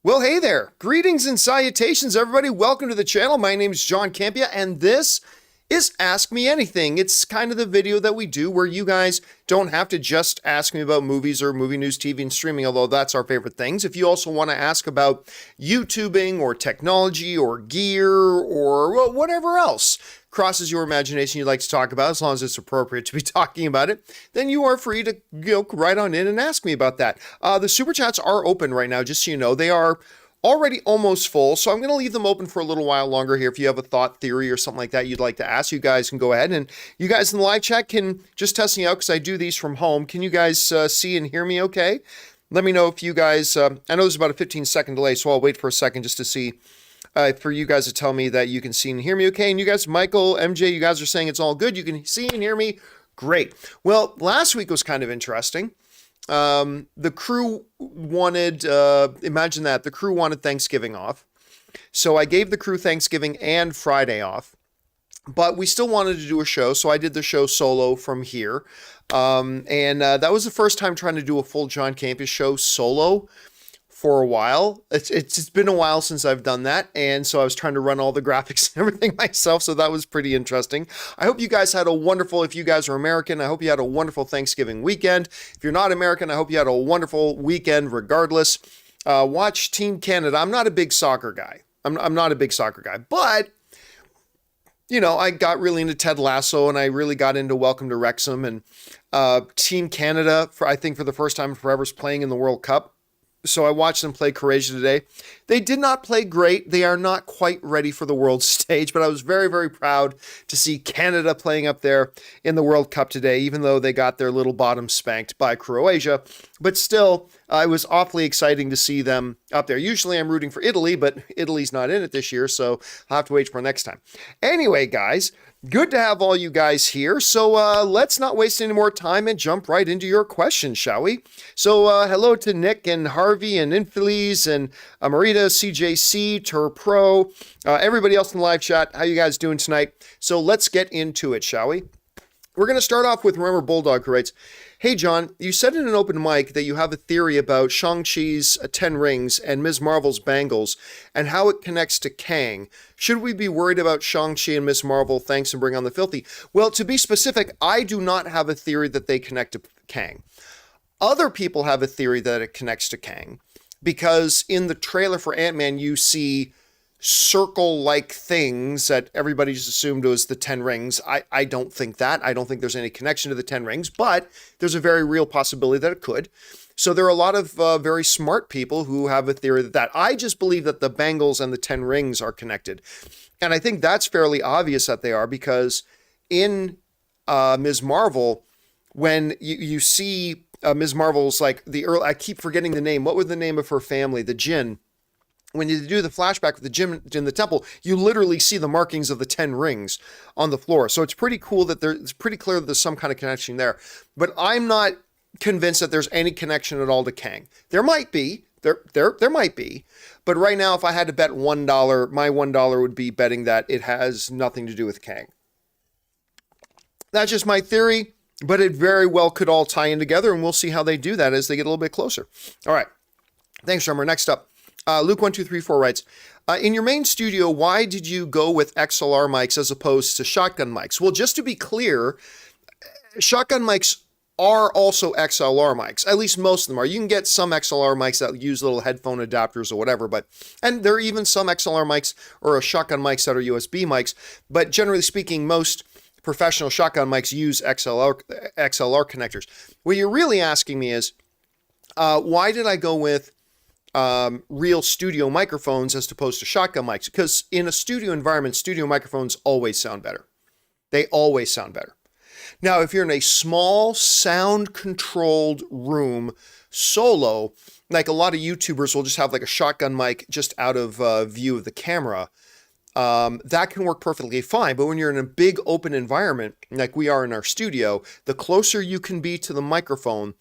Well, hey there. Greetings and salutations, everybody. Welcome to the channel. My name is John Campea, and this is Ask Me Anything. It's kind of the video that we do where you guys don't have to just ask me about movies or movie news, TV, and streaming, although that's our favorite things. If you also want to ask about YouTubing or technology or gear or well, whatever else crosses your imagination you'd like to talk about, as long as it's appropriate to be talking about it, then you are free to write on in and ask me about that. The super chats are open right now, just so you know. They are already almost full, so I'm going to leave them open for a little while longer here. If you have a thought, theory, or something like that you'd like to ask, you guys can go ahead. And you guys in the live chat can just test me out because I do these from home. Can you guys see and hear me okay? Let me know if you guys, I know there's about a 15-second delay, so I'll wait for a second just to see for you guys to tell me that you can see and hear me okay. And you guys, Michael, MJ, you guys are saying it's all good. You can see and hear me. Great. Well, last week was kind of interesting. The crew wanted, imagine that, the crew wanted Thanksgiving off. So I gave the crew Thanksgiving and Friday off. But we still wanted to do a show, so I did the show solo from here. That was the first time trying to do a full John Campea Show solo for a while. It's been a while since I've done that, and so I was trying to run all the graphics and everything myself, so that was pretty interesting. I hope you guys had a wonderful, if you guys are American, I hope you had a wonderful Thanksgiving weekend. If you're not American, I hope you had a wonderful weekend regardless. Watch Team Canada. I'm not a big soccer guy. I'm not a big soccer guy, but you know, I got really into Ted Lasso, and I really got into Welcome to Wrexham, and Team Canada, I think for the first time forever, is playing in the World Cup. So I watched them play Croatia today. They did not play great. They are not quite ready for the world stage, but I was very, very proud to see Canada playing up there in the World Cup today, even though they got their little bottom spanked by Croatia. But still, it was awfully exciting to see them up there. Usually I'm rooting for Italy, but Italy's not in it this year, so I'll have to wait for next time. Anyway, guys, good to have all you guys here. So let's not waste any more time and jump right into your questions, shall we? So hello to Nick and Harvey and Infiles and Marita, CJC, Tur Pro, everybody else in the live chat. How you guys doing tonight? So let's get into it, shall we? We're going to start off with Remember Bulldog, who writes, "Hey John, you said in an open mic that you have a theory about Shang-Chi's 10 rings and Ms. Marvel's bangles and how it connects to Kang. Should we be worried about Shang-Chi and Ms. Marvel? Thanks and bring on the filthy." Well, to be specific, I do not have a theory that they connect to Kang. Other people have a theory that it connects to Kang because in the trailer for Ant-Man, you see circle-like things that everybody just assumed was the 10 rings. I don't think that. I don't think there's any connection to the 10 rings, but there's a very real possibility that it could. So there are a lot of very smart people who have a theory that I just believe that the bangles and the 10 rings are connected. And I think that's fairly obvious that they are because in Ms. Marvel, when you see Ms. Marvel's like I keep forgetting the name. What was the name of her family? The Jinn. When you do the flashback with the Jinn in the temple, you literally see the markings of the 10 rings on the floor. So it's pretty cool that it's pretty clear that there's some kind of connection there. But I'm not convinced that there's any connection at all to Kang. There might be. There might be. But right now, if I had to bet $1, my $1 would be betting that it has nothing to do with Kang. That's just my theory, but it very well could all tie in together, and we'll see how they do that as they get a little bit closer. All right. Thanks, Drummer. Next up. Luke1234 writes, in your main studio, why did you go with XLR mics as opposed to shotgun mics? Well, just to be clear, shotgun mics are also XLR mics. At least most of them are. You can get some XLR mics that use little headphone adapters or whatever, and there are even some XLR mics or shotgun mics that are USB mics, but generally speaking, most professional shotgun mics use XLR connectors. What you're really asking me is, why did I go with real studio microphones as opposed to shotgun mics? Because in a studio environment, studio microphones always sound better. They always sound better. Now, if you're in a small sound-controlled room solo, like a lot of YouTubers will just have like a shotgun mic just out of view of the camera, that can work perfectly fine. But when you're in a big open environment, like we are in our studio, the closer you can be to the microphone,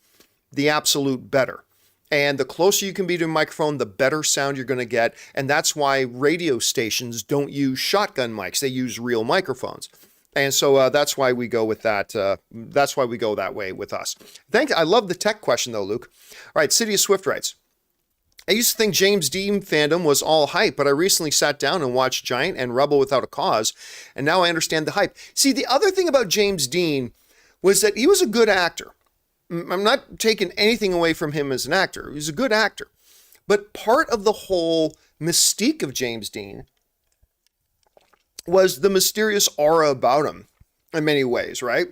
the absolute better. And the closer you can be to a microphone, the better sound you're going to get. And that's why radio stations don't use shotgun mics. They use real microphones. And so that's why we go with that. That's why we go that way with us. I love the tech question, though, Luke. All right, City of Swift writes, I used to think James Dean fandom was all hype, but I recently sat down and watched Giant and Rebel Without a Cause, and now I understand the hype. See, the other thing about James Dean was that he was a good actor. I'm not taking anything away from him as an actor. He's a good actor. But part of the whole mystique of James Dean was the mysterious aura about him in many ways, right?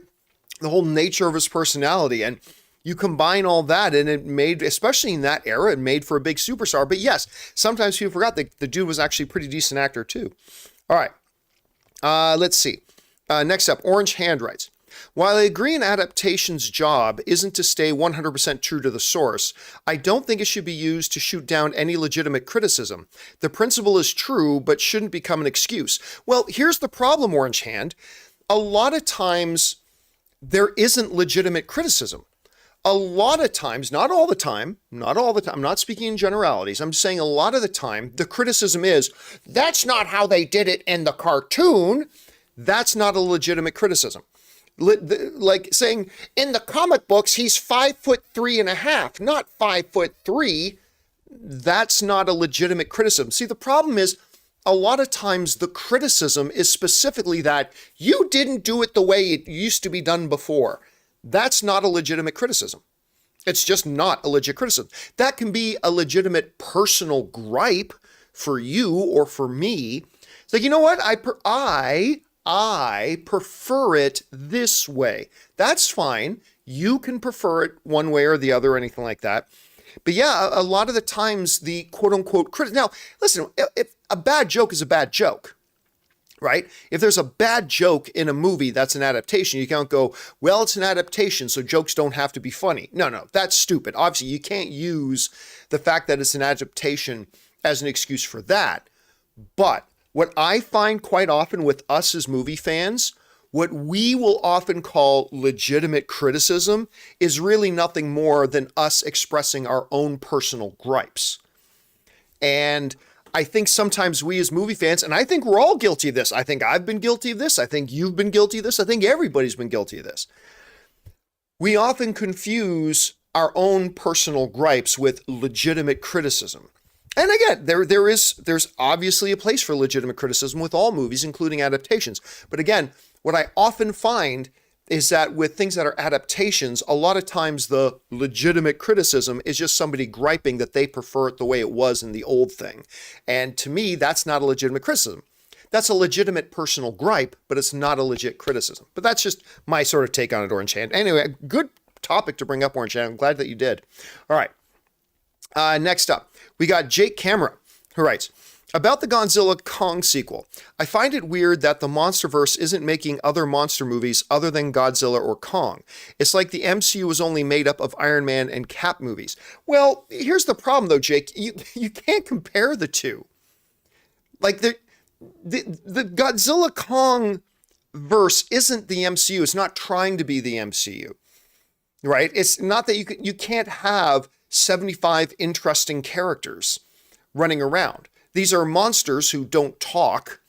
The whole nature of his personality. And you combine all that and it made, especially in that era, it made for a big superstar. But yes, sometimes people forgot that the dude was actually a pretty decent actor too. All right. Let's see. Next up, Orange Hand writes, while I agree an adaptation's job isn't to stay 100% true to the source, I don't think it should be used to shoot down any legitimate criticism. The principle is true, but shouldn't become an excuse. Well, here's the problem, Orange Hand. A lot of times, there isn't legitimate criticism. A lot of times, not all the time, I'm not speaking in generalities, I'm saying a lot of the time, the criticism is, that's not how they did it in the cartoon. That's not a legitimate criticism. Like saying, in the comic books, he's 5'3.5", not 5'3". That's not a legitimate criticism. See, the problem is, a lot of times the criticism is specifically that you didn't do it the way it used to be done before. That's not a legitimate criticism. It's just not a legit criticism. That can be a legitimate personal gripe for you or for me. It's like, you know what? I prefer it this way. That's fine. You can prefer it one way or the other or anything like that. But yeah, a lot of the times the quote unquote critic. Now, listen, if a bad joke is a bad joke, right? If there's a bad joke in a movie that's an adaptation, you can't go, well, it's an adaptation, so jokes don't have to be funny. No, that's stupid. Obviously, you can't use the fact that it's an adaptation as an excuse for that. But what I find quite often with us as movie fans, what we will often call legitimate criticism is really nothing more than us expressing our own personal gripes. And I think sometimes we as movie fans, and I think we're all guilty of this. I think I've been guilty of this. I think you've been guilty of this. I think everybody's been guilty of this. We often confuse our own personal gripes with legitimate criticism. And again, there's obviously a place for legitimate criticism with all movies, including adaptations. But again, what I often find is that with things that are adaptations, a lot of times the legitimate criticism is just somebody griping that they prefer it the way it was in the old thing. And to me, that's not a legitimate criticism. That's a legitimate personal gripe, but it's not a legit criticism. But that's just my sort of take on it, Orange Hand. Anyway, good topic to bring up, Orange Hand. I'm glad that you did. All right. Next up, we got Jake Camera, who writes, about the Godzilla Kong sequel, I find it weird that the MonsterVerse isn't making other monster movies other than Godzilla or Kong. It's like the MCU was only made up of Iron Man and Cap movies. Well, here's the problem though, Jake. You can't compare the two. Like the Godzilla Kong verse isn't the MCU. It's not trying to be the MCU, right? It's not that you can't have 75 interesting characters running around. These are monsters who don't talk,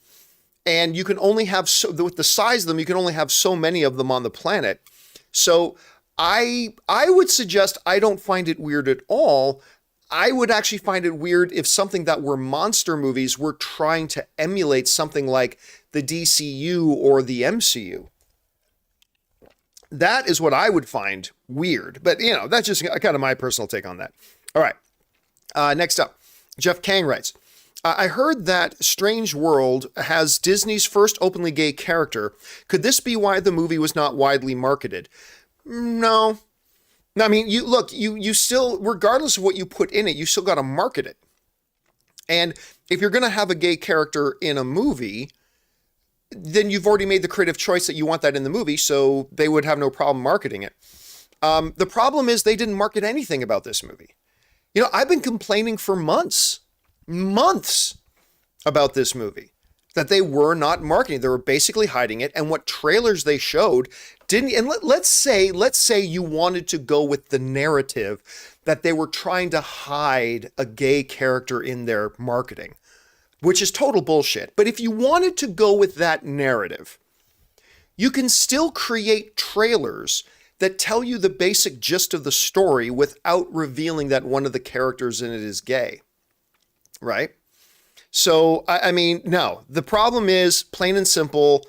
and you can only have, with the size of them, you can only have so many of them on the planet. So I would suggest I don't find it weird at all. I would actually find it weird if something that were monster movies were trying to emulate something like the DCU or the MCU. That is what I would find weird. But, you know, that's just kind of my personal take on that. All right. Next up, Jeff Kang writes, I heard that Strange World has Disney's first openly gay character. Could this be why the movie was not widely marketed? No. I mean, you still, regardless of what you put in it, you still got to market it. And if you're going to have a gay character in a movie, then you've already made the creative choice that you want that in the movie, so they would have no problem marketing it. The problem is they didn't market anything about this movie. You know, I've been complaining for months about this movie, that they were not marketing. They were basically hiding it. And what trailers they showed didn't, and let's say you wanted to go with the narrative that they were trying to hide a gay character in their marketing, which is total bullshit. But if you wanted to go with that narrative, you can still create trailers that tell you the basic gist of the story without revealing that one of the characters in it is gay, right? So, I mean, no, the problem is plain and simple.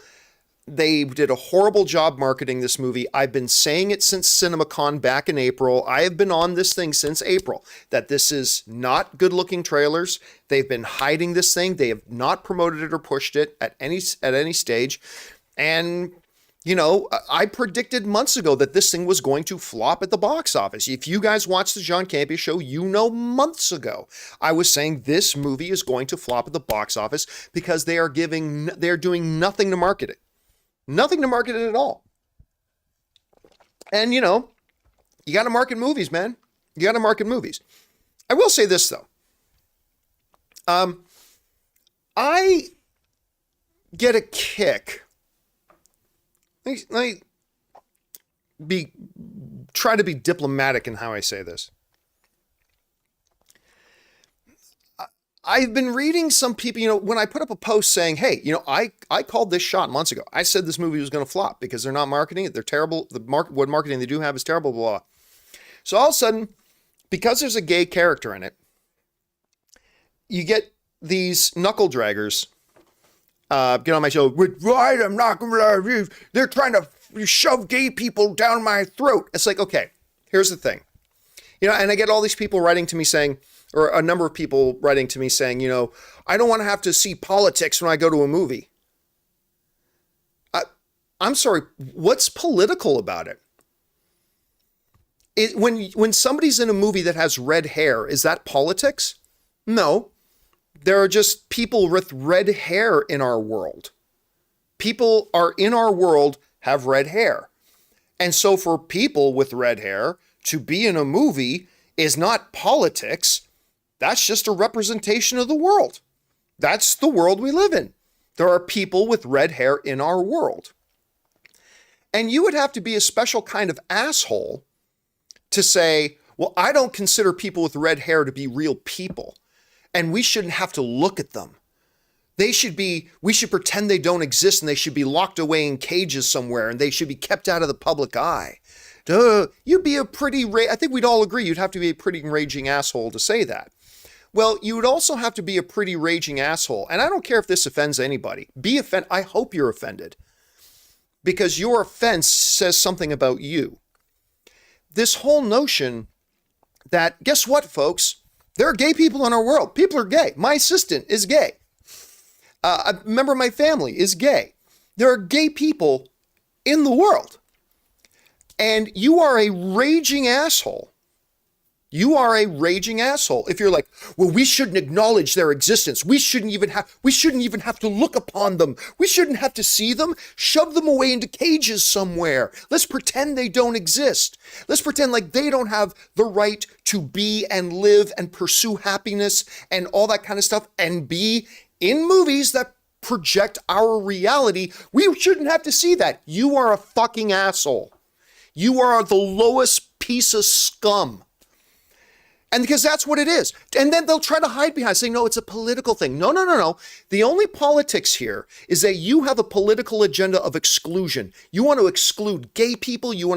They did a horrible job marketing this movie. I've been saying it since CinemaCon back in April. I have been on this thing since April, that this is not good looking trailers. They've been hiding this thing. They have not promoted it or pushed it at any stage. And, you know, I predicted months ago that this thing was going to flop at the box office. If you guys watch the John Campea Show, you know months ago I was saying this movie is going to flop at the box office because they're doing nothing to market it. Nothing to market it at all. And, you know, you got to market movies, man. You got to market movies. I will say this, though. I get a kick. Let me try to be diplomatic in how I say this. I've been reading some people, you know, when I put up a post saying, hey, you know, I called this shot months ago. I said this movie was going to flop because they're not marketing it. They're terrible. What marketing they do have is terrible, blah, blah. So all of a sudden, because there's a gay character in it, you get these knuckle draggers get on my show. Right, I'm not going to lie to you. They're trying to shove gay people down my throat. It's like, okay, here's the thing. You know, and I get all these people writing to me saying, or a number of people writing to me saying, you know, I don't want to have to see politics when I go to a movie. I'm sorry, what's political about it? When somebody's in a movie that has red hair, is that politics? No. There are just people with red hair in our world. People are in our world have red hair. And so for people with red hair to be in a movie is not politics. That's just a representation of the world. That's the world we live in. There are people with red hair in our world. And you would have to be a special kind of asshole to say, well, I don't consider people with red hair to be real people, and we shouldn't have to look at them. We should pretend they don't exist, and they should be locked away in cages somewhere, and they should be kept out of the public eye. Duh, you'd be I think we'd all agree you'd have to be a pretty raging asshole to say that. Well, you would also have to be a pretty raging asshole. And I don't care if this offends anybody. I hope you're offended. Because your offense says something about you. This whole notion that, guess what, folks? There are gay people in our world. People are gay. My assistant is gay. A member of my family is gay. There are gay people in the world. And you are a raging asshole. You are a raging asshole if you're like, well, we shouldn't acknowledge their existence. We shouldn't even have to look upon them. We shouldn't have to see them. Shove them away into cages somewhere. Let's pretend they don't exist. Let's pretend like they don't have the right to be and live and pursue happiness and all that kind of stuff and be in movies that project our reality. We shouldn't have to see that. You are a fucking asshole. You are the lowest piece of scum. And because that's what it is. And then they'll try to hide behind saying, no, it's a political thing. No. The only politics here is that you have a political agenda of exclusion. You want to exclude gay people. You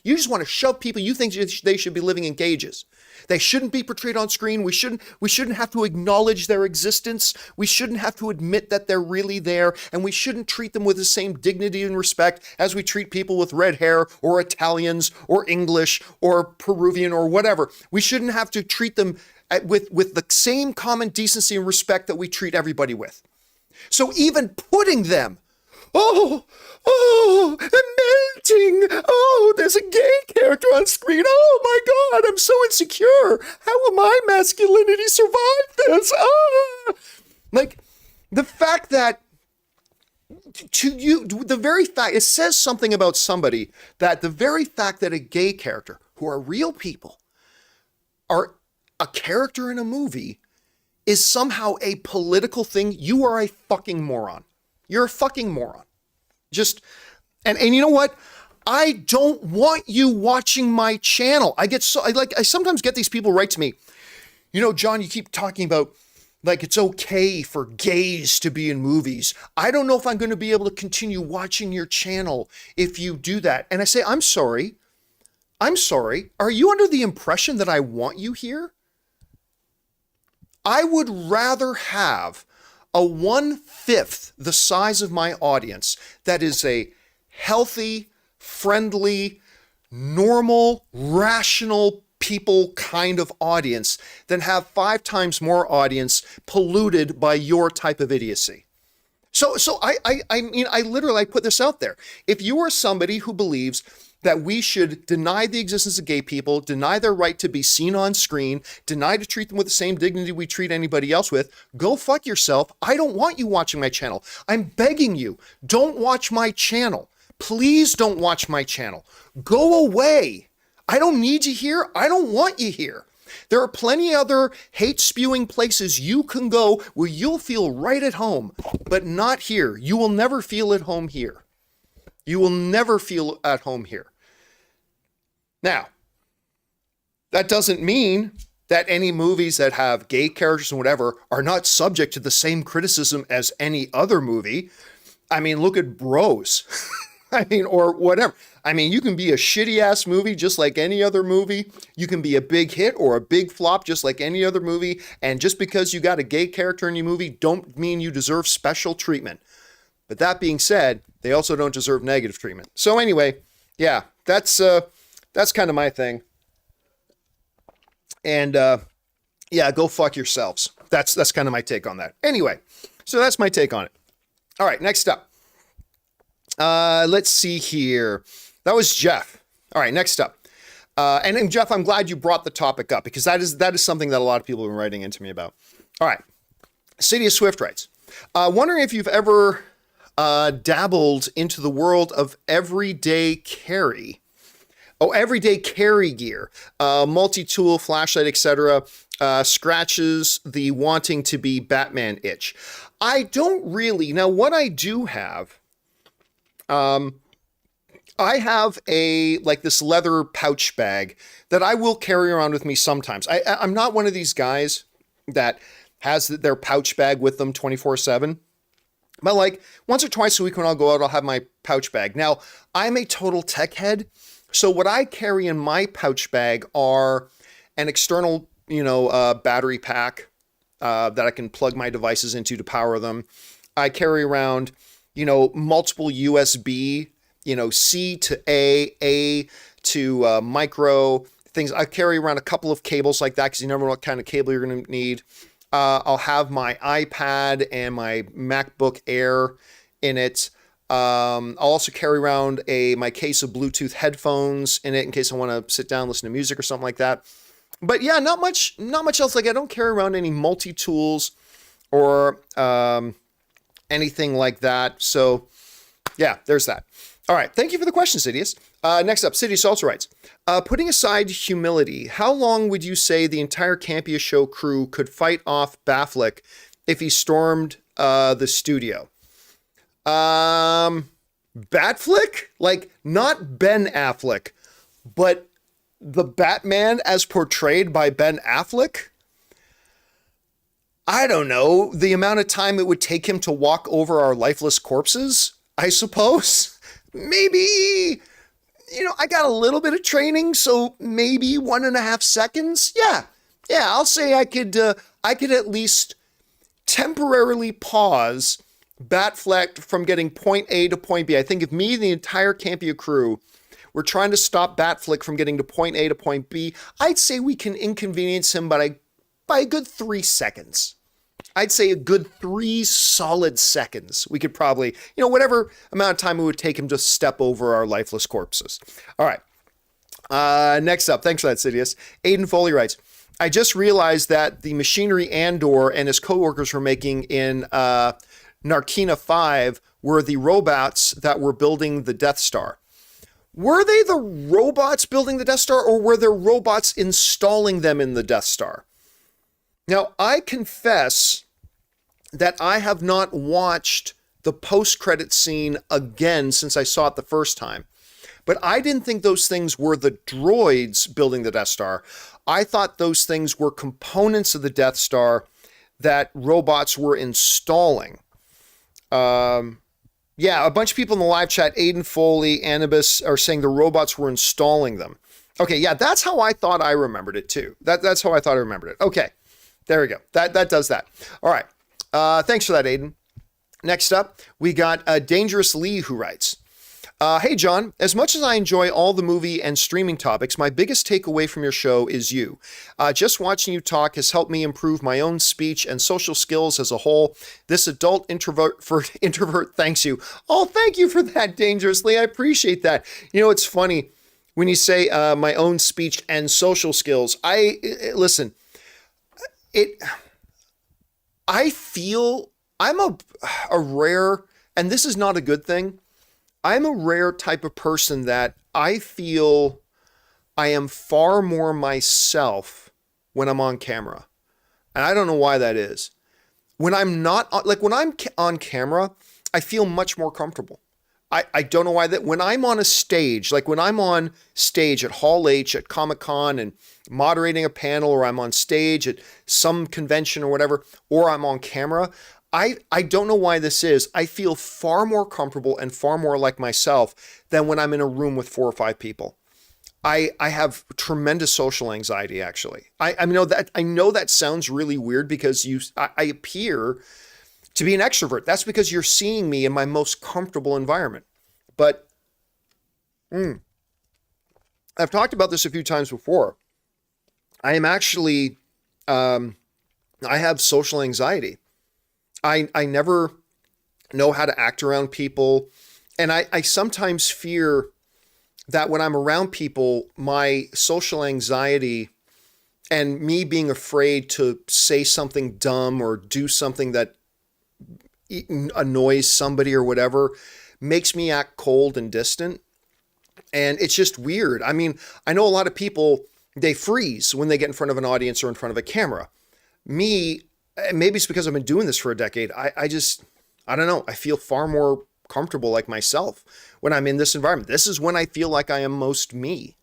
just want to shove people. You think they should be living in cages. They shouldn't be portrayed on screen. We shouldn't have to acknowledge their existence. We shouldn't have to admit that they're really there. And we shouldn't treat them with the same dignity and respect as we treat people with red hair or Italians or English or Peruvian or whatever. We shouldn't have to treat them with the same common decency and respect that we treat everybody with. So even putting them, I'm melting. Oh, there's a gay character on screen. Oh my God, I'm so insecure. How will my masculinity survive this? Like the fact that to you, the very fact, it says something about somebody that the very fact that a gay character who are real people are a character in a movie is somehow a political thing. You are a fucking moron. You're a fucking moron. Just, and you know what? I don't want you watching my channel. I sometimes get these people write to me, you know, John, you keep talking about like it's okay for gays to be in movies. I don't know if I'm going to be able to continue watching your channel if you do that. And I say, I'm sorry. I'm sorry, are you under the impression that I want you here? I would rather have a 1/5 the size of my audience that is a healthy, friendly, normal, rational people kind of audience than have 5 times more audience polluted by your type of idiocy. So I mean, I literally put this out there. If you are somebody who believes that we should deny the existence of gay people, deny their right to be seen on screen, deny to treat them with the same dignity we treat anybody else with, go fuck yourself. I don't want you watching my channel. I'm begging you, don't watch my channel. Please don't watch my channel. Go away. I don't need you here. I don't want you here. There are plenty other hate-spewing places you can go where you'll feel right at home, but not here. You will never feel at home here. You will never feel at home here. Now, that doesn't mean that any movies that have gay characters and whatever are not subject to the same criticism as any other movie. I mean, look at Bros. I mean, or whatever. I mean, you can be a shitty ass movie just like any other movie. You can be a big hit or a big flop just like any other movie. And just because you got a gay character in your movie don't mean you deserve special treatment. But that being said, they also don't deserve negative treatment. So anyway, yeah, that's kind of my thing. And yeah, go fuck yourselves. That's kind of my take on that. Anyway, so that's my take on it. All right, next up. Let's see here. That was Jeff. All right, next up. And Jeff, I'm glad you brought the topic up because that is something that a lot of people have been writing into me about. All right. City of Swift writes, wondering if you've ever dabbled into the world of everyday carry. Oh, everyday carry gear, multi-tool, flashlight, etc. Scratches the wanting to be Batman itch. I don't really. Now, what I do have, I have this leather pouch bag that I will carry around with me sometimes. I'm not one of these guys that has their pouch bag with them 24/7. But like once or twice a week when I'll go out, I'll have my pouch bag. Now, I'm a total tech head. So what I carry in my pouch bag are an external, battery pack that I can plug my devices into to power them. I carry around, multiple USB, C to A to micro things. I carry around a couple of cables like that because you never know what kind of cable you're going to need. I'll have my iPad and my MacBook Air in it. I'll also carry around my case of Bluetooth headphones in it in case I want to sit down and listen to music or something like that. But yeah, not much else. Like I don't carry around any multi-tools or anything like that. So yeah, there's that. All right. Thank you for the question, Sidious. Next up, Sidious also writes, putting aside humility, how long would you say the entire Campea Show crew could fight off Batfleck if he stormed the studio? Batfleck? Like, not Ben Affleck, but the Batman as portrayed by Ben Affleck? I don't know. The amount of time it would take him to walk over our lifeless corpses, I suppose. Maybe, I got a little bit of training, so maybe 1.5 seconds. Yeah, I'll say I could at least temporarily pause Batfleck from getting point A to point B. I think if me and the entire Campea crew were trying to stop Batfleck from getting to point A to point B, I'd say we can inconvenience him by a good 3 seconds. I'd say a good 3 solid seconds. We could probably, whatever amount of time it would take him to step over our lifeless corpses. All right. Next up, thanks for that, Sidious. Aiden Foley writes, I just realized that the machinery Andor and his coworkers were making in Narkina 5 were the robots that were building the Death Star. Were they the robots building the Death Star, or were there robots installing them in the Death Star? Now, I confess that I have not watched the post-credit scene again since I saw it the first time. But I didn't think those things were the droids building the Death Star. I thought those things were components of the Death Star that robots were installing. Yeah, a bunch of people in the live chat, Aiden Foley, Anubis, are saying the robots were installing them. Okay, yeah, that's how I thought I remembered it too. That's how I thought I remembered it. Okay, there we go. That does that. All right. Thanks for that, Aiden. Next up, we got Dangerous Lee, who writes, hey, John, as much as I enjoy all the movie and streaming topics, my biggest takeaway from your show is you. Just watching you talk has helped me improve my own speech and social skills as a whole. This adult introvert thanks you. Oh, thank you for that, Dangerously. I appreciate that. You know, it's funny when you say my own speech and social skills. Listen, I feel I'm a rare, and this is not a good thing, I'm a rare type of person that I feel I am far more myself when I'm on camera. And I don't know why that is. When I'm not, like when I'm on camera, I feel much more comfortable. I don't know why that. When I'm on a stage, like when I'm on stage at Hall H at Comic-Con and moderating a panel, or I'm on stage at some convention or whatever, or I'm on camera, I don't know why this is. I feel far more comfortable and far more like myself than when I'm in a room with 4 or 5 people. I have tremendous social anxiety, actually. I know that sounds really weird because I appear to be an extrovert. That's because you're seeing me in my most comfortable environment. But I've talked about this a few times before. I am actually, I have social anxiety. I never know how to act around people. And I sometimes fear that when I'm around people, my social anxiety and me being afraid to say something dumb or do something that annoys somebody or whatever makes me act cold and distant. And it's just weird. I mean, I know a lot of people, they freeze when they get in front of an audience or in front of a camera. Me, maybe it's because I've been doing this for a decade. I don't know. I feel far more comfortable like myself when I'm in this environment. This is when I feel like I am most me.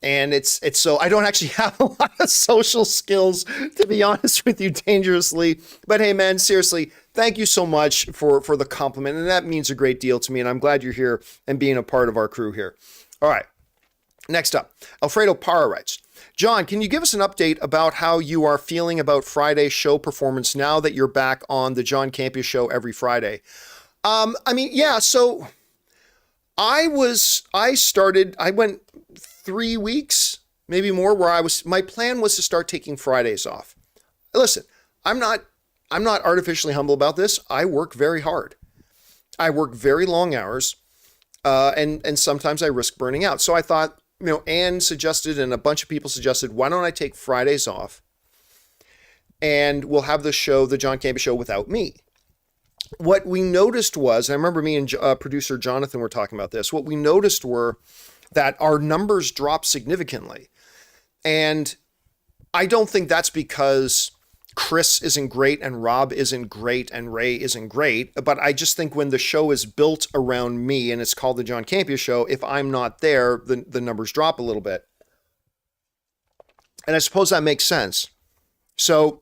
And it's so I don't actually have a lot of social skills, to be honest with you, Dangerously. But hey, man, seriously, thank you so much for the compliment. And that means a great deal to me. And I'm glad you're here and being a part of our crew here. All right. Next up, Alfredo Parra writes, John, can you give us an update about how you are feeling about Friday's show performance now that you're back on the John Campea Show every Friday? So I went 3 weeks, maybe more, where my plan was to start taking Fridays off. Listen, I'm not artificially humble about this. I work very hard. I work very long hours, and sometimes I risk burning out. So I thought, Anne suggested, and a bunch of people suggested, why don't I take Fridays off and we'll have the show, the John Campea Show, without me. What we noticed was, I remember me and producer Jonathan were talking about this, what we noticed were that our numbers dropped significantly. And I don't think that's because Chris isn't great and Rob isn't great and Ray isn't great, but I just think when the show is built around me and it's called the John Campea Show, if I'm not there, the numbers drop a little bit. And I suppose that makes sense. So,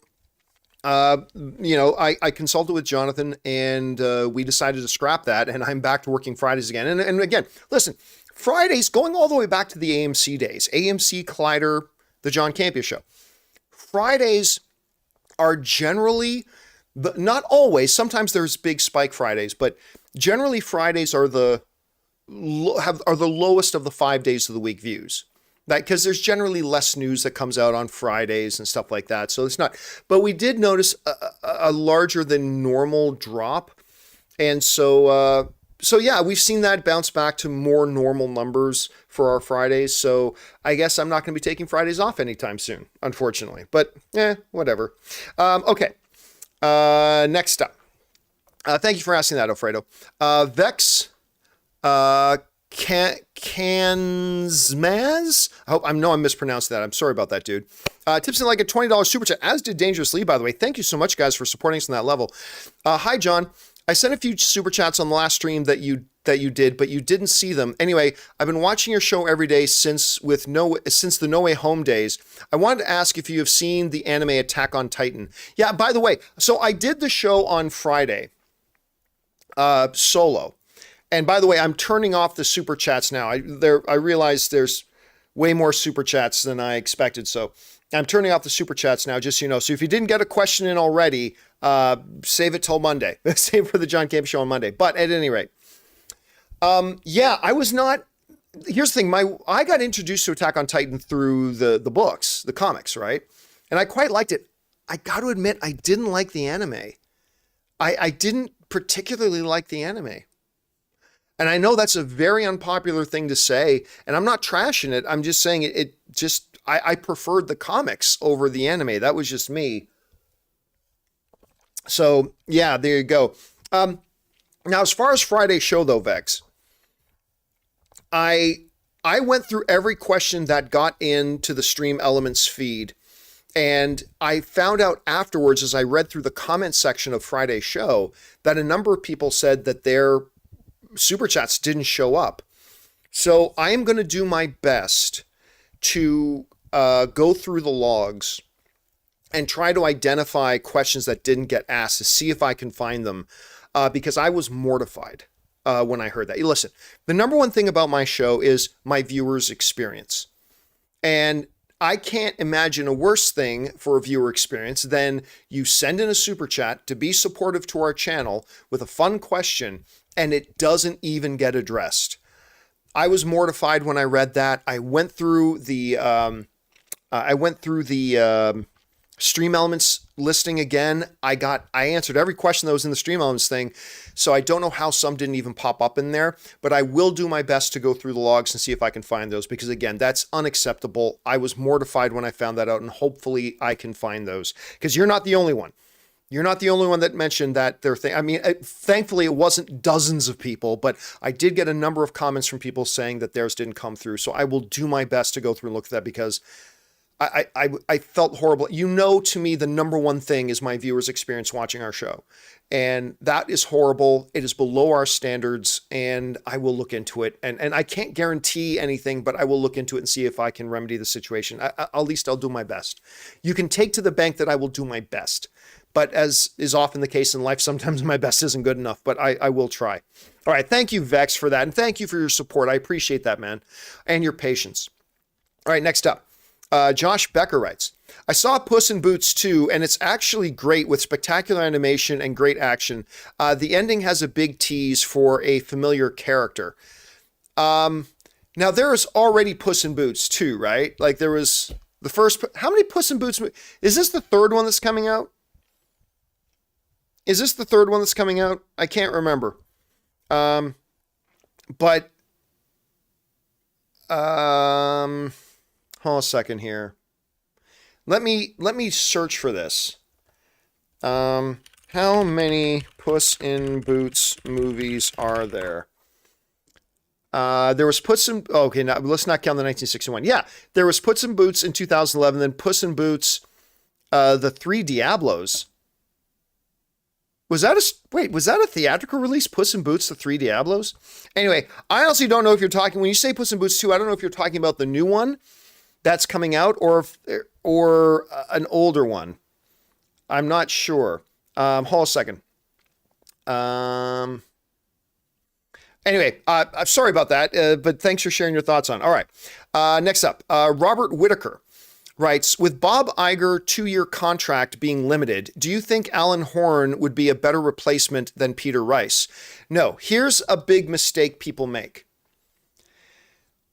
I consulted with Jonathan and we decided to scrap that, and I'm back to working Fridays again. And again, listen, Fridays, going all the way back to the AMC days, AMC, Colllider, the John Campea Show. Fridays are generally, not always, sometimes there's big spike Fridays, but generally Fridays are the lowest of the 5 days of the week views. Because there's generally less news that comes out on Fridays and stuff like that. So it's not, but we did notice a larger than normal drop. And so yeah, we've seen that bounce back to more normal numbers for our Fridays. So I guess I'm not going to be taking Fridays off anytime soon, unfortunately. But whatever. Okay. Next up. Thank you for asking that, Alfredo. Vex Kansmaz? I know I'm mispronouncing that. I'm sorry about that, dude. Tips in like a $20 super chat, as did Dangerous Lee, by the way. Thank you so much, guys, for supporting us on that level. Hi, John. I sent a few super chats on the last stream that you did, but you didn't see them. Anyway, I've been watching your show every day since the No Way Home days. I wanted to ask if you have seen the anime Attack on Titan. Yeah, by the way, so I did the show on Friday, solo. And by the way, I'm turning off the super chats now. I realize there's way more super chats than I expected. So I'm turning off the super chats now, just so you know. So if you didn't get a question in already, save it till Monday. Save it for the John Campea Show on Monday. But at any rate, yeah, I was not. Here's the thing. I got introduced to Attack on Titan through the books, the comics, right? And I quite liked it. I got to admit, I didn't like the anime. I didn't particularly like the anime. And I know that's a very unpopular thing to say, and I'm not trashing it. I'm just saying I preferred the comics over the anime. That was just me. So yeah, there you go. Now, as far as Friday's show though, Vex, I went through every question that got into the Stream Elements feed, and I found out afterwards, as I read through the comment section of Friday's show, that a number of people said that their super chats didn't show up. So I am going to do my best to go through the logs and try to identify questions that didn't get asked to see if I can find them, because I was mortified when I heard that. Listen, the number one thing about my show is my viewers' experience. And I can't imagine a worse thing for a viewer experience than you send in a super chat to be supportive to our channel with a fun question and it doesn't even get addressed. I was mortified when I read that. I went through the Stream Elements listing again. I answered every question that was in the Stream Elements thing, so I don't know how some didn't even pop up in there, but I will do my best to go through the logs and see if I can find those, because again, that's unacceptable. I was mortified when I found that out, and hopefully I can find those, because you're not the only one. You're not the only one that mentioned that their thing. I mean, thankfully it wasn't dozens of people, but I did get a number of comments from people saying that theirs didn't come through. So I will do my best to go through and look at that, because I felt horrible. You know, to me, the number one thing is my viewers' experience watching our show. And that is horrible. It is below our standards, and I will look into it. And I can't guarantee anything, but I will look into it and see if I can remedy the situation. At least I'll do my best. You can take to the bank that I will do my best. But as is often the case in life, sometimes my best isn't good enough, but I will try. All right. Thank you, Vex, for that. And thank you for your support. I appreciate that, man. And your patience. All right. Next up, Josh Becker writes, I saw Puss in Boots 2, and it's actually great with spectacular animation and great action. The ending has a big tease for a familiar character. Now, there is already Puss in Boots 2, right? Like, there was the first... How many Puss in Boots... Is this the third one that's coming out? Is this the third one that's coming out? I can't remember. Hold on a second here. Let me search for this. How many Puss in Boots movies are there? There was Puss in... Okay, now let's not count the 1961. Yeah, there was Puss in Boots in 2011, then Puss in Boots, the Three Diablos. Was that a theatrical release, Puss in Boots, the Three Diablos? Anyway, I honestly don't know if you're talking... When you say Puss in Boots 2, I don't know if you're talking about the new one that's coming out or an older one. I'm not sure. Hold on a second. Anyway, I'm sorry about that, but thanks for sharing your thoughts on it. All right. Next up, Robert Whitaker writes, with Bob Iger 2-year contract being limited, do you think Alan Horn would be a better replacement than Peter Rice? No. Here's a big mistake people make.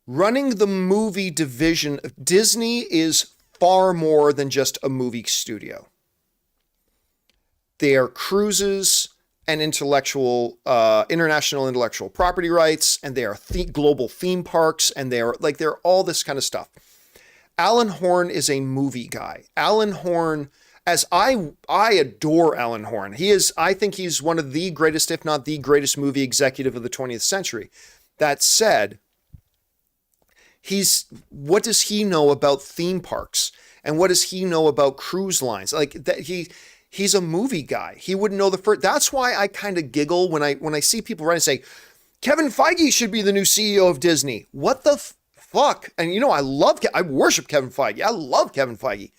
Running the movie division of Disney is far more than just a movie studio. They are cruises and international intellectual property rights, and they are global theme parks, and they're all this kind of stuff. Alan Horn is a movie guy. Alan Horn, as I adore Alan Horn. I think he's one of the greatest, if not the greatest movie executive of the 20th century. That said, what does he know about theme parks? And what does he know about cruise lines? Like that he's a movie guy. He wouldn't know the first. That's why I kind of giggle when I see people write and say, Kevin Feige should be the new CEO of Disney. What the fuck? And you know, I worship Kevin Feige. I love Kevin Feige.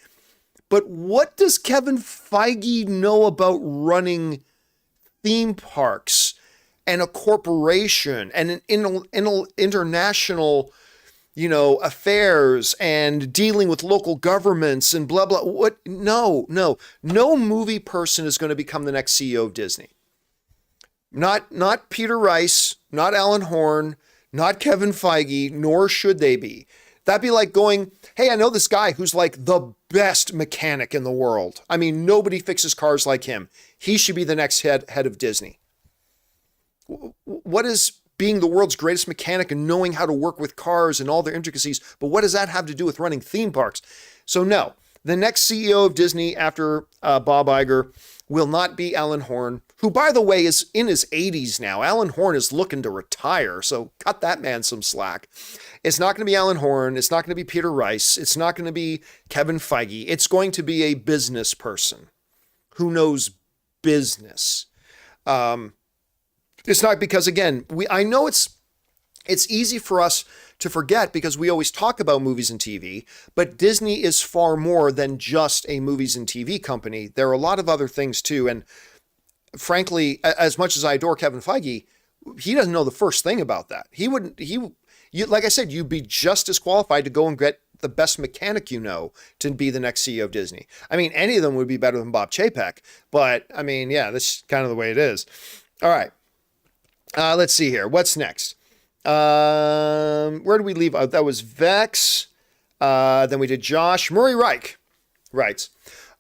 But what does Kevin Feige know about running theme parks and a corporation and an international, affairs and dealing with local governments and blah, blah. What? No movie person is going to become the next CEO of Disney. Not Peter Rice, not Alan Horn, not Kevin Feige, nor should they be. That'd be like going, hey, I know this guy who's like the best mechanic in the world. I mean, nobody fixes cars like him. He should be the next head of Disney. What is being the world's greatest mechanic and knowing how to work with cars and all their intricacies, but what does that have to do with running theme parks? So no, the next CEO of Disney after Bob Iger will not be Alan Horn, who, by the way, is in his 80s now. Alan Horn is looking to retire, so cut that man some slack. It's not going to be Alan Horn. It's not going to be Peter Rice. It's not going to be Kevin Feige. It's going to be a business person who knows business. It's not because, again, I know it's easy for us to forget because we always talk about movies and TV, but Disney is far more than just a movies and TV company. There are a lot of other things too. And frankly, as much as I adore Kevin Feige, he doesn't know the first thing about that. Like I said, you'd be just as qualified to go and get the best mechanic to be the next CEO of Disney. I mean, any of them would be better than Bob Chapek, but I mean, yeah, that's kind of the way it is. All right. Let's see here. What's next? Where did we leave? That was Vex. Then we did Josh. Murray Reich writes,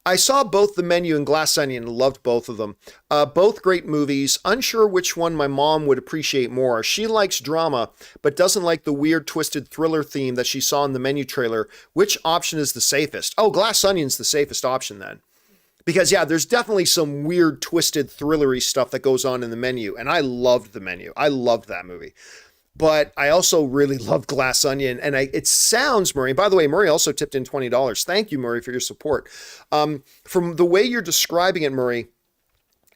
I saw both The Menu and Glass Onion and loved both of them. Both great movies. Unsure which one my mom would appreciate more. She likes drama, but doesn't like the weird, twisted thriller theme that she saw in the Menu trailer. Which option is the safest? Oh, Glass Onion's the safest option then. Because, yeah, there's definitely some weird, twisted, thrillery stuff that goes on in the Menu. And I loved The Menu. I loved that movie. But I also really love Glass Onion. And it sounds, Murray, by the way, Murray also tipped in $20. Thank you, Murray, for your support. From the way you're describing it, Murray,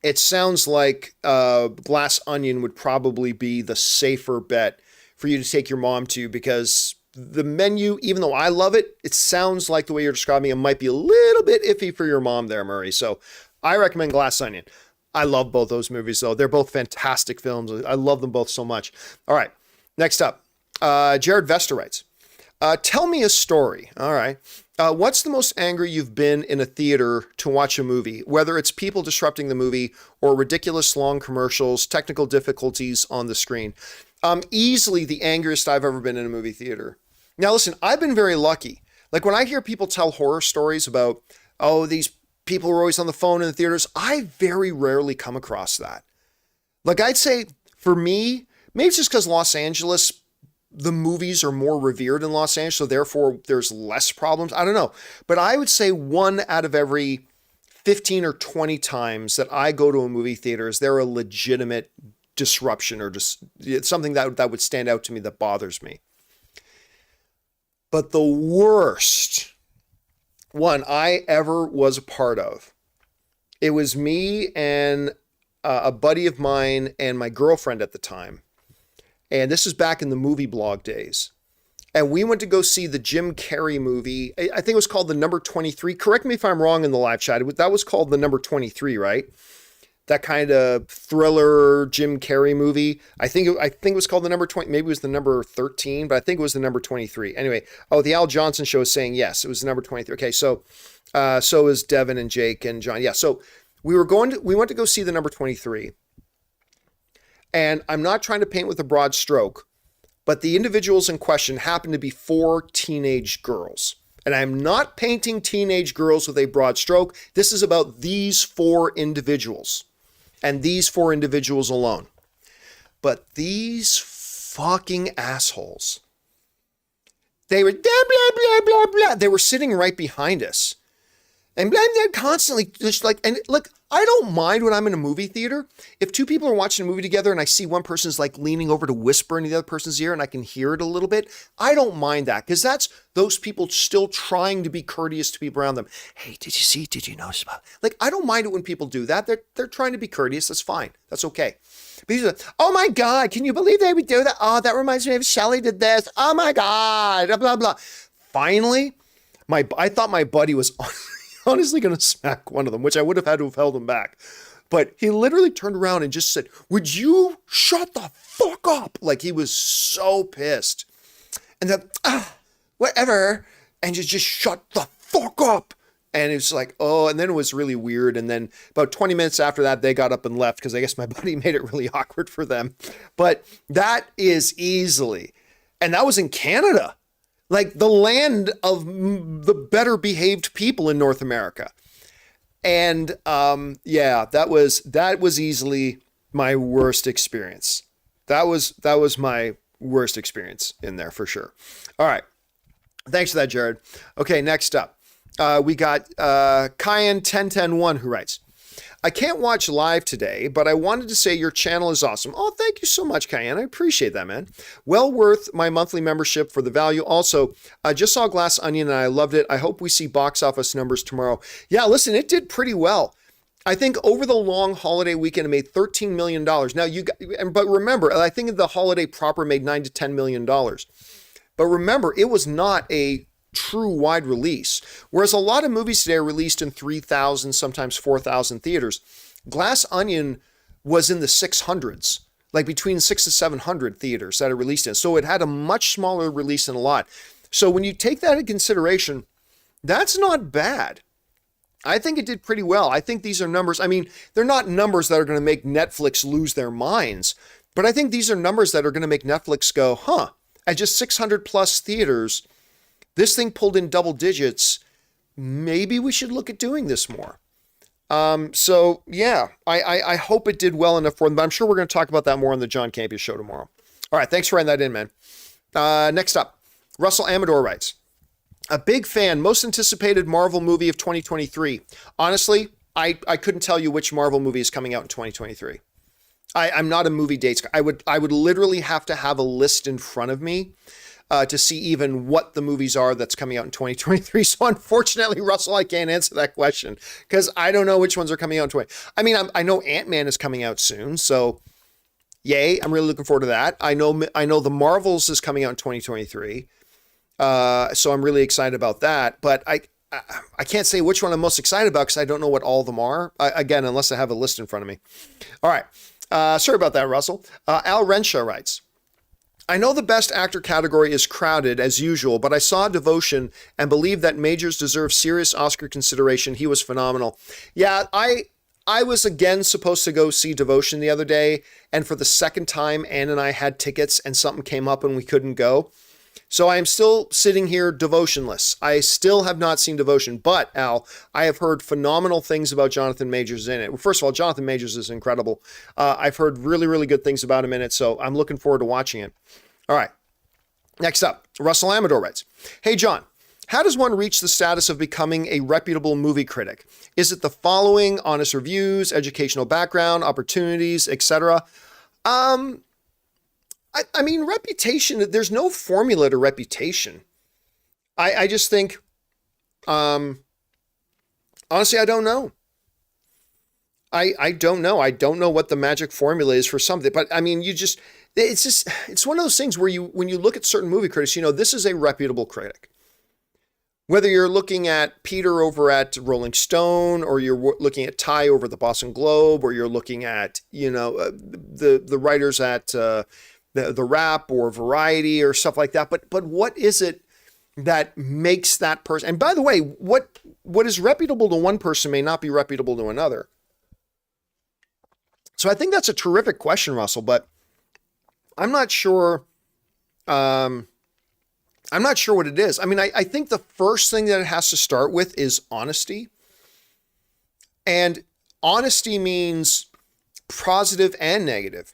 it sounds like Glass Onion would probably be the safer bet for you to take your mom to, because the Menu, even though I love it, it sounds like the way you're describing it might be a little bit iffy for your mom there, Murray. So I recommend Glass Onion. I love both those movies, though. They're both fantastic films. I love them both so much. All right. Next up, Jared Vester writes, tell me a story. All right. What's the most angry you've been in a theater to watch a movie, whether it's people disrupting the movie or ridiculous long commercials, technical difficulties on the screen? Easily the angriest I've ever been in a movie theater. Now, listen, I've been very lucky. Like when I hear people tell horror stories about, oh, these people are always on the phone in the theaters, I very rarely come across that. Like I'd say for me, maybe it's just because Los Angeles, the movies are more revered in Los Angeles, so therefore there's less problems. I don't know. But I would say 1 out of every 15 or 20 times that I go to a movie theater is there a legitimate disruption or just something that would stand out to me that bothers me. But the worst one I ever was a part of, it was me and a buddy of mine and my girlfriend at the time. And this is back in the movie blog days. And we went to go see the Jim Carrey movie. I think it was called The Number 23. Correct me if I'm wrong in the live chat. That was called The Number 23, right? That kind of thriller Jim Carrey movie. I think it was called The Number 20. Maybe it was The Number 13, but I think it was The Number 23. Anyway, the Al Johnson Show is saying yes, it was The Number 23. Okay, so is Devin and Jake and John. Yeah, so we went to go see The Number 23. And I'm not trying to paint with a broad stroke, but the individuals in question happen to be 4 teenage girls. And I'm not painting teenage girls with a broad stroke. This is about these 4 individuals and these 4 individuals alone. But these fucking assholes, they were blah, blah, blah, blah, blah. They were sitting right behind us. And blah, blah, constantly just like, and look, I don't mind when I'm in a movie theater. If 2 people are watching a movie together and I see one person's like leaning over to whisper in the other person's ear and I can hear it a little bit, I don't mind that because that's those people still trying to be courteous to people around them. Hey, did you notice about? Like, I don't mind it when people do that. They're trying to be courteous. That's fine. That's okay. But these are, oh my God, can you believe they would do that? Oh, that reminds me of Shelley did this. Oh my God, blah, blah, blah. Finally, I thought my buddy was honestly going to smack one of them, which I would have had to have held him back. but he literally turned around and just said, "Would you shut the fuck up?" Like he was so pissed. And then, whatever. And just shut the fuck up. And it was like, oh, and then it was really weird. And then about 20 minutes after that, they got up and left because I guess my buddy made it really awkward for them. But that is easily, and that was in Canada, like the land of the better behaved people in North America. And yeah, that was easily my worst experience. That was my worst experience in there for sure. All right. Thanks for that, Jared. Okay, next up. We got Cayenne10101 who writes, I can't watch live today, but I wanted to say your channel is awesome. Oh, thank you so much, Cayenne. I appreciate that, man. Well worth my monthly membership for the value. Also, I just saw Glass Onion and I loved it. I hope we see box office numbers tomorrow. Yeah, listen, it did pretty well. I think over the long holiday weekend, it made $13 million. Now, but remember, I think the holiday proper made $9 to $10 million. But remember, it was not a true wide release. Whereas a lot of movies today are released in 3,000, sometimes 4,000 theaters. Glass Onion was in the 600s, like between 600 to 700 theaters that it released in. So it had a much smaller release than a lot. So when you take that into consideration, that's not bad. I think it did pretty well. I think these are numbers. I mean, they're not numbers that are going to make Netflix lose their minds, but I think these are numbers that are going to make Netflix go, at just 600 plus theaters, this thing pulled in double digits. Maybe we should look at doing this more. So yeah, I hope it did well enough for them, but I'm sure we're going to talk about that more on the John Campea Show tomorrow. All right. Thanks for writing that in, man. Next up, Russell Amador writes, a big fan, most anticipated Marvel movie of 2023. Honestly, I couldn't tell you which Marvel movie is coming out in 2023. I'm not a movie dates guy. I would literally have to have a list in front of me to see even what the movies are that's coming out in 2023. So unfortunately, Russell, I can't answer that question because I don't know which ones are coming out in 20. I mean, I know Ant-Man is coming out soon, so yay! I'm really looking forward to that. I know the Marvels is coming out in 2023, so I'm really excited about that. But I can't say which one I'm most excited about because I don't know what all of them are. Again, unless I have a list in front of me. All right. Sorry about that, Russell. Al Renshaw writes, I know the best actor category is crowded as usual, but I saw Devotion and believe that Majors deserves serious Oscar consideration. He was phenomenal. Yeah, I was again supposed to go see Devotion the other day, and for the second time, Ann and I had tickets and something came up and we couldn't go. So I am still sitting here devotionless. I still have not seen Devotion, but Al, I have heard phenomenal things about Jonathan Majors in it. First of all, Jonathan Majors is incredible. I've heard really, really good things about him in it, so I'm looking forward to watching it. All right. Next up, Russell Amador writes, hey, John, how does one reach the status of becoming a reputable movie critic? Is it the following: honest reviews, educational background, opportunities, etc.? I mean, reputation, there's no formula to reputation. I just think, honestly, I don't know. I don't know. I don't know what the magic formula is for something, but I mean, it's one of those things where when you look at certain movie critics, this is a reputable critic. Whether you're looking at Peter over at Rolling Stone, or you're looking at Ty over at the Boston Globe, or you're looking at, the writers at, the Wrap or Variety or stuff like that. But what is it that makes that person? And by the way, what is reputable to one person may not be reputable to another. So I think that's a terrific question, Russell, but I'm not sure. I'm not sure what it is. I mean, I think the first thing that it has to start with is honesty. And honesty means positive and negative.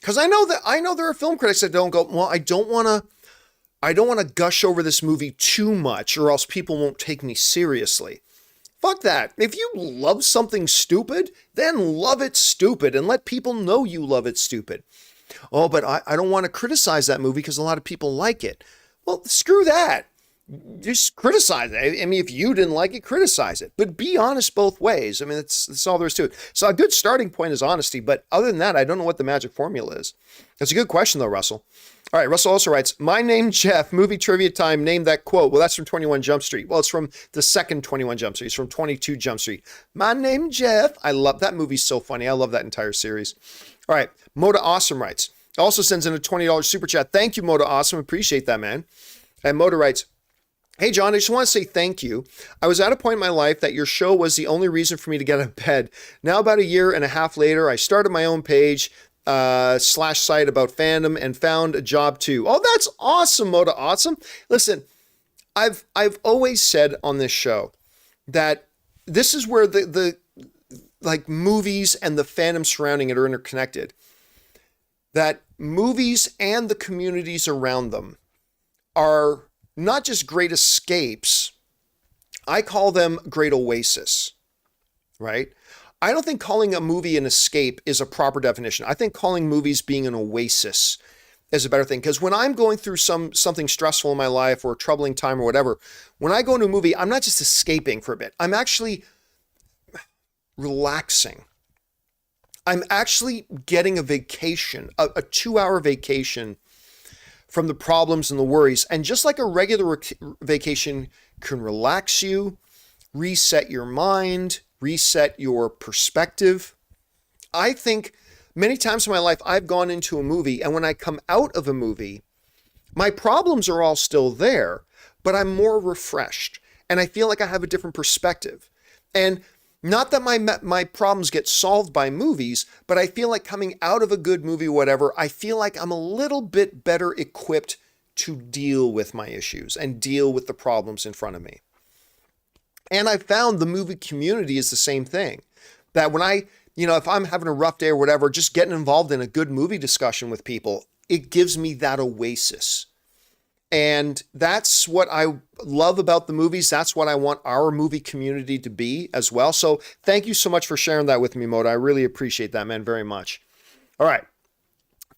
Because I know there are film critics that don't go, well, I don't want to gush over this movie too much or else people won't take me seriously. Fuck that. If you love something stupid, then love it stupid and let people know you love it stupid. Oh, but I don't want to criticize that movie because a lot of people like it. Well, screw that. Just criticize it. I mean, if you didn't like it, criticize it. But be honest both ways. I mean, that's all there is to it. So a good starting point is honesty. But other than that, I don't know what the magic formula is. That's a good question, though, Russell. All right, Russell also writes, my name Jeff, movie trivia time, name that quote. Well, that's from 21 Jump Street. Well, it's from the second 21 Jump Street. It's from 22 Jump Street. My name Jeff. I love that movie. So funny. I love that entire series. All right, Moda Awesome writes, also sends in a $20 super chat. Thank you, Moda Awesome. Appreciate that, man. And Moda writes, hey, John, I just want to say thank you. I was at a point in my life that your show was the only reason for me to get out of bed. Now, about a year and a half later, I started my own page / site about fandom and found a job too. Oh, that's awesome, Moda Awesome. Listen, I've always said on this show that this is where the like movies and the fandom surrounding it are interconnected. That movies and the communities around them are not just great escapes. I call them great oasis, right? I don't think calling a movie an escape is a proper definition. I think calling movies being an oasis is a better thing. Because when I'm going through something stressful in my life or a troubling time or whatever, when I go into a movie, I'm not just escaping for a bit. I'm actually relaxing. I'm actually getting a vacation, a 2-hour vacation from the problems and the worries. And just like a regular vacation can relax you, reset your mind, reset your perspective. I think many times in my life, I've gone into a movie, and when I come out of a movie, my problems are all still there, but I'm more refreshed, and I feel like I have a different perspective. And not that my problems get solved by movies, but I feel like coming out of a good movie, whatever, I feel like I'm a little bit better equipped to deal with my issues and deal with the problems in front of me. And I found the movie community is the same thing. That when if I'm having a rough day or whatever, just getting involved in a good movie discussion with people, it gives me that oasis. And that's what I love about the movies. That's what I want our movie community to be as well. So thank you so much for sharing that with me, Moda. I really appreciate that, man, very much. All right.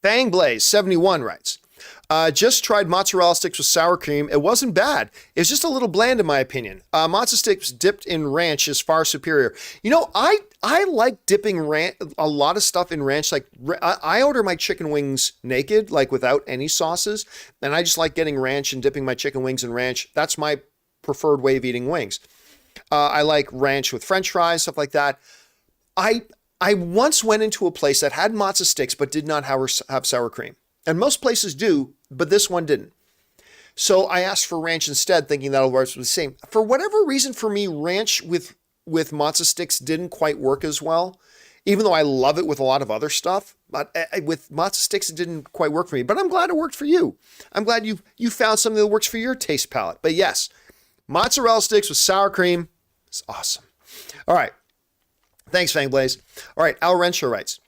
Fangblaze71 writes, just tried mozzarella sticks with sour cream. It wasn't bad. It's just a little bland in my opinion. Mozzarella sticks dipped in ranch is far superior. You know, I like dipping a lot of stuff in ranch. Like I order my chicken wings naked, like without any sauces. And I just like getting ranch and dipping my chicken wings in ranch. That's my preferred way of eating wings. I like ranch with French fries, stuff like that. I once went into a place that had mozzarella sticks, but did not have sour cream. And most places do, but this one didn't. So I asked for ranch instead, thinking that'll work the same. For whatever reason, for me, ranch with mozzarella sticks didn't quite work as well, even though I love it with a lot of other stuff. But with mozzarella sticks, it didn't quite work for me. But I'm glad it worked for you. I'm glad you found something that works for your taste palette. But yes, mozzarella sticks with sour cream is awesome. All right. Thanks, Fangblaze. All right, Al Renshaw writes,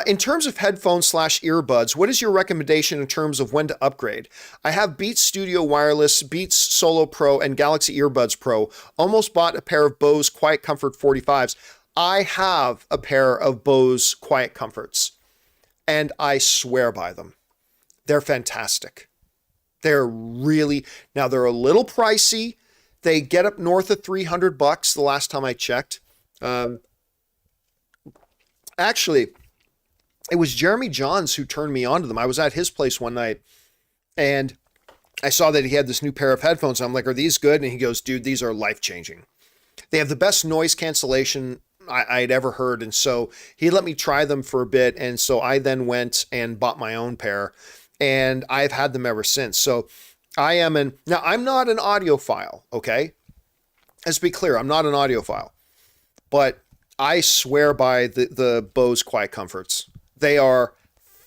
in terms of headphones / earbuds, what is your recommendation in terms of when to upgrade? I have Beats Studio Wireless, Beats Solo Pro, and Galaxy Earbuds Pro. Almost bought a pair of Bose Quiet Comfort 45s. I have a pair of Bose Quiet Comforts, and I swear by them. They're fantastic. They're really, now they're a little pricey. They get up north of $300 the last time I checked. Actually, it was Jeremy Johns who turned me on to them. I was at his place one night and I saw that he had this new pair of headphones. I'm like, are these good? And he goes, dude, these are life-changing. They have the best noise cancellation I'd ever heard. And so he let me try them for a bit. And so I then went and bought my own pair and I've had them ever since. So now I'm not an audiophile, okay? Let's be clear, I'm not an audiophile, but I swear by the Bose Quiet Comforts. They are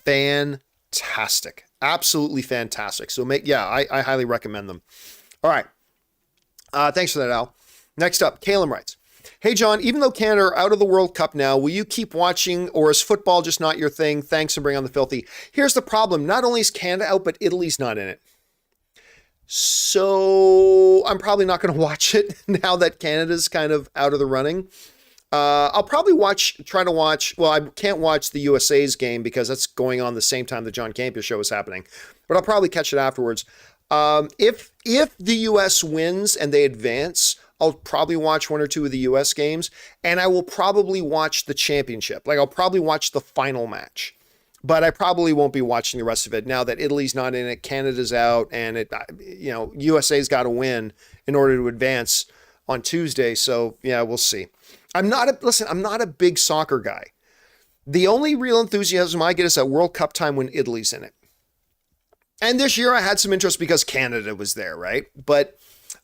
fantastic. Absolutely fantastic. So I highly recommend them. All right. Thanks for that, Al. Next up, Caleb writes, hey, John, even though Canada are out of the World Cup now, will you keep watching or is football just not your thing? Thanks and bring on the filthy. Here's the problem. Not only is Canada out, but Italy's not in it. So I'm probably not going to watch it now that Canada's kind of out of the running. I'll probably try to watch, well, I can't watch the USA's game because that's going on the same time the John Campea Show is happening, but I'll probably catch it afterwards. If the US wins and they advance, I'll probably watch 1 or 2 of the US games, and I will probably watch the championship. Like I'll probably watch the final match. but I probably won't be watching the rest of it now that Italy's not in it, Canada's out, and USA's got to win in order to advance on Tuesday. So yeah, we'll see. I'm not a big soccer guy. The only real enthusiasm I get is at World Cup time when Italy's in it. And this year I had some interest because Canada was there, right? But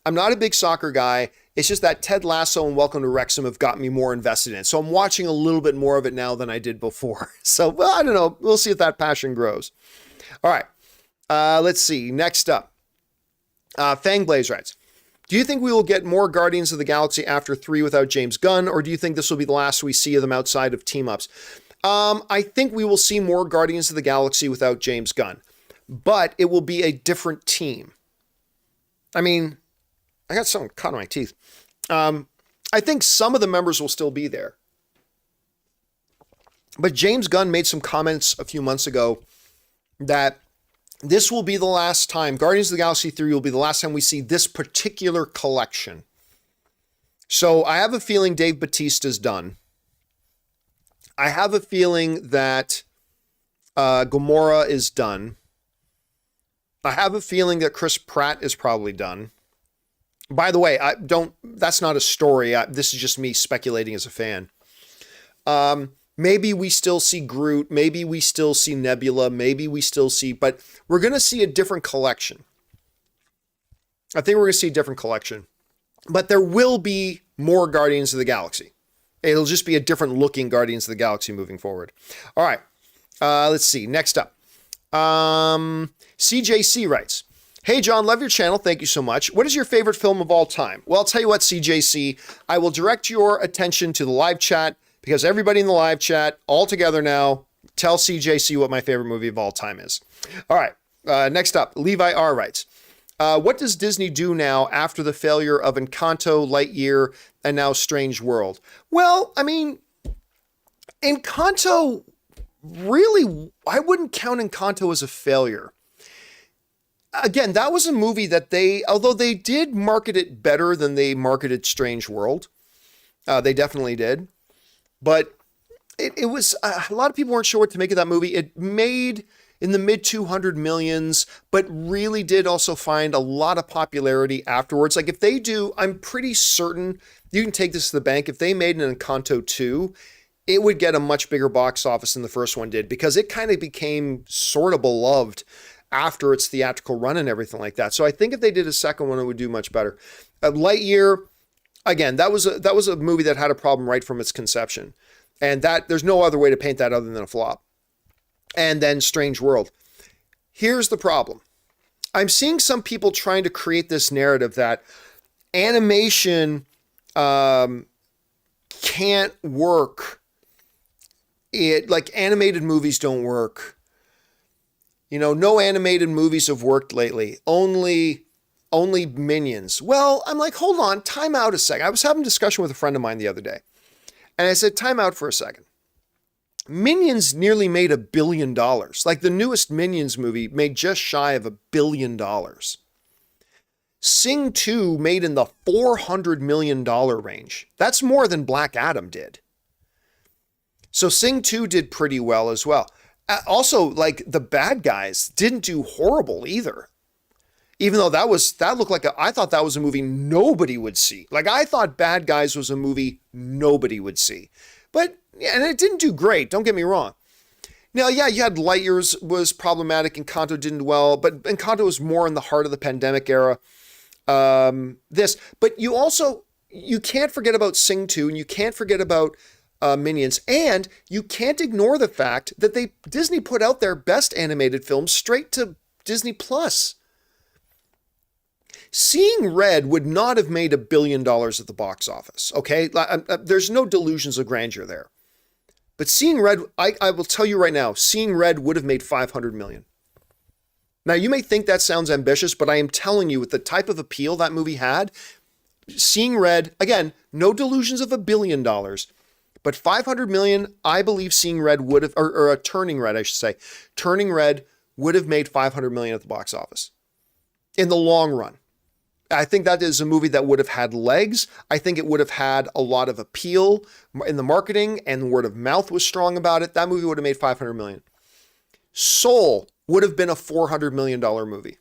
I'm not a big soccer guy. It's just that Ted Lasso and Welcome to Wrexham have got me more invested in it. So I'm watching a little bit more of it now than I did before. So, well, I don't know. We'll see if that passion grows. All right. Let's see. Next up. Fangblaze writes, do you think we will get more Guardians of the Galaxy after 3 without James Gunn, or do you think this will be the last we see of them outside of team-ups? I think we will see more Guardians of the Galaxy without James Gunn, but it will be a different team. I mean, I got something caught in my teeth. I think some of the members will still be there. But James Gunn made some comments a few months ago that this will be the last time, Guardians of the Galaxy 3 will be the last time we see this particular collection. So I have a feeling Dave Bautista's done. I have a feeling that Gamora is done. I have a feeling that Chris Pratt is probably done. By the way, that's not a story. This is just me speculating as a fan. Maybe we still see Groot. Maybe we still see Nebula. Maybe we still see, but we're going to see a different collection. I think we're going to see a different collection, but there will be more Guardians of the Galaxy. It'll just be a different looking Guardians of the Galaxy moving forward. All right. Let's see. Next up. CJC writes, hey, John, love your channel. Thank you so much. What is your favorite film of all time? Well, I'll tell you what, CJC, I will direct your attention to the live chat because everybody in the live chat all together now, tell CJC what my favorite movie of all time is. All right. Next up, Levi R writes, what does Disney do now after the failure of Encanto, Lightyear, and now Strange World? Well, I mean, Encanto, really, I wouldn't count Encanto as a failure. Again, that was a movie that although they did market it better than they marketed Strange World, they definitely did. But it was, a lot of people weren't sure what to make of that movie. It made in the mid 200 millions, but really did also find a lot of popularity afterwards. Like if they do, I'm pretty certain, you can take this to the bank, if they made an Encanto 2, it would get a much bigger box office than the first one did because it kind of became sort of beloved after its theatrical run and everything like that. So I think if they did a second one, it would do much better. Lightyear, again, that was a movie that had a problem right from its conception. And that there's no other way to paint that other than a flop. And then Strange World. Here's the problem. I'm seeing some people trying to create this narrative that animation can't work. Like animated movies don't work. You know, no animated movies have worked lately. Only Minions. Well, I'm like, hold on, time out a second. I was having a discussion with a friend of mine the other day. And I said, time out for a second. Minions nearly made $1 billion. Like the newest Minions movie made just shy of $1 billion. Sing 2 made in the $400 million range. That's more than Black Adam did. So Sing 2 did pretty well as well. Also, like the bad guys didn't do horrible either. Even though that looked like I thought that was a movie nobody would see. Like I thought Bad Guys was a movie nobody would see. But, yeah, and it didn't do great, don't get me wrong. Now, yeah, you had Lightyear was problematic, Encanto didn't do well, but Encanto was more in the heart of the pandemic era. But you can't forget about Sing 2, and you can't forget about Minions, and you can't ignore the fact that Disney put out their best animated films straight to Disney Plus. Seeing Red would not have made $1 billion at the box office, okay? There's no delusions of grandeur there. But Seeing Red, I will tell you right now, Seeing Red would have made $500 million. Now, you may think that sounds ambitious, but I am telling you, with the type of appeal that movie had, Seeing Red, again, no delusions of $1 billion, but $500 million, I believe Seeing Red would have, or Turning Red, I should say, Turning Red would have made $500 million at the box office in the long run. I think that is a movie that would have had legs. I think it would have had a lot of appeal in the marketing, and word of mouth was strong about it. That movie would have made $500 million. Soul would have been a $400 million movie.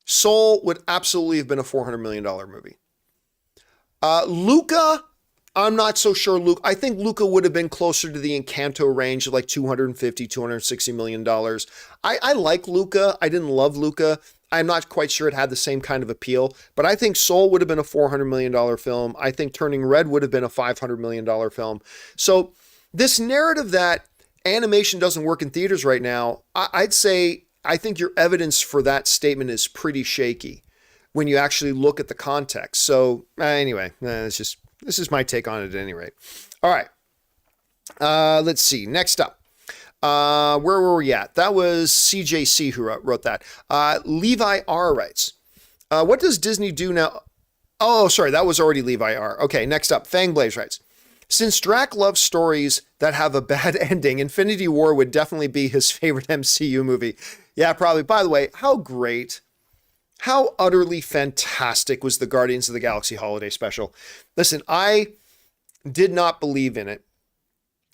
Soul would absolutely have been a $400 million movie. Luca, I'm not so sure. I think Luca would have been closer to the Encanto range of like $250, $260 million. I like Luca. I didn't love Luca. I'm not quite sure it had the same kind of appeal, but I think Soul would have been a $400 million film. I think Turning Red would have been a $500 million film. So this narrative that animation doesn't work in theaters right now, I'd say, I think your evidence for that statement is pretty shaky when you actually look at the context. So anyway, this is my take on it at any rate. All right. Let's see. Next up. Where were we at? That was CJC who wrote that. Levi R writes, what does Disney do now? Oh, sorry. That was already Levi R. Okay. Next up. Fangblaze writes, since Drac loves stories that have a bad ending, Infinity War would definitely be his favorite MCU movie. Yeah, probably. By the way, how great, how utterly fantastic was the Guardians of the Galaxy holiday special? Listen, I did not believe in it.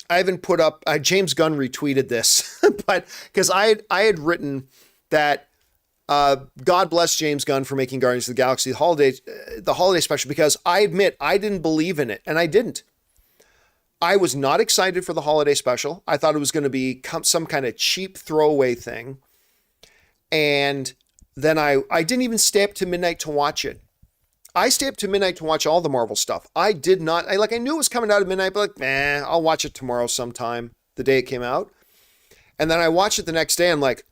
I haven't put up, James Gunn retweeted this, but because I had written that God bless James Gunn for making Guardians of the Galaxy the holiday special, because I admit I didn't believe in it, and I didn't. I was not excited for the holiday special. I thought it was going to be some kind of cheap throwaway thing. And then I didn't even stay up to midnight to watch it. I stayed up to midnight to watch all the Marvel stuff. I did not, I knew it was coming out at midnight, but I'll watch it tomorrow sometime, the day it came out. And then I watched it the next day. I'm like,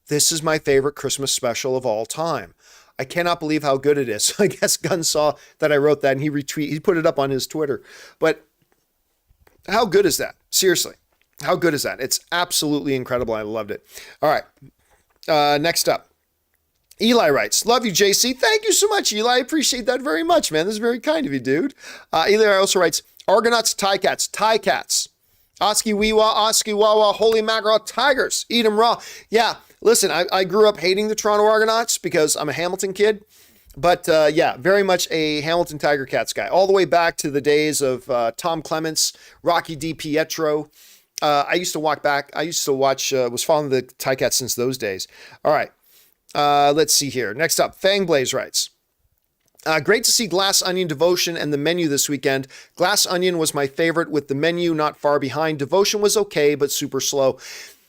this is my favorite Christmas special of all time. I cannot believe how good it is. So I guess Gunn saw that I wrote that and he put it up on his Twitter. But how good is that? Seriously, how good is that? It's absolutely incredible. I loved it. All right. Next up, Eli writes, love you, JC. Thank you so much, Eli. I appreciate that very much, man. This is very kind of you, dude. Eli also writes, Argonauts, Tie Cats. Oski Wawa, holy mackerel, tigers, eat 'em raw. Yeah, listen, I grew up hating the Toronto Argonauts because I'm a Hamilton kid. But yeah, very much a Hamilton Tiger Cats guy, all the way back to the days of Tom Clements, Rocky DiPietro. I used to watch, was following the Ticats since those days. All right. Let's see here. Next up, Fangblaze writes, great to see Glass Onion, Devotion, and The Menu this weekend. Glass Onion was my favorite, with The Menu not far behind. Devotion was okay, but super slow.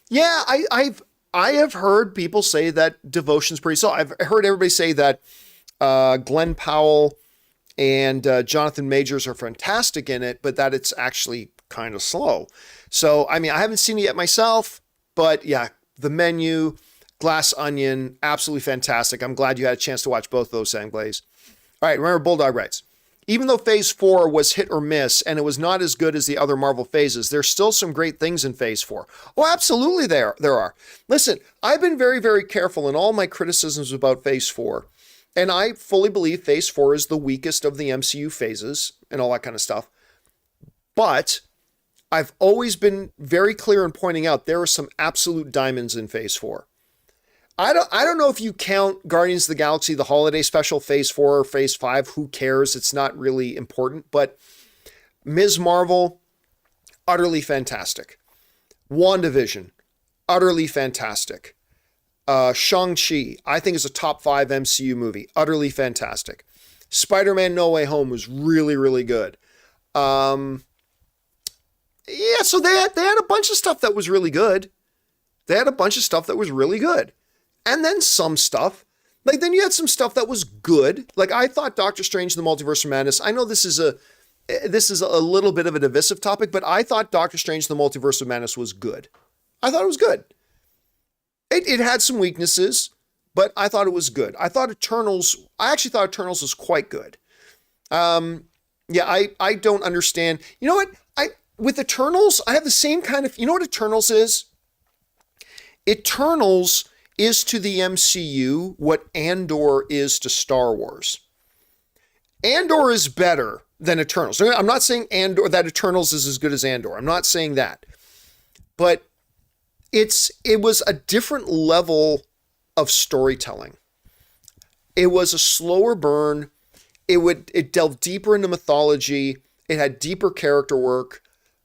Yeah, I have heard people say that Devotion's pretty slow. I've heard everybody say that Glenn Powell and Jonathan Majors are fantastic in it, but that it's actually kind of slow. So, I mean, I haven't seen it yet myself, but yeah, The Menu, Glass Onion, absolutely fantastic. I'm glad you had a chance to watch both of those, Sangblaze. All right, remember, Bulldog writes, even though Phase 4 was hit or miss and it was not as good as the other Marvel phases, there's still some great things in Phase 4. Oh, absolutely there are. Listen, I've been very, very careful in all my criticisms about Phase 4. And I fully believe Phase 4 is the weakest of the MCU phases and all that kind of stuff. But I've always been very clear in pointing out there are some absolute diamonds in Phase 4. I don't know if you count Guardians of the Galaxy, the holiday special, Phase 4 or Phase 5. Who cares? It's not really important. But Ms. Marvel, utterly fantastic. WandaVision, utterly fantastic. Shang-Chi, I think is a top 5 MCU movie. Utterly fantastic. Spider-Man No Way Home was really, really good. Yeah, so they had a bunch of stuff that was really good. And then some stuff. Then you had some stuff that was good. I thought Doctor Strange and the Multiverse of Madness, I know this is a little bit of a divisive topic, but I thought Doctor Strange and the Multiverse of Madness was good. I thought it was good. It had some weaknesses, but I thought it was good. I actually thought Eternals was quite good. Yeah, I don't understand. You know what? With Eternals, I have the same kind of, you know what Eternals is? Eternals is to the MCU what Andor is to Star Wars. Andor is better than Eternals. I'm not saying that Eternals is as good as Andor. I'm not saying that. But it was a different level of storytelling. It was a slower burn. It delved deeper into mythology. It had deeper character work.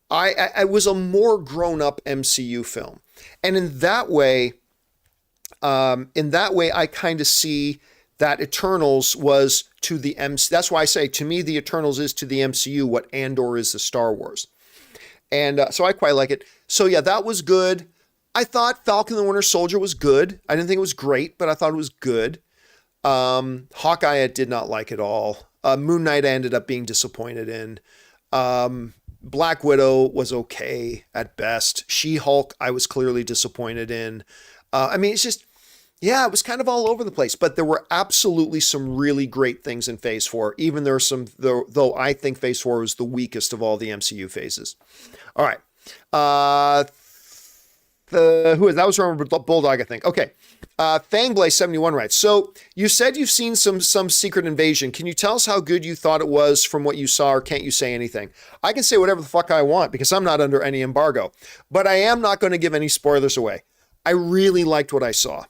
I was a more grown-up MCU film. And in that way, I kind of see that Eternals was to the MC. That's why I say, to me, the Eternals is to the MCU what Andor is to Star Wars. And so I quite like it. So yeah, that was good. I thought Falcon and the Winter Soldier was good. I didn't think it was great, but I thought it was good. Hawkeye I did not like at all. Moon Knight I ended up being disappointed in. Black Widow was okay at best. She-Hulk I was clearly disappointed in. I mean, it's just, yeah, it was kind of all over the place, but there were absolutely some really great things in Phase 4. Even there are some, though I think Phase 4 was the weakest of all the MCU phases. All right. That was from Bulldog, I think. Okay. Fangblaze71 writes, so you said you've seen some Secret Invasion. Can you tell us how good you thought it was from what you saw, or can't you say anything? I can say whatever the fuck I want because I'm not under any embargo, but I am not going to give any spoilers away. I really liked what I saw.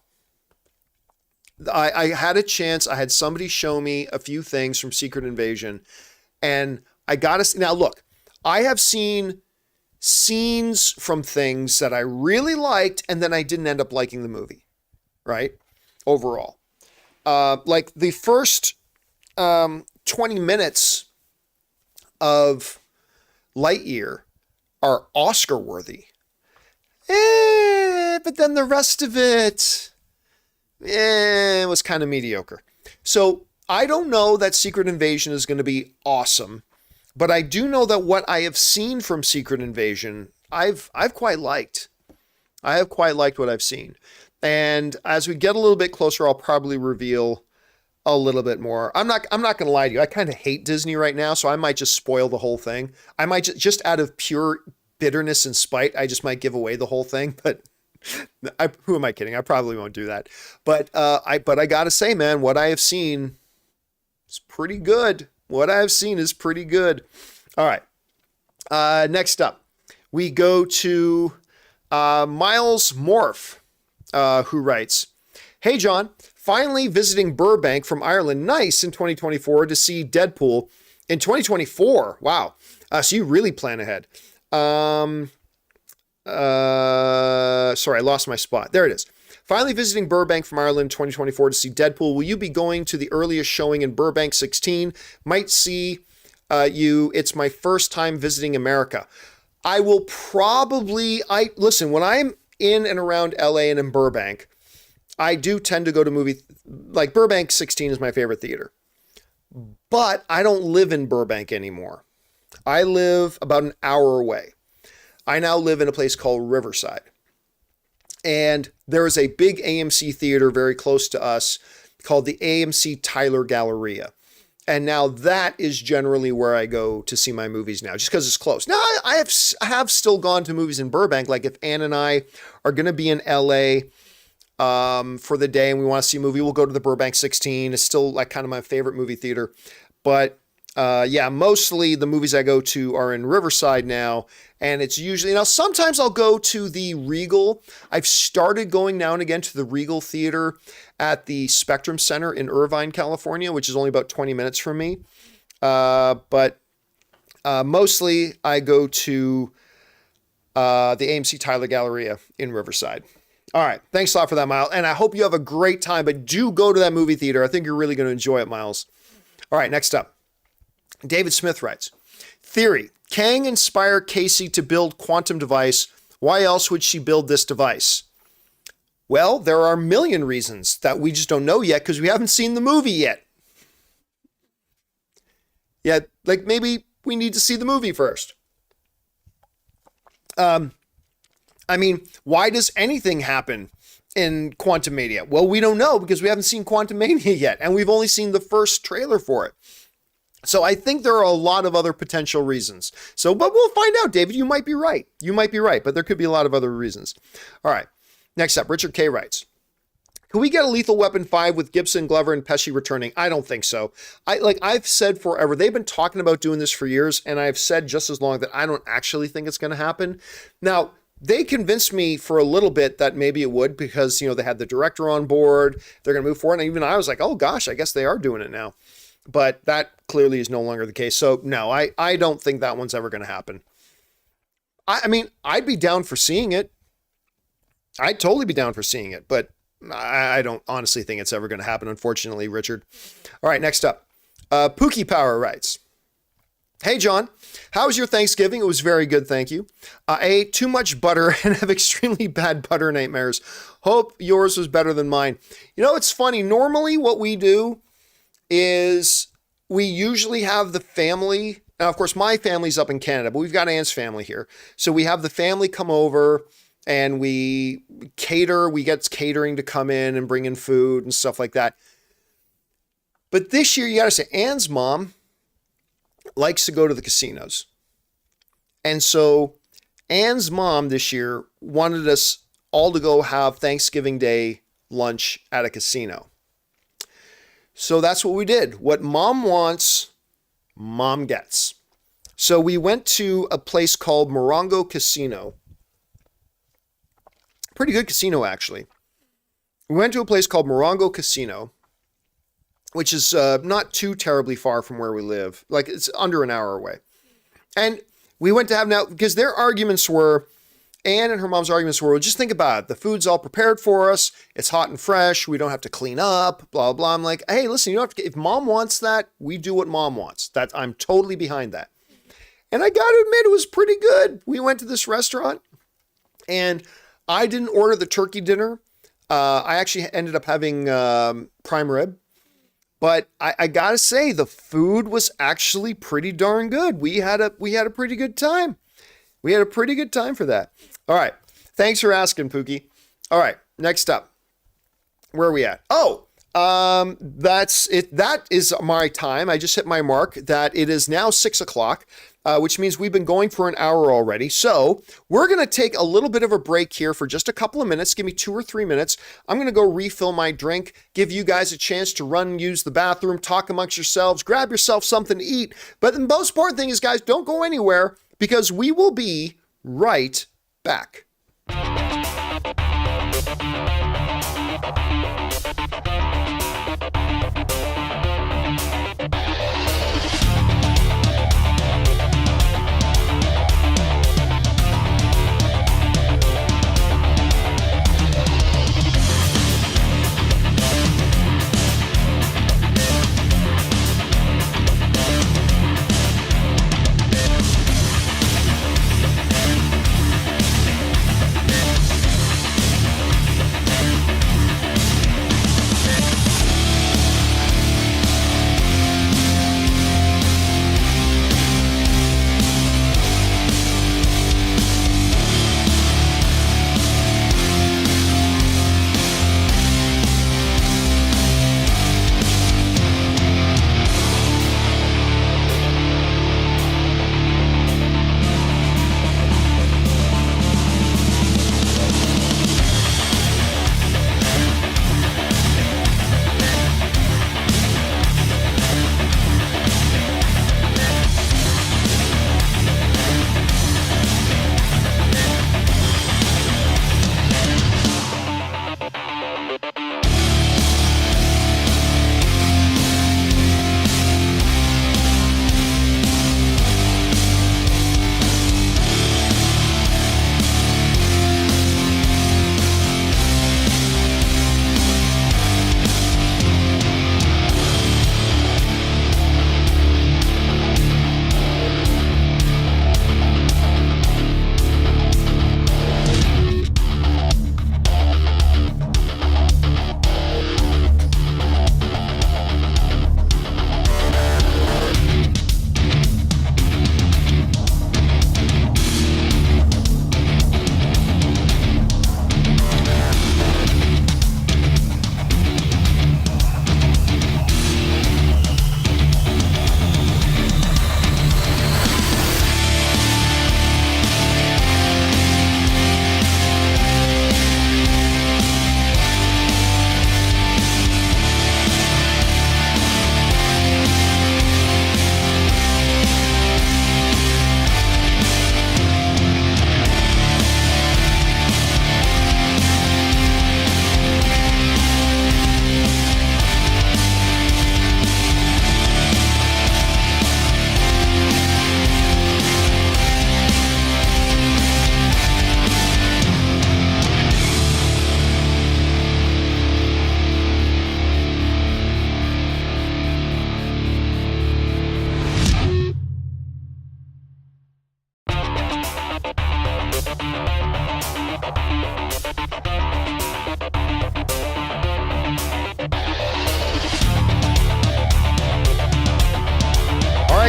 I had a chance. I had somebody show me a few things from Secret Invasion, and I got to, now look, I have seen scenes from things that I really liked, and then I didn't end up liking the movie. Right? Overall. Like the first 20 minutes of Lightyear are Oscar worthy. But then the rest of it, it was kind of mediocre. So I don't know that Secret Invasion is going to be awesome, but I do know that what I have seen from Secret Invasion, I've quite liked. I have quite liked what I've seen. And as we get a little bit closer, I'll probably reveal a little bit more. I'm not going to lie to you. I kind of hate Disney right now, so I might just spoil the whole thing. I might just out of pure bitterness and spite, I just might give away the whole thing. But who am I kidding? I probably won't do that. But I got to say, man, what I have seen is pretty good. What I have seen is pretty good. All right. Next up, we go to Miles Morph. Who writes, hey, John, finally visiting Burbank from Ireland. Nice in 2024 to see Deadpool in 2024. Wow. So you really plan ahead. Sorry, I lost my spot. There it is. Finally visiting Burbank from Ireland in 2024 to see Deadpool. Will you be going to the earliest showing in Burbank 16? Might see you. It's my first time visiting America. I will probably, listen, when I'm in and around LA and in Burbank, I do tend to go to like Burbank 16 is my favorite theater, but I don't live in Burbank anymore. I live about an hour away. I now live in a place called Riverside, and there is a big AMC theater very close to us called the AMC Tyler Galleria. And now that is generally where I go to see my movies now, just because it's close. Now, I have still gone to movies in Burbank. Like if Ann and I are going to be in LA for the day and we want to see a movie, we'll go to the Burbank 16. It's still like kind of my favorite movie theater. But yeah, mostly the movies I go to are in Riverside now. And it's usually, sometimes I'll go to the Regal. I've started going now and again to the Regal Theater at the Spectrum Center in Irvine, California, which is only about 20 minutes from me. But mostly I go to the AMC Tyler Galleria in Riverside. All right. Thanks a lot for that, Miles. And I hope you have a great time, but do go to that movie theater. I think you're really going to enjoy it, Miles. All right. Next up, David Smith writes, theory, Kang inspired Casey to build quantum device. Why else would she build this device? Well, there are a million reasons that we just don't know yet because we haven't seen the movie yet. Yeah, like maybe we need to see the movie first. I mean, why does anything happen in Quantum Mania? Well, we don't know because we haven't seen Quantum Mania yet, and we've only seen the first trailer for it. So I think there are a lot of other potential reasons. But we'll find out, David. You might be right. But there could be a lot of other reasons. All right. Next up, Richard K. writes, can we get a Lethal Weapon 5 with Gibson, Glover, and Pesci returning? I don't think so. I've said forever, they've been talking about doing this for years, and I've said just as long that I don't actually think it's going to happen. Now, they convinced me for a little bit that maybe it would because, they had the director on board. They're going to move forward. And even I was like, oh, gosh, I guess they are doing it now. But that clearly is no longer the case. So, no, I don't think that one's ever going to happen. I mean, I'd be down for seeing it. I'd totally be down for seeing it, but I don't honestly think it's ever going to happen, unfortunately, Richard. All right, next up. Pookie Power writes, "Hey, John, how was your Thanksgiving? It was very good, thank you. I ate too much butter and have extremely bad butter nightmares. Hope yours was better than mine." You know, it's funny. Normally what we do is we usually have the family. Now, of course, my family's up in Canada, but we've got Anne's family here. So we have the family come over and we cater. We get catering to come in and bring in food and stuff like that. But this year, you got to say, Anne's mom likes to go to the casinos. And so Anne's mom this year wanted us all to go have Thanksgiving Day lunch at a casino. So that's what we did. What mom wants, mom gets. So we went to a place called Morongo Casino. Pretty good casino, actually. We went to a place called Morongo Casino, which is not too terribly far from where we live. Like, it's under an hour away. And we went to have now, because their arguments were, Anne and her mom's arguments were, well, just think about it. The food's all prepared for us. It's hot and fresh. We don't have to clean up, blah, blah. I'm like, hey, listen, you don't have to, if mom wants that, we do what mom wants. I'm totally behind that. And I got to admit, it was pretty good. We went to this restaurant and I didn't order the turkey dinner. I actually ended up having prime rib. But I gotta say, the food was actually pretty darn good. We had a pretty good time. We had a pretty good time for that. All right. Thanks for asking, Pookie. All right. Next up. Where are we at? Oh, that's it. That is my time. I just hit my mark that it is now 6 o'clock, which means we've been going for an hour already. So we're going to take a little bit of a break here for just a couple of minutes. Give me 2 or 3 minutes. I'm going to go refill my drink, give you guys a chance to run, use the bathroom, talk amongst yourselves, grab yourself something to eat. But the most important thing is, guys, don't go anywhere because we will be right back.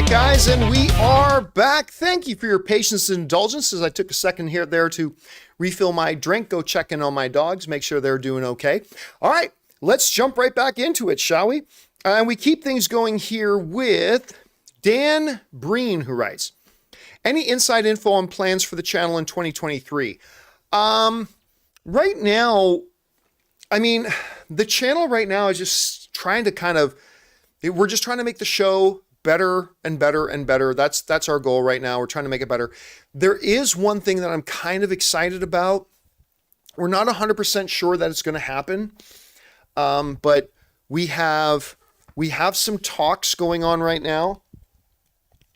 right, guys, and we are back. Thank you for your patience and indulgence as I took a second here there to refill my drink, go check in on my dogs, make sure they're doing okay. All right, let's jump right back into it, shall we? And we keep things going here with Dan Breen, who writes, any inside info on plans for the channel in 2023? Right now, I mean, the channel right now is just trying to we're just trying to make the show better and better and better. That's our goal right now. We're trying to make it better. There is one thing that I'm kind of excited about. We're not 100% sure that it's going to happen, but we have some talks going on right now.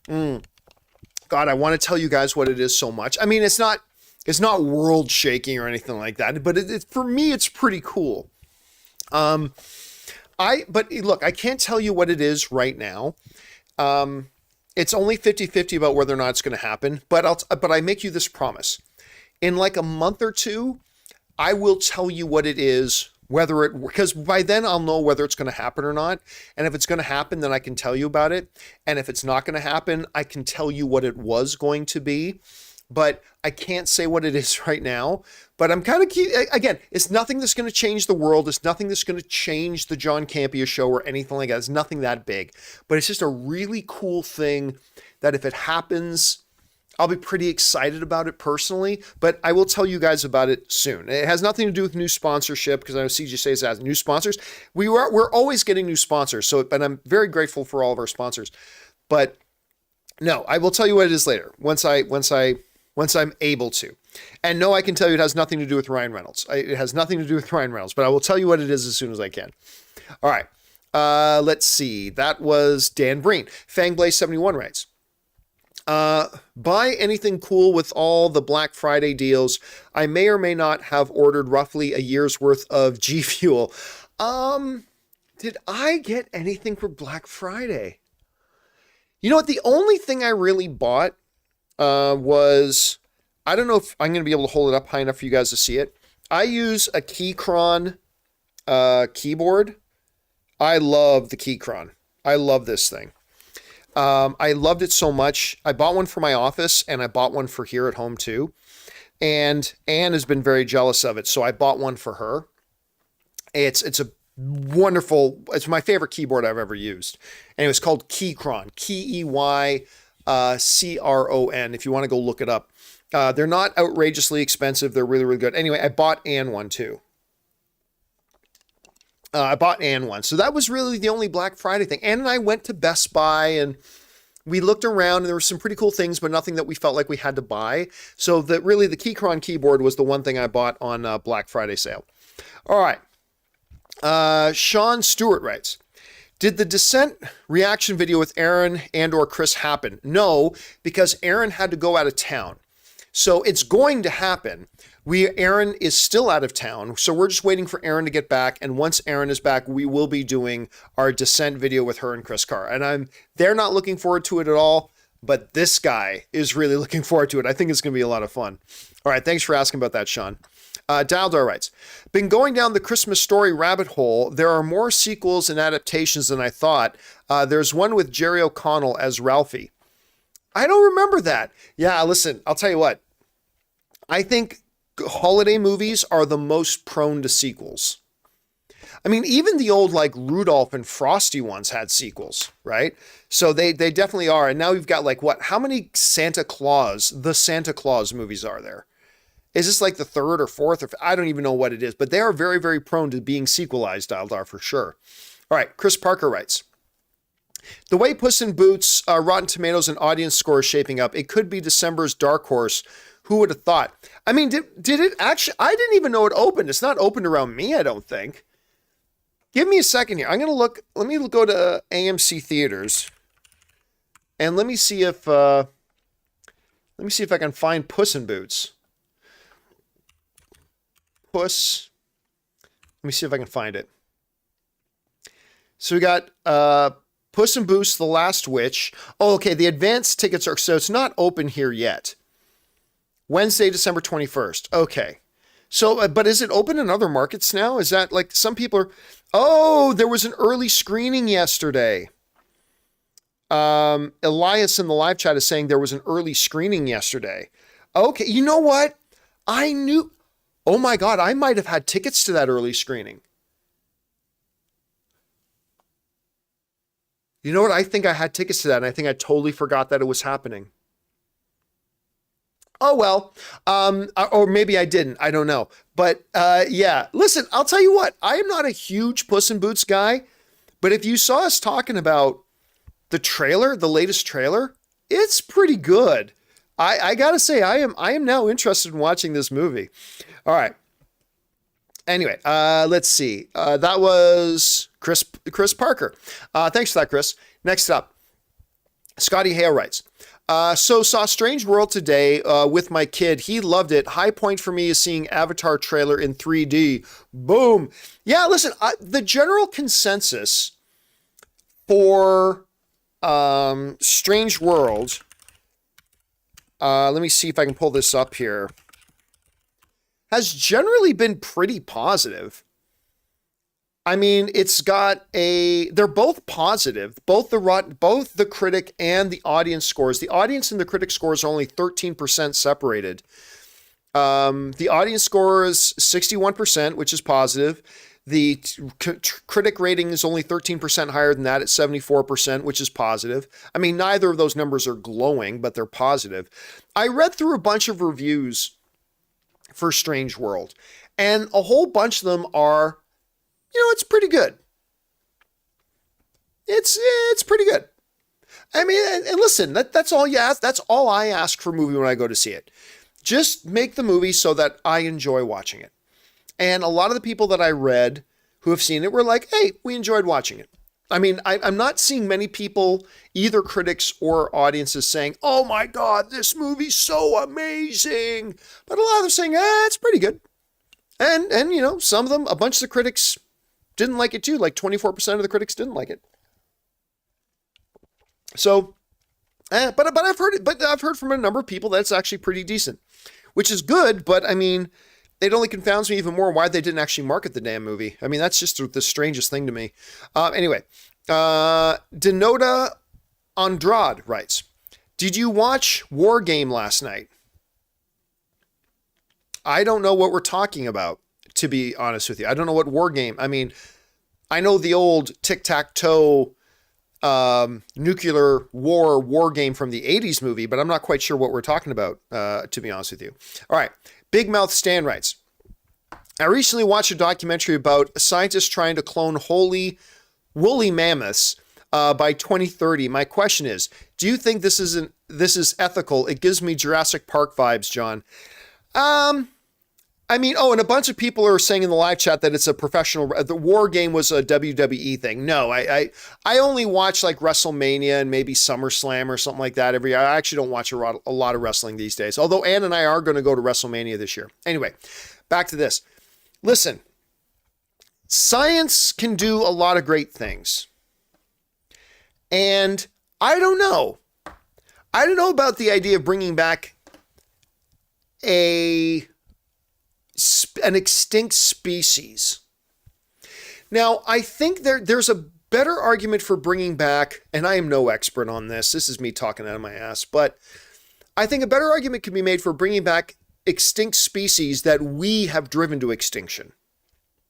God, I want to tell you guys what it is so much. I mean, it's not world shaking or anything like that, but for me, it's pretty cool. But look, I can't tell you what it is right now. It's only 50-50 about whether or not it's going to happen, but I make you this promise. In like a month or two, I will tell you what it is, because by then I'll know whether it's going to happen or not. And if it's going to happen, then I can tell you about it. And if it's not going to happen, I can tell you what it was going to be. But I can't say what it is right now. But I'm kind of again, it's nothing that's going to change the world. It's nothing that's going to change the John Campea Show or anything like that. It's nothing that big. But it's just a really cool thing that if it happens, I'll be pretty excited about it personally. But I will tell you guys about it soon. It has nothing to do with new sponsorship, because I know CJ says it has new sponsors. We're always getting new sponsors. But I'm very grateful for all of our sponsors. But no, I will tell you what it is later once I'm able to. And no, I can tell you it has nothing to do with Ryan Reynolds. It has nothing to do with Ryan Reynolds, but I will tell you what it is as soon as I can. All right. Let's see. That was Dan Breen. Fangblaze71 writes, buy anything cool with all the Black Friday deals. I may or may not have ordered roughly a year's worth of G Fuel. Did I get anything for Black Friday? You know what? The only thing I really bought was, I don't know if I'm going to be able to hold it up high enough for you guys to see it. I use a Keychron keyboard. I love the Keychron. I love this thing. I loved it so much. I bought one for my office and I bought one for here at home too. And Anne has been very jealous of it, so I bought one for her. It's a wonderful, it's my favorite keyboard I've ever used. And it was called Keychron, Keychron, if you want to go look it up. They're not outrageously expensive. They're really, really good. Anyway, I bought Anne one too. So that was really the only Black Friday thing. Anne and I went to Best Buy and we looked around and there were some pretty cool things, but nothing that we felt like we had to buy. So the Keychron keyboard was the one thing I bought on Black Friday sale. All right. Sean Stewart writes, did the Descent reaction video with Aaron and or Chris happen? No, because Aaron had to go out of town. So it's going to happen. Aaron is still out of town, so we're just waiting for Aaron to get back. And once Aaron is back, we will be doing our Descent video with her and Chris Carr. And they're not looking forward to it at all, but this guy is really looking forward to it. I think it's going to be a lot of fun. All right, thanks for asking about that, Sean. Daldar writes, been going down the Christmas Story rabbit hole. There are more sequels and adaptations than I thought. There's one with Jerry O'Connell as Ralphie. I don't remember that. Yeah, listen, I'll tell you what. I think holiday movies are the most prone to sequels. I mean, even the old like Rudolph and Frosty ones had sequels, right? So they definitely are. And now we've got like how many the Santa Claus movies are there? Is this like the third or fourth? I don't even know what it is, but they are very, very prone to being sequelized, Daldar, for sure. All right, Chris Parker writes, the way Puss in Boots, Rotten Tomatoes, and audience score is shaping up, it could be December's dark horse. Who would have thought? I mean, did it actually? I didn't even know it opened. It's not opened around me, I don't think. Give me a second here. I'm going to look. Let me go to AMC Theaters. And let me see if I can find Puss in Boots. Puss. Let me see if I can find it. So we got Puss in Boots, The Last Witch. Oh, okay. The advanced tickets are, so it's not open here yet. Wednesday, December 21st. Okay. So, but is it open in other markets now? Is that like some people are, oh, there was an early screening yesterday. Elias in the live chat is saying there was an early screening yesterday. Okay, you know what? I knew. Oh my God, I might have had tickets to that early screening. You know what? I think I had tickets to that, and I think I totally forgot that it was happening. Oh, well, or maybe I didn't. I don't know. But yeah, listen, I'll tell you what. I am not a huge Puss in Boots guy, but if you saw us talking about the trailer, the latest trailer, it's pretty good. I gotta say, I am now interested in watching this movie. All right. Anyway, let's see. That was Chris Parker. Thanks for that, Chris. Next up, Scotty Hale writes, so saw Strange World today with my kid. He loved it. High point for me is seeing Avatar trailer in 3D. Boom. Yeah, listen, the general consensus for Strange World, let me see if I can pull this up here, has generally been pretty positive. I mean, they're both positive, both the critic and the audience scores. The audience and the critic scores are only 13% separated. The audience score is 61%, which is positive. The critic rating is only 13% higher than that at 74%, which is positive. I mean, neither of those numbers are glowing, but they're positive. I read through a bunch of reviews for Strange World, and a whole bunch of them are, it's pretty good. It's pretty good. I mean, and listen, that's all you ask. That's all I ask for a movie when I go to see it. Just make the movie so that I enjoy watching it. And a lot of the people that I read who have seen it were like, hey, we enjoyed watching it. I mean, I'm not seeing many people, either critics or audiences, saying, oh my God, this movie's so amazing. But a lot of them saying, it's pretty good. And some of them, a bunch of the critics didn't like it too. Like 24% of the critics didn't like it. So, but I've heard from a number of people that it's actually pretty decent, which is good. But I mean, it only confounds me even more why they didn't actually market the damn movie. I mean, that's just the strangest thing to me. Anyway, Denoda Andrade writes, did you watch War Game last night? I don't know what we're talking about, to be honest with you. I don't know what War Game. I mean, I know the old tic-tac-toe nuclear war game from the 80s movie, but I'm not quite sure what we're talking about, to be honest with you. All right. Big Mouth Stan writes, I recently watched a documentary about scientists trying to clone woolly mammoths by 2030. My question is, do you think this is ethical? It gives me Jurassic Park vibes, John. I mean, and a bunch of people are saying in the live chat that it's a the War Game was a WWE thing. No, I only watch like WrestleMania and maybe SummerSlam or something like that every year. I actually don't watch a lot of wrestling these days, although Ann and I are going to go to WrestleMania this year. Anyway, back to this. Listen, science can do a lot of great things. And I don't know. I don't know about the idea of bringing back an extinct species. Now, I think there's a better argument for bringing back, and I am no expert on this. This is me talking out of my ass, but I think a better argument can be made for bringing back extinct species that we have driven to extinction,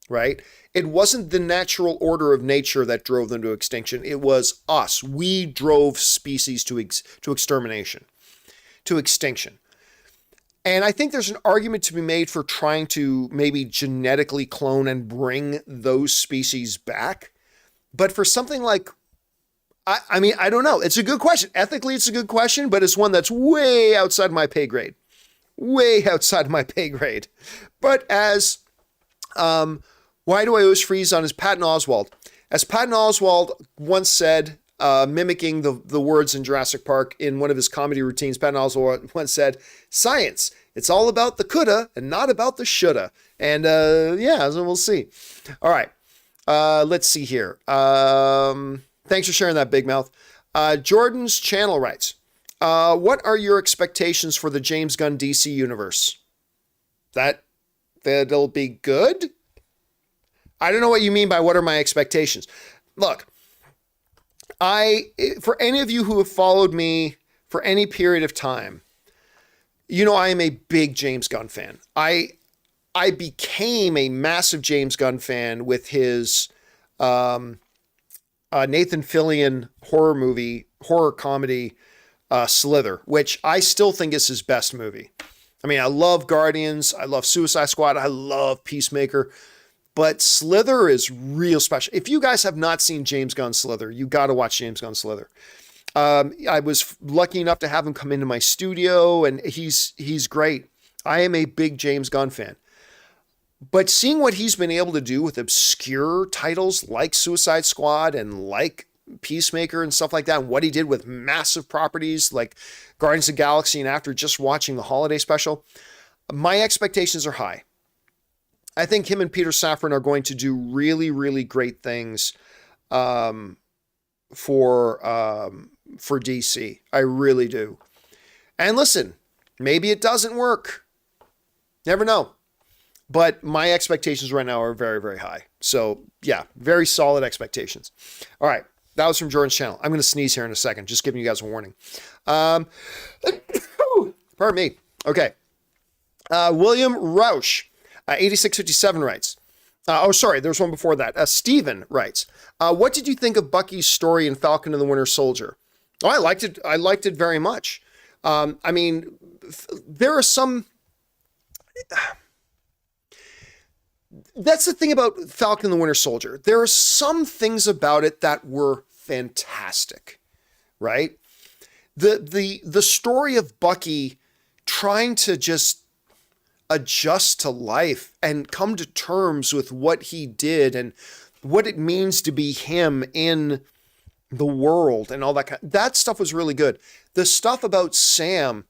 right? It wasn't the natural order of nature that drove them to extinction. It was us. We drove species to extermination, to extinction. And I think there's an argument to be made for trying to maybe genetically clone and bring those species back. But for something like, I mean, I don't know. It's a good question. Ethically, it's a good question, but it's one that's way outside my pay grade. Way outside my pay grade. But as, why do I always freeze on his Patton Oswalt? As Patton Oswalt once said, mimicking the words in Jurassic Park in one of his comedy routines, Patton Oswalt once said, science, it's all about the coulda and not about the shoulda. And yeah, so we'll see. All right, let's see here. Thanks for sharing that, Big Mouth. Jordan's channel writes, what are your expectations for the James Gunn DC universe? That'll be good? I don't know what you mean by what are my expectations. Look, For any of you who have followed me for any period of time, you know I am a big James Gunn fan. I became a massive James Gunn fan with his Nathan Fillion horror comedy, Slither, which I still think is his best movie. I mean, I love Guardians, I love Suicide Squad, I love Peacemaker, but Slither is real special. If you guys have not seen James Gunn Slither, you got to watch James Gunn Slither. I was lucky enough to have him come into my studio, and he's great. I am a big James Gunn fan. But seeing what he's been able to do with obscure titles like Suicide Squad and like Peacemaker and stuff like that, and what he did with massive properties like Guardians of the Galaxy, and after just watching the holiday special, my expectations are high. I think him and Peter Safran are going to do really, really great things for DC. I really do. And listen, maybe it doesn't work. Never know. But my expectations right now are very, very high. So yeah, very solid expectations. All right. That was from Jordan's channel. I'm going to sneeze here in a second, just giving you guys a warning. Pardon me. Okay. William Rausch, 8657 writes. There's one before that. Steven writes, what did you think of Bucky's story in Falcon and the Winter Soldier? Oh, I liked it. I liked it very much. I mean, there are some... That's the thing about Falcon and the Winter Soldier. There are some things about it that were fantastic, right? The story of Bucky trying to just adjust to life and come to terms with what he did and what it means to be him in the world and all that stuff was really good. The stuff about Sam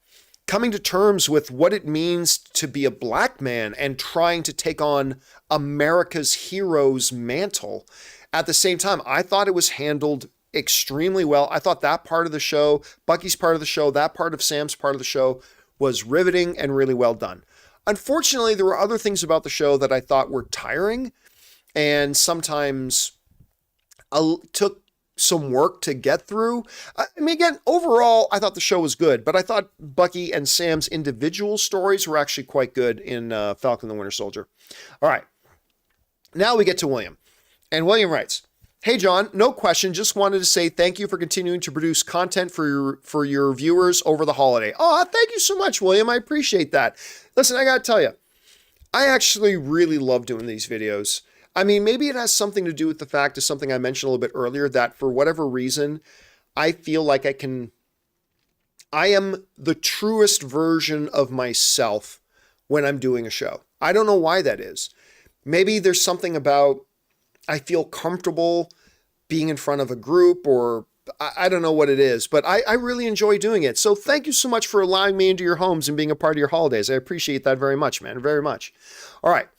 coming to terms with what it means to be a black man and trying to take on America's hero's mantle. At the same time, I thought it was handled extremely well. I thought that part of the show, Bucky's part of the show, that part of Sam's part of the show was riveting and really well done. Unfortunately, there were other things about the show that I thought were tiring and sometimes took some work to get through. I mean, again, overall, I thought the show was good, but I thought Bucky and Sam's individual stories were actually quite good in Falcon and the Winter Soldier. All right. Now we get to William. And William writes, hey, John, no question. Just wanted to say thank you for continuing to produce content for your viewers over the holiday. Oh, thank you so much, William. I appreciate that. Listen, I got to tell you, I actually really love doing these videos. I mean, maybe it has something to do with the fact of something I mentioned a little bit earlier, that for whatever reason, I feel like I am the truest version of myself when I'm doing a show. I don't know why that is. Maybe there's something about, I feel comfortable being in front of a group, or I don't know what it is, but I really enjoy doing it. So thank you so much for allowing me into your homes and being a part of your holidays. I appreciate that very much, man. Very much. All right.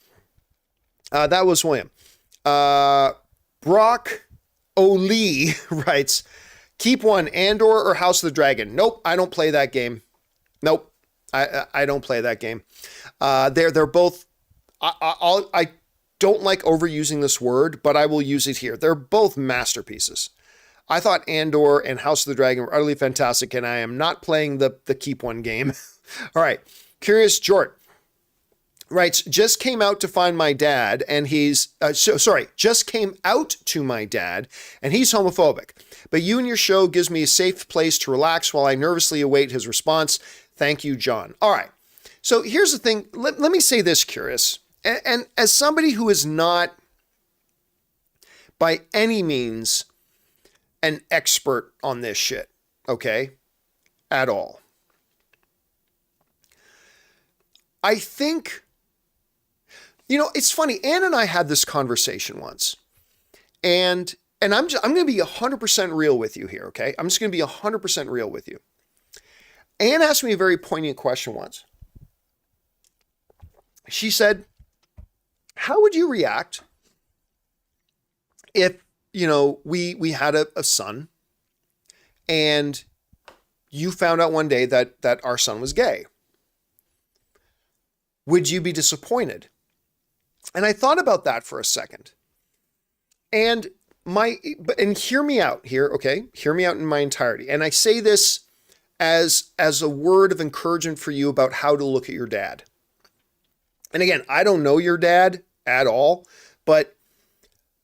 That was William. Brock O'Lee writes, keep one, Andor or House of the Dragon. Nope, I don't play that game. Nope, I don't play that game. They're both, I don't like overusing this word, but I will use it here. They're both masterpieces. I thought Andor and House of the Dragon were utterly fantastic, and I am not playing the keep one game. All right, Curious Jort writes, just came out to find my dad, and just came out to my dad, and he's homophobic. But you and your show gives me a safe place to relax while I nervously await his response. Thank you, John. All right. So here's the thing. Let me say this, Curious. And as somebody who is not by any means an expert on this shit, okay, at all, I think, you know, it's funny. Ann and I had this conversation once, and I'm going to be 100% real with you here, okay? I'm just going to be 100% real with you. Ann asked me a very poignant question once. She said, how would you react if, you know, we had a son and you found out one day that our son was gay? Would you be disappointed? And I thought about that for a second. And and hear me out here, okay? Hear me out in my entirety. And I say this as a word of encouragement for you about how to look at your dad. And again, I don't know your dad at all, but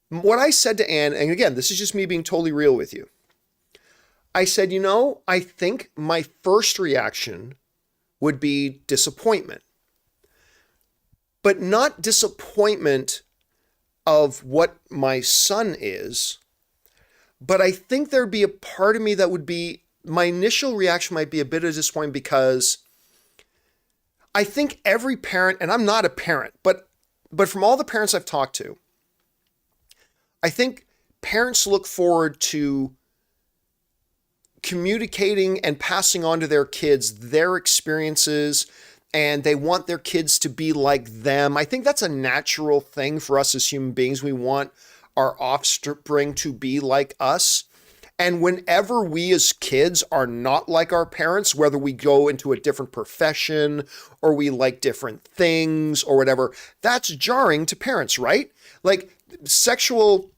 what I said to Anne, and again, this is just me being totally real with you. I said, I think my first reaction would be disappointment, but not disappointment of what my son is, but I think there'd be a part of me that would be, my initial reaction might be a bit of disappointment, because I think every parent, and I'm not a parent, but from all the parents I've talked to, I think parents look forward to communicating and passing on to their kids their experiences, and they want their kids to be like them. I think that's a natural thing for us as human beings. We want our offspring to be like us. And whenever we as kids are not like our parents, whether we go into a different profession or we like different things or whatever, that's jarring to parents, right? Like sexual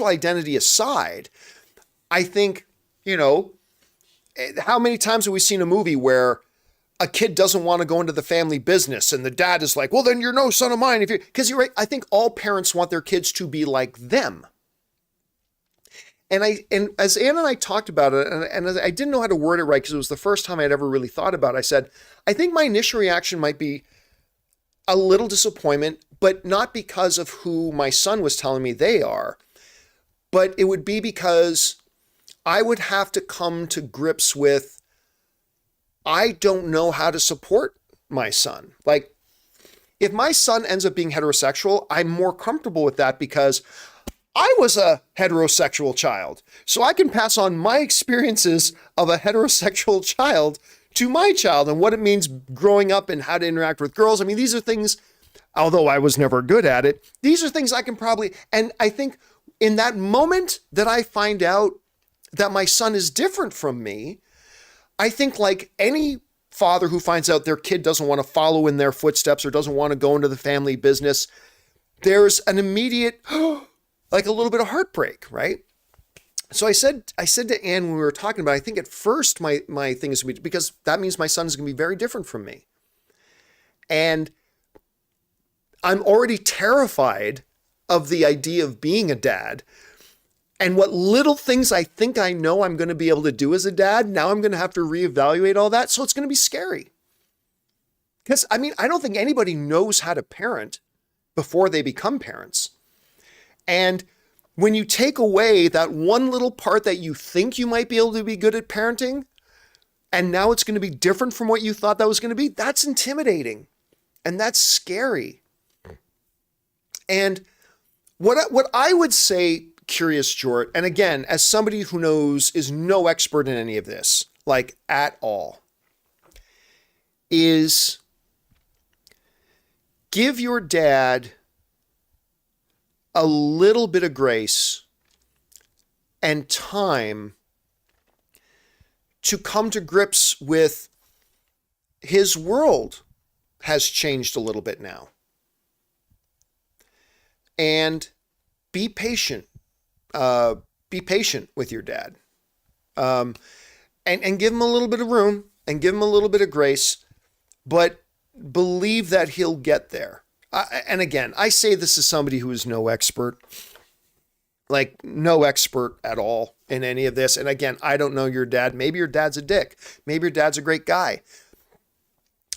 identity aside, I think, how many times have we seen a movie where a kid doesn't want to go into the family business and the dad is like, well, then you're no son of mine. Because you're right. I think all parents want their kids to be like them. And as Ann and I talked about it, and I didn't know how to word it right because it was the first time I'd ever really thought about it, I said, I think my initial reaction might be a little disappointment, but not because of who my son was telling me they are, but it would be because I would have to come to grips with, I don't know how to support my son. Like, if my son ends up being heterosexual, I'm more comfortable with that because I was a heterosexual child. So I can pass on my experiences of a heterosexual child to my child and what it means growing up and how to interact with girls. I mean, these are things, although I was never good at it, these are things I can probably, and I think in that moment that I find out that my son is different from me, I think like any father who finds out their kid doesn't want to follow in their footsteps or doesn't want to go into the family business, there's an immediate, like a little bit of heartbreak, right? So I said to Anne when we were talking about it, I think at first my thing is because that means my son is going to be very different from me. And I'm already terrified of the idea of being a dad. And what little things I think I know I'm going to be able to do as a dad, now I'm going to have to reevaluate all that. So it's going to be scary. Because, I mean, I don't think anybody knows how to parent before they become parents. And when you take away that one little part that you think you might be able to be good at parenting, and now it's going to be different from what you thought that was going to be, that's intimidating. And that's scary. And what I would say, Curious Jort, and again, as somebody who is no expert in any of this, like at all, is give your dad a little bit of grace and time to come to grips with his world has changed a little bit now. And be patient. Be patient with your dad. And give him a little bit of room and give him a little bit of grace, but believe that he'll get there. And again, I say this as somebody who is no expert, like no expert at all in any of this. And again, I don't know your dad. Maybe your dad's a dick. Maybe your dad's a great guy.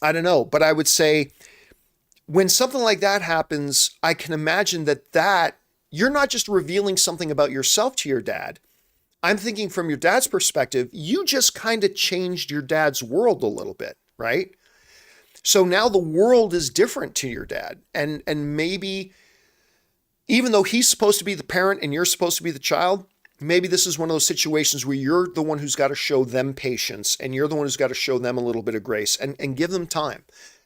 I don't know. But I would say when something like that happens, I can imagine that you're not just revealing something about yourself to your dad. I'm thinking from your dad's perspective, you just kind of changed your dad's world a little bit, right? So now the world is different to your dad. And maybe even though he's supposed to be the parent and you're supposed to be the child, maybe this is one of those situations where you're the one who's got to show them patience and you're the one who's got to show them a little bit of grace and give them time.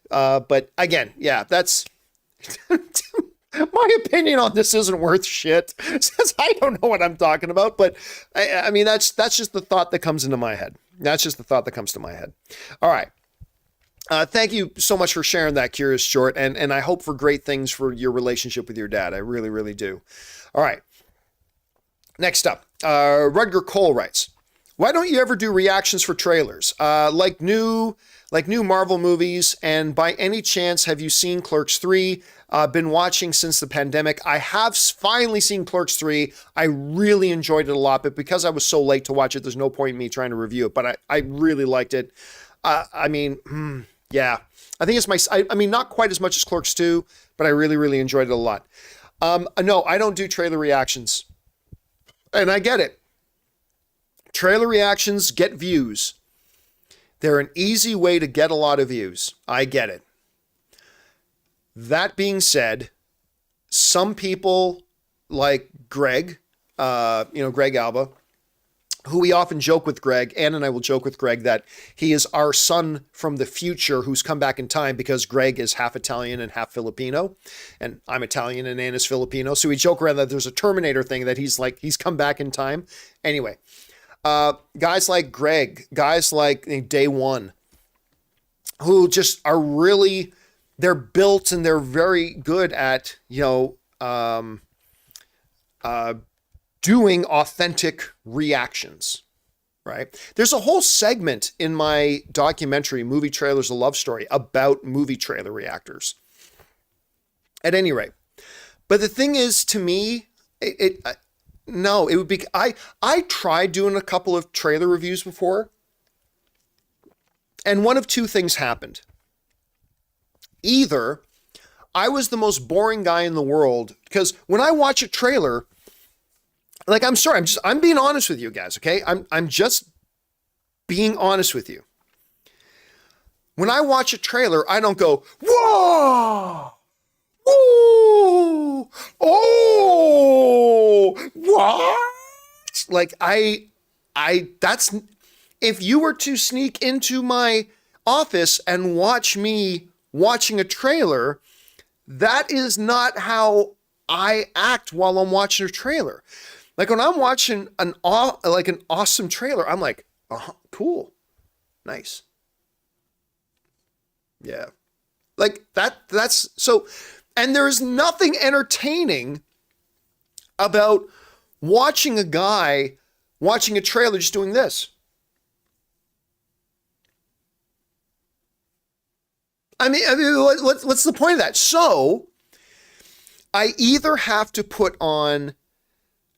But again, yeah, that's my opinion on this isn't worth shit, since I don't know what I'm talking about. But I mean, that's just the thought that comes into my head. That's just the thought that comes to my head. All right. Thank you so much for sharing that, Curious Short, and I hope for great things for your relationship with your dad. I really, really do. All right. Next up, Rudger Cole writes, why don't you ever do reactions for trailers? Like new Marvel movies, and by any chance, have you seen Clerks 3? Been watching since the pandemic. I have finally seen Clerks 3. I really enjoyed it a lot, but because I was so late to watch it, there's no point in me trying to review it, but I really liked it. Yeah, I think it's not quite as much as Clerks 2, but I really, really enjoyed it a lot. No, I don't do trailer reactions. And I get it. Trailer reactions get views. They're an easy way to get a lot of views. I get it. That being said, some people like Greg, Greg Alba, who we often joke with Greg, Ann and I will joke with Greg that he is our son from the future who's come back in time because Greg is half Italian and half Filipino, and I'm Italian and Ann is Filipino. So we joke around that there's a Terminator thing that he's come back in time. Anyway, guys like Greg, guys like Day One, who just are really, they're built and they're very good at, doing authentic reactions, right? There's a whole segment in my documentary, Movie Trailers, A Love Story, about movie trailer reactors. At any rate, but the thing is, to me, it would be, I tried doing a couple of trailer reviews before, and one of two things happened. Either I was the most boring guy in the world, because when I watch a trailer, I'm being honest with you guys, okay? I'm just being honest with you. When I watch a trailer, I don't go, whoa, whoa, oh, what? If you were to sneak into my office and watch me watching a trailer, that is not how I act while I'm watching a trailer. Like when I'm watching an awesome trailer, I'm like, oh, cool, nice. Yeah. Like that's so, and there's nothing entertaining about watching a guy watching a trailer just doing this. I mean, what's the point of that? So I either have to put on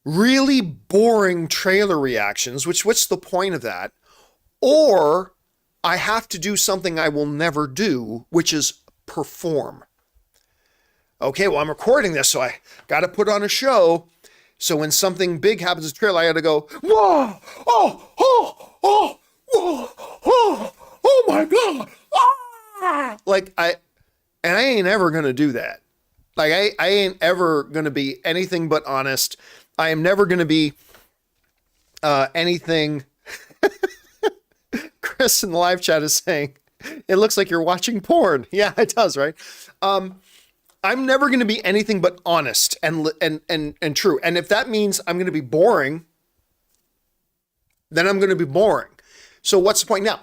really boring trailer reactions, what's the point of that? Or I have to do something I will never do, which is perform. Okay, well, I'm recording this, so I got to put on a show. So when something big happens in the trailer, I got to go, whoa, oh my God. Ah! I ain't ever going to do that. I ain't ever going to be anything but honest. I am never going to be anything. Chris in the live chat is saying, it looks like you're watching porn. Yeah, it does, right? I'm never going to be anything but honest and true. And if that means I'm going to be boring, then I'm going to be boring. So what's the point now?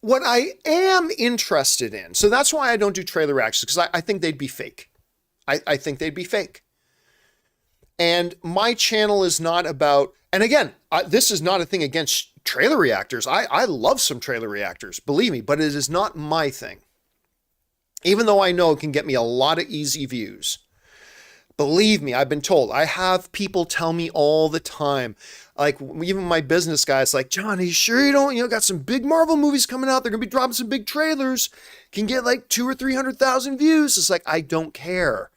What I am interested in, so that's why I don't do trailer reactions, because I think they'd be fake. I think they'd be fake. And my channel is not about, and again, this is not a thing against trailer reactors. I love some trailer reactors, believe me, but it is not my thing. Even though I know it can get me a lot of easy views. Believe me, I've been told. I have people tell me all the time, like even my business guys, like, John, are you sure you don't, got some big Marvel movies coming out. They're going to be dropping some big trailers. Can get like 200,000 or 300,000 views. It's like, I don't care.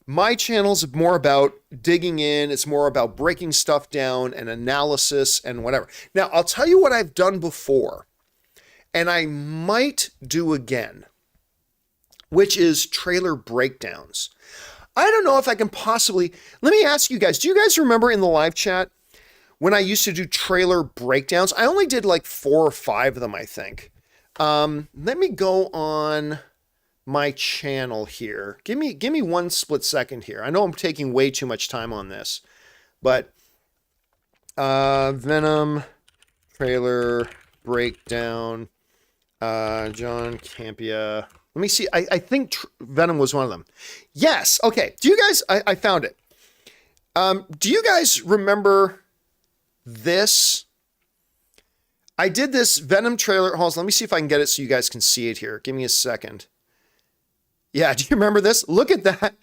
My channel's more about digging in. It's more about breaking stuff down and analysis and whatever. Now, I'll tell you what I've done before, and I might do again, which is trailer breakdowns. I don't know if I can possibly, let me ask you guys, do you guys remember in the live chat when I used to do trailer breakdowns? I only did like 4 or 5 of them, I think. Let me go on my channel here. Give me one split second here. I know I'm taking way too much time on this, but Venom trailer breakdown. John Campea. Let me see. I think Venom was one of them. Yes. Okay. Do you guys, I found it. Do you guys remember this? I did this Venom trailer. Hold on, let me see if I can get it so you guys can see it here. Give me a second. Yeah, do you remember this? Look at that.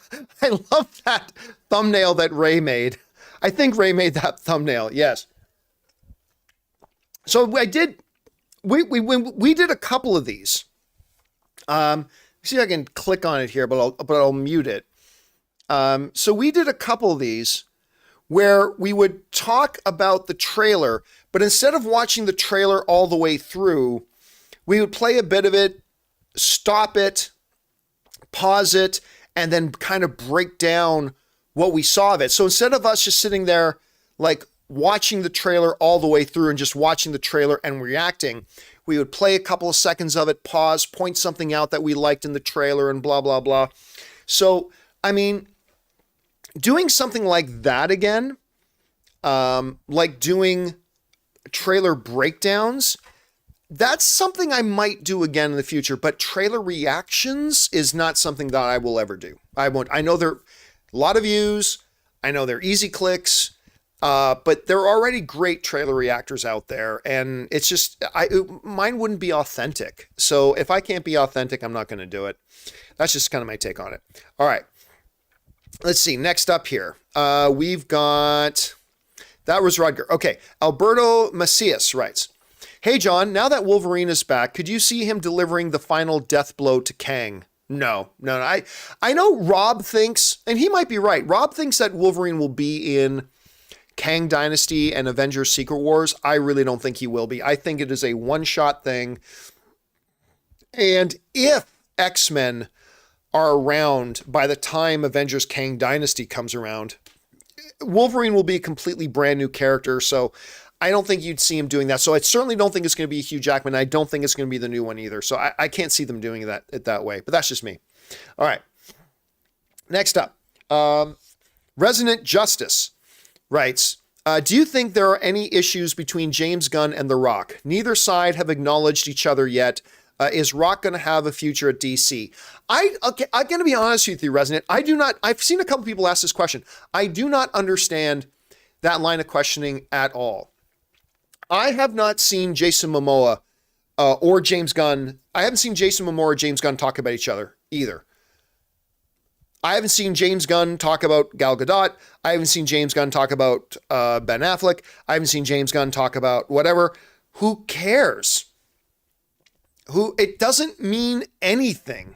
I love that thumbnail that Ray made. I think Ray made that thumbnail. Yes. So we did a couple of these. See if I can click on it here, but I'll mute it. So we did a couple of these where we would talk about the trailer, but instead of watching the trailer all the way through, we would play a bit of it, stop it, pause it, and then kind of break down what we saw of it. So instead of us just sitting there like watching the trailer all the way through and just watching the trailer and reacting, we would play a couple of seconds of it, pause, point something out that we liked in the trailer and blah, blah, blah. So, I mean, doing something like that again, like doing trailer breakdowns, that's something I might do again in the future, but trailer reactions is not something that I will ever do. I won't. I know they're a lot of views. I know they're easy clicks, but there are already great trailer reactors out there, and it's just, mine wouldn't be authentic. So if I can't be authentic, I'm not going to do it. That's just kind of my take on it. All right. Let's see. Next up here, we've got, that was Rudger. Okay. Alberto Macias writes, "Hey, John, now that Wolverine is back, could you see him delivering the final death blow to Kang?" No. I know Rob thinks, and he might be right, Rob thinks that Wolverine will be in Kang Dynasty and Avengers Secret Wars. I really don't think he will be. I think it is a one-shot thing. And if X-Men are around by the time Avengers Kang Dynasty comes around, Wolverine will be a completely brand new character. So I don't think you'd see him doing that. So I certainly don't think it's going to be Hugh Jackman. I don't think it's going to be the new one either. So I can't see them doing that way, but that's just me. All right. Next up, Resonant Justice writes, do you think there are any issues between James Gunn and The Rock? Neither side have acknowledged each other yet. Is Rock going to have a future at DC? I'm going to be honest with you, Resonant. I've seen a couple people ask this question. I do not understand that line of questioning at all. I have not seen Jason Momoa or James Gunn. I haven't seen Jason Momoa or James Gunn talk about each other either. I haven't seen James Gunn talk about Gal Gadot. I haven't seen James Gunn talk about Ben Affleck. I haven't seen James Gunn talk about whatever. Who cares? It doesn't mean anything.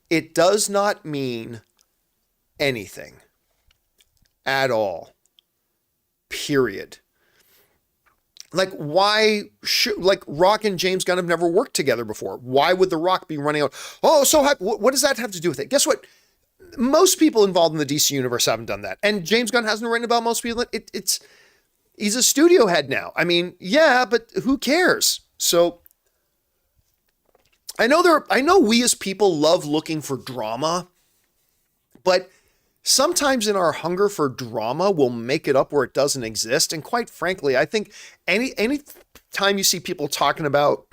It does not mean anything at all. Period. Like, why should, like, Rock and James Gunn have never worked together before? Why would The Rock be running out? Oh, so what does that have to do with it? Guess what? Most people involved in the DC universe haven't done that. And James Gunn hasn't written about most people. He's a studio head now. I mean, yeah, but who cares? So I know we as people love looking for drama, but sometimes in our hunger for drama, we'll make it up where it doesn't exist. And quite frankly, I think any time you see people talking about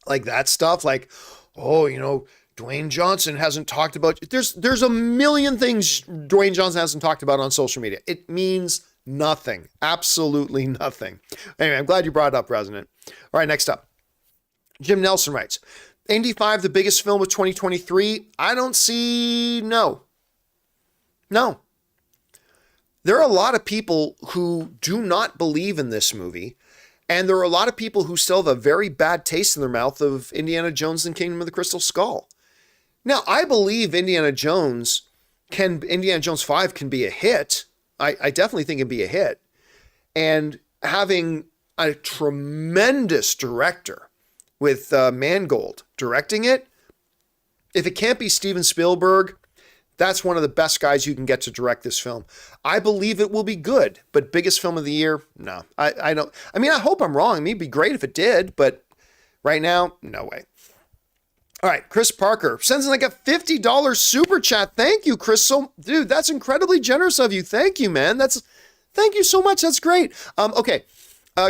like that stuff, like, oh, Dwayne Johnson hasn't talked about, there's a million things Dwayne Johnson hasn't talked about on social media. It means nothing. Absolutely nothing. Anyway, I'm glad you brought it up, Resonant. All right, next up. Jim Nelson writes, Indy 5, the biggest film of 2023? I don't see, no. There are a lot of people who do not believe in this movie, and there are a lot of people who still have a very bad taste in their mouth of Indiana Jones and Kingdom of the Crystal Skull. Now, I believe Indiana Jones 5 can be a hit. I definitely think it can be a hit. And having a tremendous director with Mangold directing it, if it can't be Steven Spielberg, that's one of the best guys you can get to direct this film. I believe it will be good, but biggest film of the year? No, I don't. I mean, I hope I'm wrong. I mean, it'd be great if it did, but right now, no way. All right, Chris Parker sends in like a $50 super chat. Thank you, Chris. So, dude, that's incredibly generous of you. Thank you, man. Thank you so much. That's great. Okay.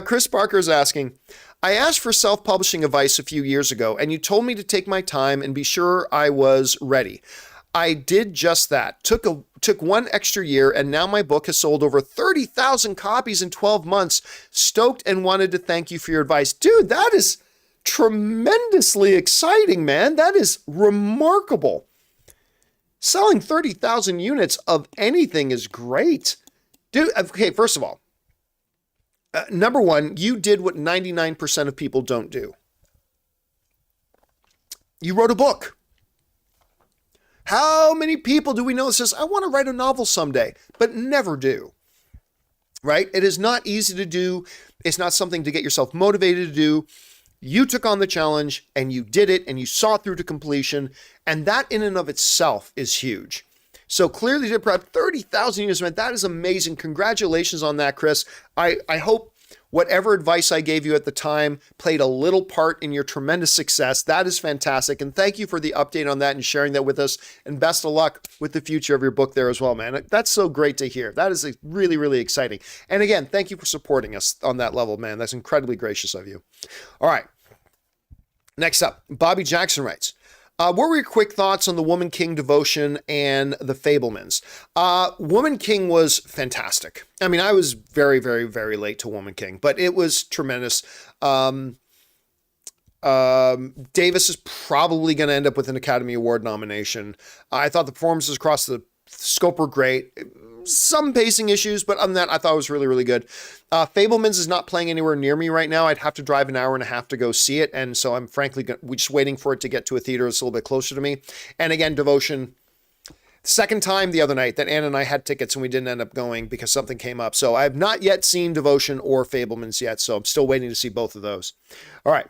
Chris Parker is asking, I asked for self-publishing advice a few years ago, and you told me to take my time and be sure I was ready. I did just that. Took one extra year, and now my book has sold over 30,000 copies in 12 months. Stoked and wanted to thank you for your advice. Dude, that is tremendously exciting, man. That is remarkable. Selling 30,000 units of anything is great. Dude, okay, first of all, number one, you did what 99% of people don't do. You wrote a book. How many people do we know that says, I want to write a novel someday, but never do? Right? It is not easy to do. It's not something to get yourself motivated to do. You took on the challenge and you did it and you saw it through to completion. And that in and of itself is huge. So clearly did prep 30,000 units, man. That is amazing. Congratulations on that, Chris. I hope whatever advice I gave you at the time played a little part in your tremendous success. That is fantastic. And thank you for the update on that and sharing that with us. And best of luck with the future of your book there as well, man. That's so great to hear. That is really, really exciting. And again, thank you for supporting us on that level, man. That's incredibly gracious of you. All right. Next up, Bobby Jackson writes, what were your quick thoughts on the Woman King devotion and the Fablemans? Woman King was fantastic. I mean, I was very, very, very late to Woman King, but it was tremendous. Davis is probably going to end up with an Academy Award nomination. I thought the performances across the scope were great. Some pacing issues, but other than that, I thought it was really, really good. Fablemans is not playing anywhere near me right now. I'd have to drive an hour and a half to go see it. And so I'm frankly just waiting for it to get to a theater that's a little bit closer to me. And again, Devotion, second time the other night that Ann and I had tickets and we didn't end up going because something came up. So I have not yet seen Devotion or Fablemans yet. So I'm still waiting to see both of those. All right.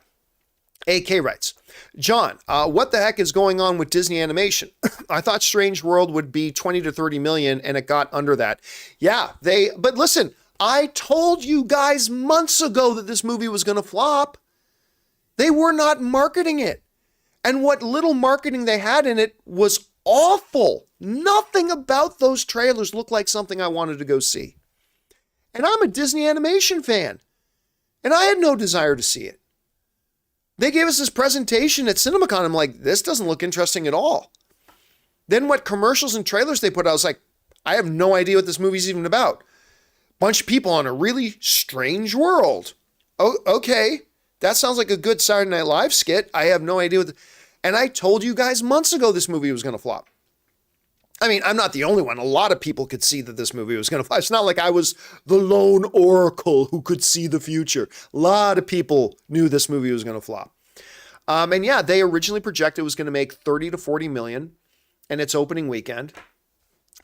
AK writes, John, what the heck is going on with Disney animation? I thought Strange World would be 20 to 30 million and it got under that. Yeah, but listen, I told you guys months ago that this movie was going to flop. They were not marketing it. And what little marketing they had in it was awful. Nothing about those trailers looked like something I wanted to go see. And I'm a Disney animation fan. And I had no desire to see it. They gave us this presentation at CinemaCon. I'm like, this doesn't look interesting at all. Then what commercials and trailers they put out, I was like, I have no idea what this movie's even about. Bunch of people on a really strange world. Oh, okay. That sounds like a good Saturday Night Live skit. I have no idea and I told you guys months ago this movie was going to flop. I mean, I'm not the only one. A lot of people could see that this movie was going to flop. It's not like I was the lone oracle who could see the future. A lot of people knew this movie was going to flop. And yeah, they originally projected it was going to make 30 to 40 million in its opening weekend.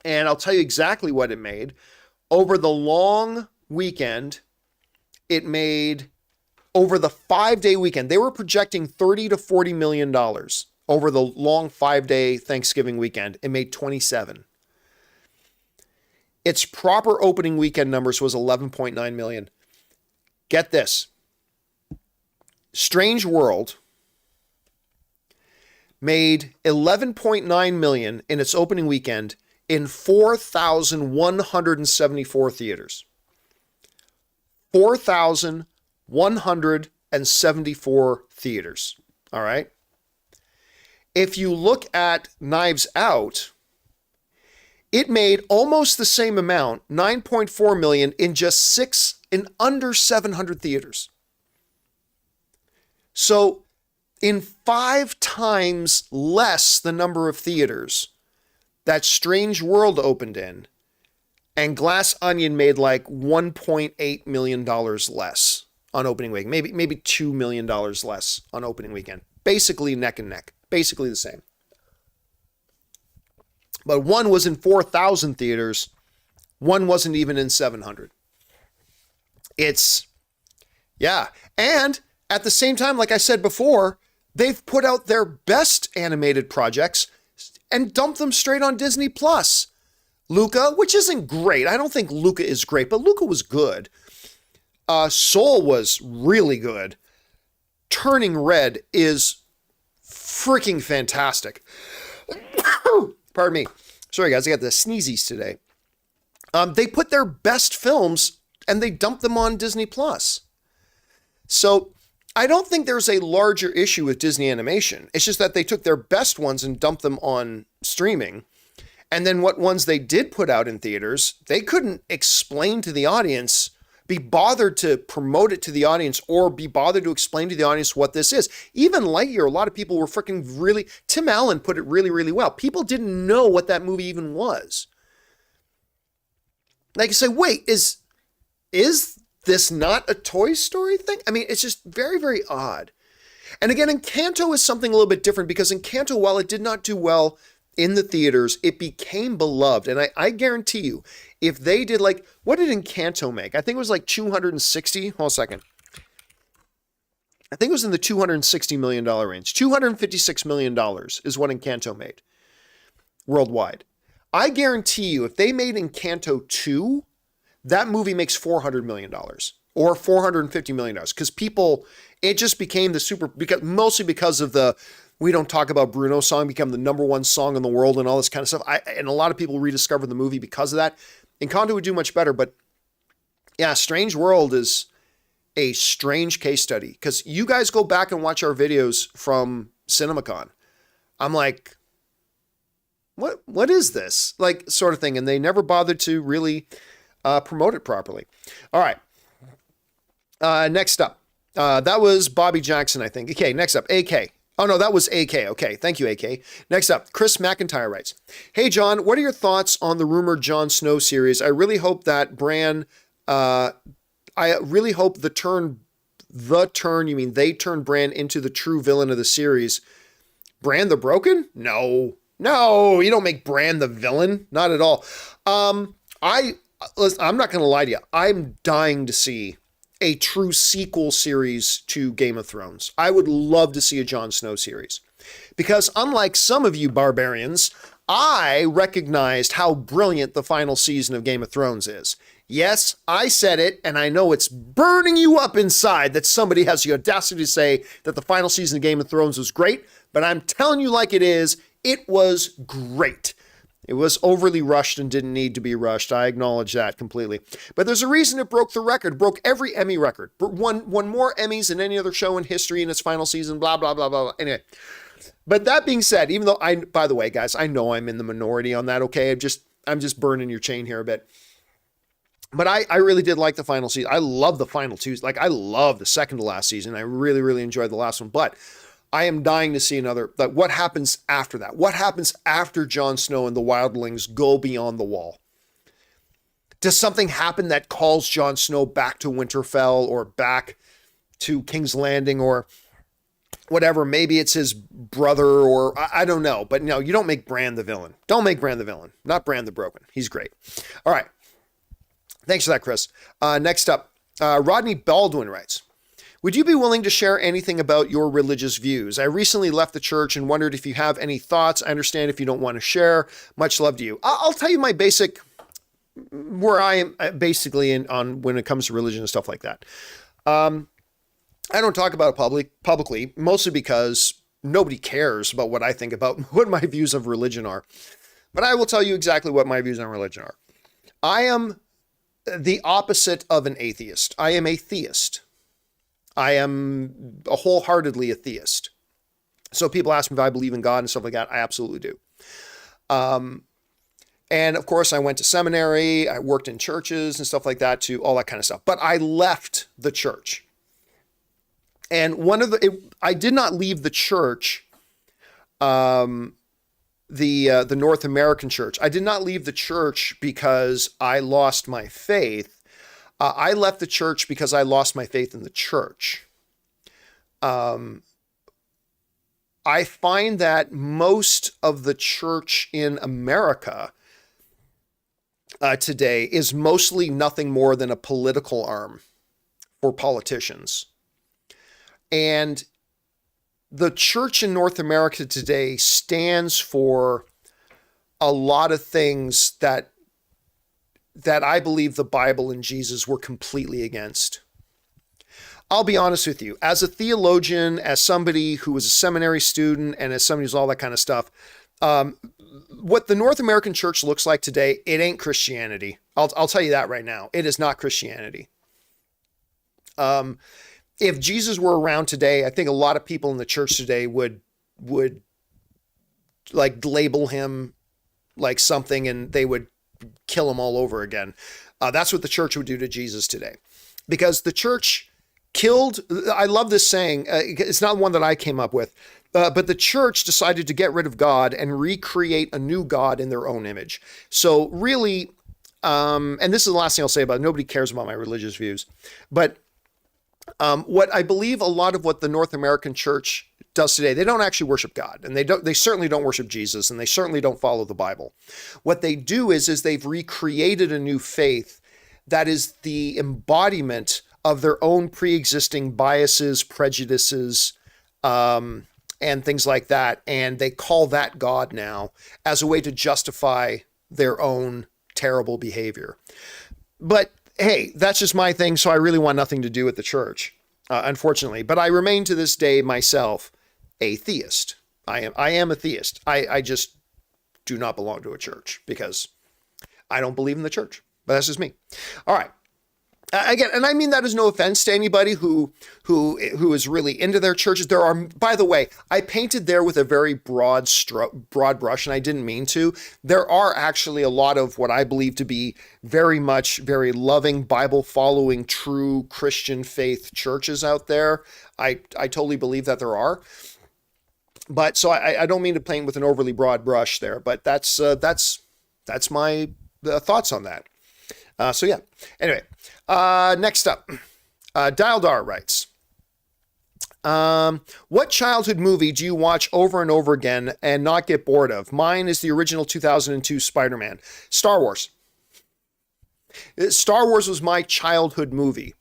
And I'll tell you exactly what it made. Over the long weekend, it made, over the 5-day weekend, they were projecting 30 to 40 million dollars. Over the long 5-day Thanksgiving weekend, it made 27. Its proper opening weekend numbers was 11.9 million. Get this. Strange World made 11.9 million in its opening weekend in 4,174 theaters. 4,174 theaters. All right. If you look at Knives Out, it made almost the same amount, 9.4 million, in under 700 theaters. So in 5 times less the number of theaters that Strange World opened in, and Glass Onion made like $1.8 million less on opening weekend, maybe $2 million less on opening weekend. Basically neck and neck. Basically the same. But one was in 4,000 theaters. One wasn't even in 700. Yeah. And at the same time, like I said before, they've put out their best animated projects and dumped them straight on Disney Plus. Luca, which isn't great. I don't think Luca is great, but Luca was good. Soul was really good. Turning Red is freaking fantastic. Pardon me. Sorry, guys. I got the sneezies today. They put their best films and they dumped them on Disney Plus. So I don't think there's a larger issue with Disney animation. It's just that they took their best ones and dumped them on streaming. And then what ones they did put out in theaters, they couldn't explain to the audience, be bothered to promote it to the audience, or be bothered to explain to the audience what this is. Even Lightyear, a lot of people were freaking really, Tim Allen put it really, really well. People didn't know what that movie even was. Like you say, wait, is this not a Toy Story thing? I mean, it's just very, very odd. And again, Encanto is something a little bit different, because Encanto, while it did not do well in the theaters, it became beloved. And I guarantee you, if they did like, what did Encanto make? I think it was like 260. Hold on a second. I think it was in the $260 million range. $256 million is what Encanto made worldwide. I guarantee you, if they made Encanto 2, that movie makes $400 million or $450 million, because people, it just became the super, because mostly because of the We Don't Talk About Bruno song become the number one song in the world and all this kind of stuff. And a lot of people rediscovered the movie because of that. Encanto would do much better, but yeah, Strange World is a strange case study, because you guys go back and watch our videos from CinemaCon. I'm like, what is this? Like, sort of thing. And they never bothered to really promote it properly. All right. Next up. That was Bobby Jackson, I think. Okay, next up, AK. Oh, no, that was AK. Okay, thank you, AK. Next up, Chris McIntyre writes, "Hey, John, what are your thoughts on the rumored Jon Snow series? I really hope that Bran, I really hope they turn Bran into the true villain of the series. Bran the Broken? No, you don't make Bran the villain. Not at all. I'm not going to lie to you. I'm dying to see a true sequel series to Game of Thrones. I would love to see a Jon Snow series, because unlike some of you barbarians, I recognized how brilliant the final season of Game of Thrones is. Yes, I said it, and I know it's burning you up inside that somebody has the audacity to say that the final season of Game of Thrones was great, but I'm telling you like it is, it was great. It was overly rushed and didn't need to be rushed. I acknowledge that completely. But there's a reason it broke the record. It broke every Emmy record. Won more Emmys than any other show in history in its final season, blah, blah, blah, blah. Anyway. But that being said, even though by the way, guys, I know I'm in the minority on that, okay? I'm just burning your chain here a bit. But I really did like the final season. I love the final two. Like, I love the second to last season. I really, really enjoyed the last one. But I am dying to see another, like, what happens after that? What happens after Jon Snow and the wildlings go beyond the wall? Does something happen that calls Jon Snow back to Winterfell or back to King's Landing or whatever? Maybe it's his brother, or I don't know. But no, you don't make Bran the villain. Don't make Bran the villain. Not Bran the Broken. He's great. All right. Thanks for that, Chris. Next up, Rodney Baldwin writes, "Would you be willing to share anything about your religious views? I recently left the church and wondered if you have any thoughts. I understand if you don't want to share. Much love to you." I'll tell you my basic, where I am basically on when it comes to religion and stuff like that. I don't talk about it publicly, mostly because nobody cares about what I think about what my views of religion are. But I will tell you exactly what my views on religion are. I am the opposite of an atheist. I am a theist. I am a wholeheartedly a theist. So people ask me if I believe in God and stuff like that. I absolutely do. And of course, I went to seminary. I worked in churches and stuff like that too, all that kind of stuff. But I left the church. And I did not leave the church, the North American church. I did not leave the church because I lost my faith. I left the church because I lost my faith in the church. I find that most of the church in America today is mostly nothing more than a political arm for politicians. And the church in North America today stands for a lot of things that I believe the Bible and Jesus were completely against. I'll be honest with you, as a theologian, as somebody who was a seminary student, and as somebody who's all that kind of stuff, what the North American church looks like today, it ain't Christianity. I'll tell you that right now. It is not Christianity. if Jesus were around today, I think a lot of people in the church today would like label him like something, and they would kill him all over again. That's what the church would do to Jesus today, because the church killed. I love this saying. It's not one that I came up with, but the church decided to get rid of God and recreate a new God in their own image. So really, and this is the last thing I'll say about it. Nobody cares about my religious views, but what I believe a lot of what the North American church does today, they don't actually worship God, and they certainly don't worship Jesus, and they certainly don't follow the Bible. What they do is they've recreated a new faith that is the embodiment of their own pre-existing biases, prejudices, and things like that. And they call that God now as a way to justify their own terrible behavior. But hey, that's just my thing. So I really want nothing to do with the church, unfortunately. But I remain to this day myself a theist. I am a theist. I just do not belong to a church because I don't believe in the church. But that's just me. All right. Again, and I mean that is no offense to anybody who is really into their churches. There are, by the way, I painted there with a very broad brush, and I didn't mean to. There are actually a lot of what I believe to be very loving, Bible-following, true Christian faith churches out there. I totally believe that there are. But so I don't mean to paint with an overly broad brush there, but that's my thoughts on that. So yeah. Anyway. Next up, Dildar writes, what childhood movie do you watch over and over again and not get bored of? Mine is the original 2002 Spider-Man. Star Wars. Star Wars was my childhood movie.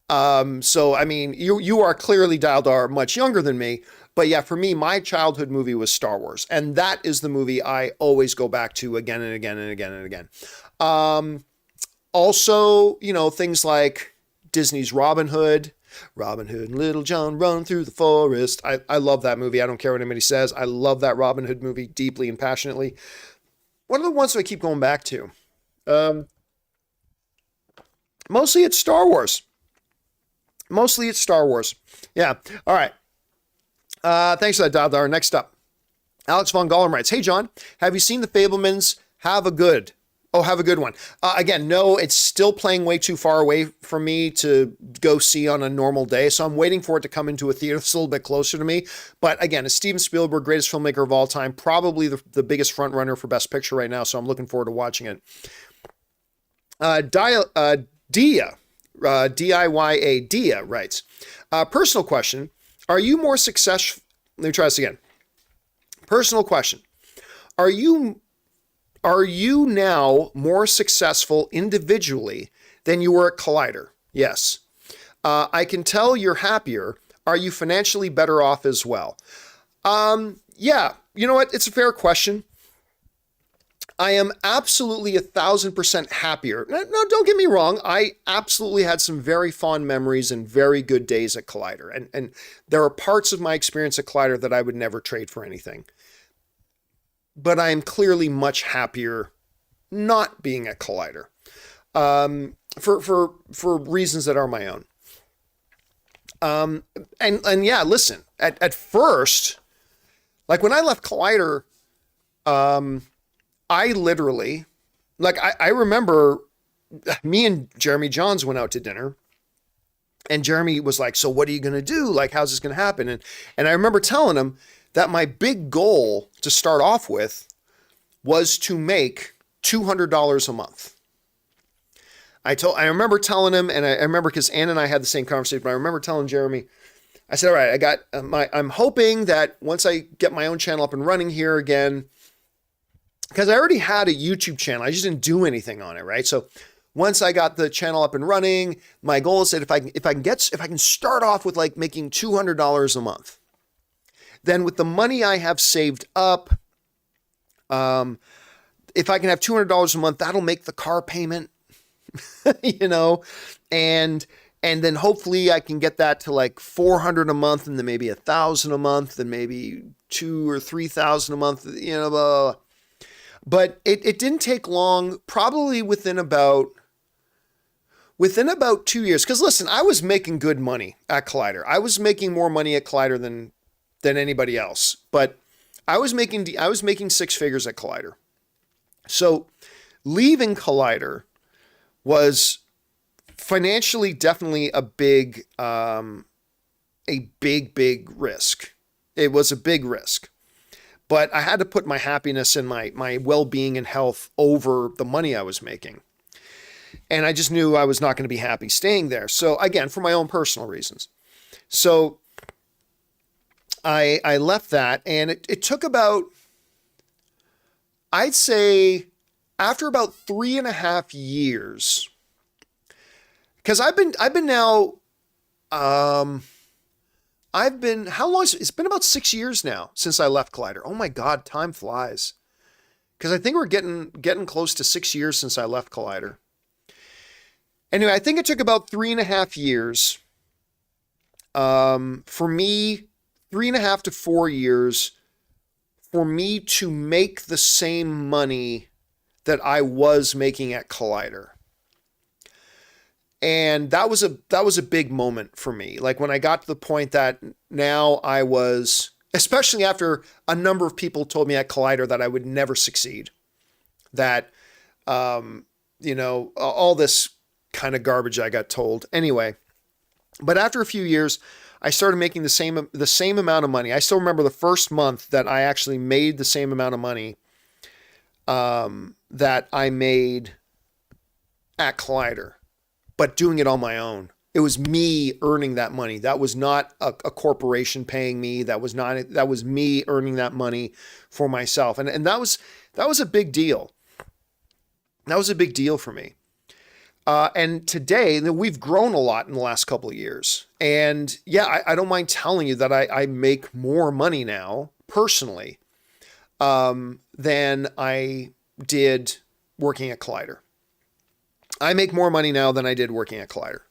So, I mean, you are clearly, Dildar, much younger than me. But yeah, for me, my childhood movie was Star Wars. And that is the movie I always go back to again and again and again and again. Also, things like Disney's Robin Hood and Little John run through the forest. I love that movie. I don't care what anybody says. I love that Robin Hood movie deeply and passionately. What are the ones that I keep going back to? Mostly it's Star Wars. Yeah. All right. Thanks for that, Daldar. Next up, Alex Von Gollum writes, hey, John, have you seen The Fabelmans? Have a good one. Again, no, it's still playing way too far away from me to go see on a normal day. So I'm waiting for it to come into a theater that's a little bit closer to me. But again, it's Steven Spielberg, greatest filmmaker of all time, probably the biggest front runner for Best Picture right now. So I'm looking forward to watching it. Dia writes, personal question. Are you more successful? Let me try this again. Personal question. Are you now more successful individually than you were at Colllider? Yes. I can tell you're happier. Are you financially better off as well? Yeah, you know what? It's a fair question. I am absolutely 1,000% happier. No, don't get me wrong. I absolutely had some very fond memories and very good days at Colllider. And there are parts of my experience at Colllider that I would never trade for anything. But I am clearly much happier not being at Colllider, for reasons that are my own. And yeah, listen, at first, like when I left Colllider, I literally, like I remember me and Jeremy Johns went out to dinner, and Jeremy was like, so what are you going to do? Like, how's this going to happen? And I remember telling him that my big goal to start off with was to make $200 a month. I remember telling him, and I remember because Ann and I had the same conversation, but I remember telling Jeremy, I said, all right, I got I'm hoping that once I get my own channel up and running here again, because I already had a YouTube channel, I just didn't do anything on it, right? So once I got the channel up and running, my goal is that if I can start off with like making $200 a month, then with the money I have saved up, if I can have $200 a month, that'll make the car payment, and then hopefully I can get that to like $400 a month, and then maybe $1,000 a month, and maybe $2,000 or $3,000 a month, blah, blah, blah. But it didn't take long, probably within about within about 2 years, because listen, I was making good money at Colllider. I was making more money at Colllider than anybody else, but I was making six figures at Colllider. So leaving Colllider was financially definitely a big risk. It was a big risk, but I had to put my happiness and my well-being and health over the money I was making. And I just knew I was not going to be happy staying there. So again, for my own personal reasons. So I left that, and it took about, I'd say after about 3.5 years, because I've been now, how long? It's been about 6 years now since I left Colllider. Oh my God, time flies. Because I think we're getting close to 6 years since I left Colllider. Anyway, I think it took about 3.5 years for me, 3.5 to 4 years for me to make the same money that I was making at Colllider. And that was a big moment for me. Like when I got to the point that now I was, especially after a number of people told me at Colllider that I would never succeed, that, all this kind of garbage I got told. Anyway, but after a few years, I started making the same amount of money. I still remember the first month that I actually made the same amount of money that I made at Colllider, but doing it on my own. It was me earning that money. That was not a corporation paying me. That was me earning that money for myself. And that was a big deal. That was a big deal for me. And today, we've grown a lot in the last couple of years. And yeah, I don't mind telling you that I make more money now, personally, than I did working at Colllider. I make more money now than I did working at Colllider.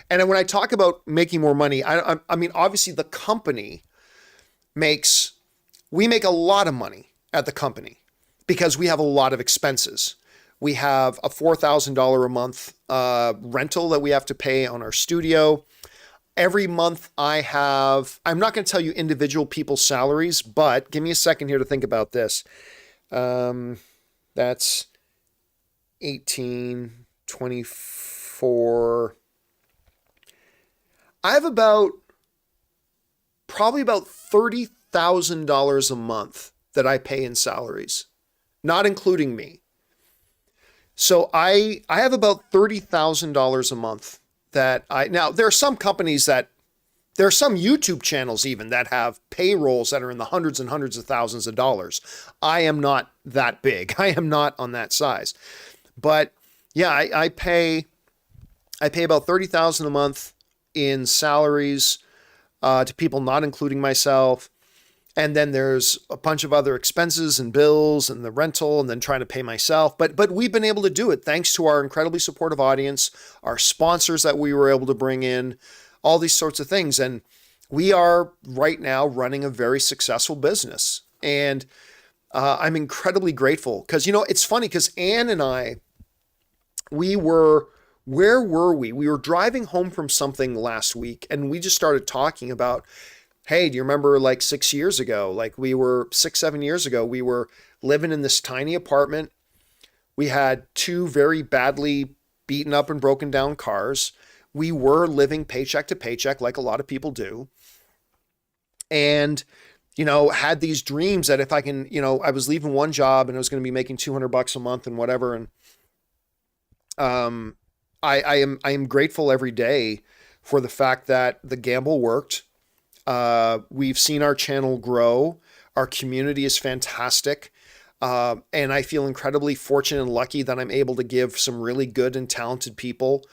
And when I talk about making more money, I mean, obviously the company we make a lot of money at the company because we have a lot of expenses. We have a $4,000 a month rental that we have to pay on our studio. Every month I'm not going to tell you individual people's salaries, but give me a second here to think about this. That's 18, 24. I have probably about $30,000 a month that I pay in salaries, not including me. So I have about $30,000 a month now there are some companies there are some YouTube channels even that have payrolls that are in the hundreds and hundreds of thousands of dollars. I am not that big. I am not on that size. But yeah, I pay about $30,000 a month in salaries to people not including myself. And then there's a bunch of other expenses and bills and the rental and then trying to pay myself. But we've been able to do it thanks to our incredibly supportive audience, our sponsors that we were able to bring in, all these sorts of things. And we are right now running a very successful business. And I'm incredibly grateful because, it's funny because Ann and I, where were we? We were driving home from something last week and we just started talking about, hey, do you remember like 6 years ago? Like we were 6-7 years ago, we were living in this tiny apartment. We had 2 very badly beaten up and broken down cars. We were living paycheck to paycheck like a lot of people do. And, had these dreams that if I can, I was leaving one job and I was going to be making $200 a month and whatever. And I am grateful every day for the fact that the gamble worked. We've seen our channel grow. Our community is fantastic. And I feel incredibly fortunate and lucky that I'm able to give some really good and talented people